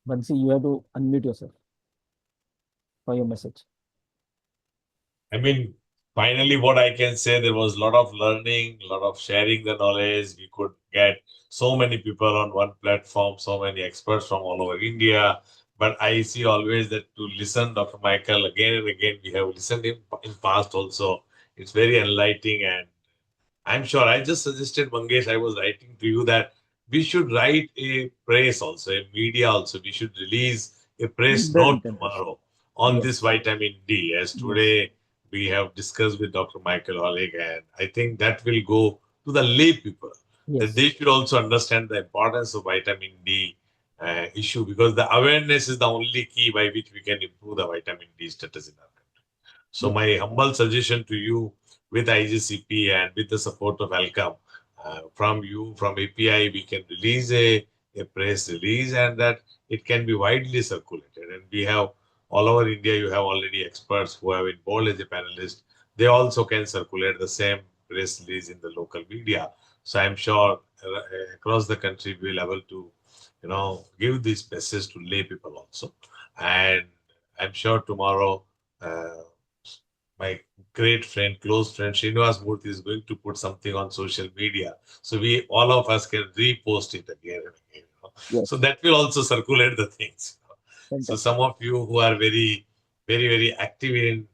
Bansi, you have to unmute yourself for your message. I mean, finally, what I can say, there was a lot of learning, a lot of sharing the knowledge. We could get so many people on one platform, so many experts from all over India. But I see always that to listen, Dr. Michael, again and again, we have listened in past also. It's very enlightening, and I'm sure I just suggested, Mangesh, I was writing to you that we should write a press also, a media also. We should release a press note 110%. tomorrow on Yes. this vitamin D, as today we have discussed with Dr. Michael Holick, and I think that will go to the lay people, that Yes. they should also understand the importance of vitamin D issue, because the awareness is the only key by which we can improve the vitamin D status in our country. So Yes. my humble suggestion to you, with IGCP and with the support of Alcam, from you, from API, we can release a press release, and that it can be widely circulated. And we have all over India, you have already experts who have involved as a panelist. They also can circulate the same press release in the local media. So I'm sure across the country we will able to, give this message to lay people also. And I'm sure tomorrow, my great friend, close friend, Srinivas Murthy is going to put something on social media. So we, all of us can repost it again and again. Yes. So that will also circulate the things. So some of you who are very, very, very active in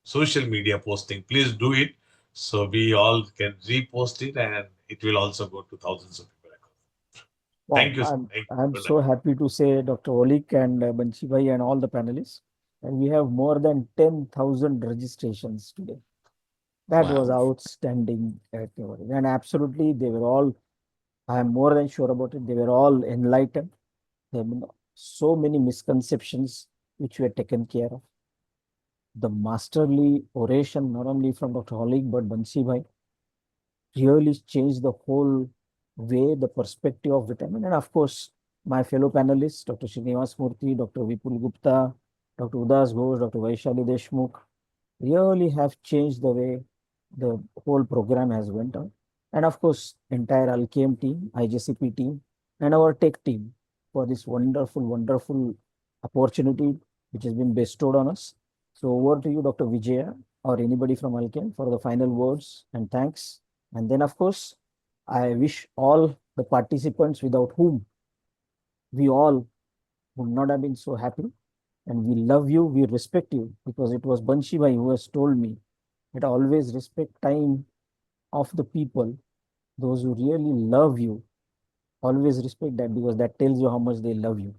social media posting, please do it. So we all can repost it and it will also go to thousands of people. Wow. Thank you. Thank you. I'm Good so happy to say Dr. Holick and Banshi bhai and all the panelists. And we have more than 10,000 registrations today. That was Wow. outstanding. And absolutely, they were all, I am more than sure about it, they were all enlightened. There have been so many misconceptions which were taken care of. The masterly oration, not only from Dr. Holick, but Bansi bhai, really changed the whole way, the perspective of vitamin. And of course, my fellow panelists, Dr. Srinivas Murthy, Dr. Vipul Gupta, Dr. Udas Ghosh, Dr. Vaishali Deshmukh, really have changed the way the whole program has went on. And of course, entire Alkem team, IGCP team, and our tech team for this wonderful, wonderful opportunity which has been bestowed on us. So over to you, Dr. Vijaya, or anybody from Alkem for the final words and thanks. And then, of course, I wish all the participants without whom we all would not have been so happy. And we love you, we respect you, because it was Banshi bhai who has told me that always respect time of the people, those who really love you. Always respect that, because that tells you how much they love you.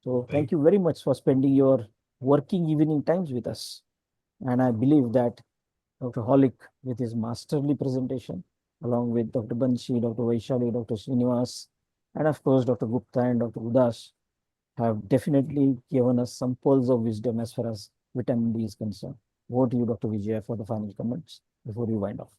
So thank you very much for spending your working evening times with us. And I believe that Dr. Holick, with his masterly presentation, along with Dr. Banshi, Dr. Vaishali, Dr. Srinivas, and of course, Dr. Gupta and Dr. Udas, have definitely given us some pearls of wisdom as far as vitamin D is concerned. Over to you, Dr. Vijaya, for the final comments before we wind off.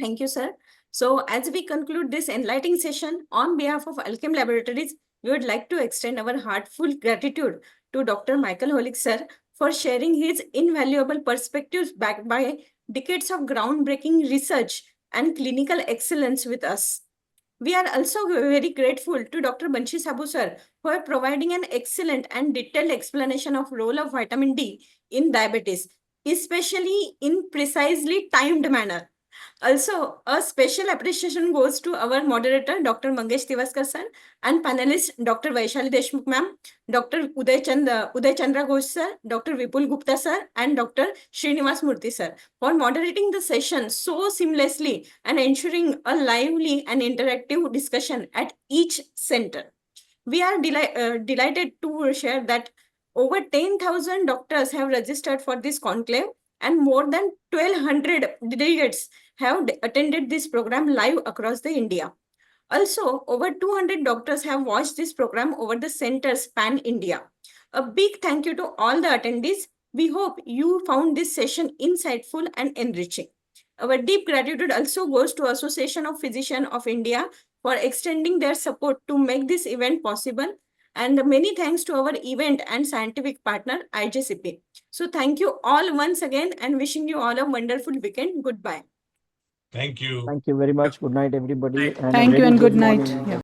Thank you, sir. So as we conclude this enlightening session, on behalf of Alkem Laboratories, we would like to extend our heartfelt gratitude to Dr. Michael Holick, sir, for sharing his invaluable perspectives backed by decades of groundbreaking research and clinical excellence with us. We are also very grateful to Dr. Banshi Sabu sir for providing an excellent and detailed explanation of role of vitamin D in diabetes, especially in precisely timed manner. Also, a special appreciation goes to our moderator, Dr. Mangesh Tivaskar sir, and panelist, Dr. Vaishali Deshmukh ma'am, Dr. Uday Chandra Ghosh sir, Dr. Vipul Gupta sir, and Dr. Srinivas Murthy sir for moderating the session so seamlessly and ensuring a lively and interactive discussion at each center. We are delighted to share that over 10,000 doctors have registered for this conclave and more than 1,200 delegates have attended this program live across the India. Also, over 200 doctors have watched this program over the centers pan-India. A big thank you to all the attendees. We hope you found this session insightful and enriching. Our deep gratitude also goes to Association of Physicians of India for extending their support to make this event possible. And many thanks to our event and scientific partner, IJCP. So thank you all once again and wishing you all a wonderful weekend. Goodbye. Thank you. Thank you very much. Good night, everybody. And a Thank you very and good good night. morning. Yeah.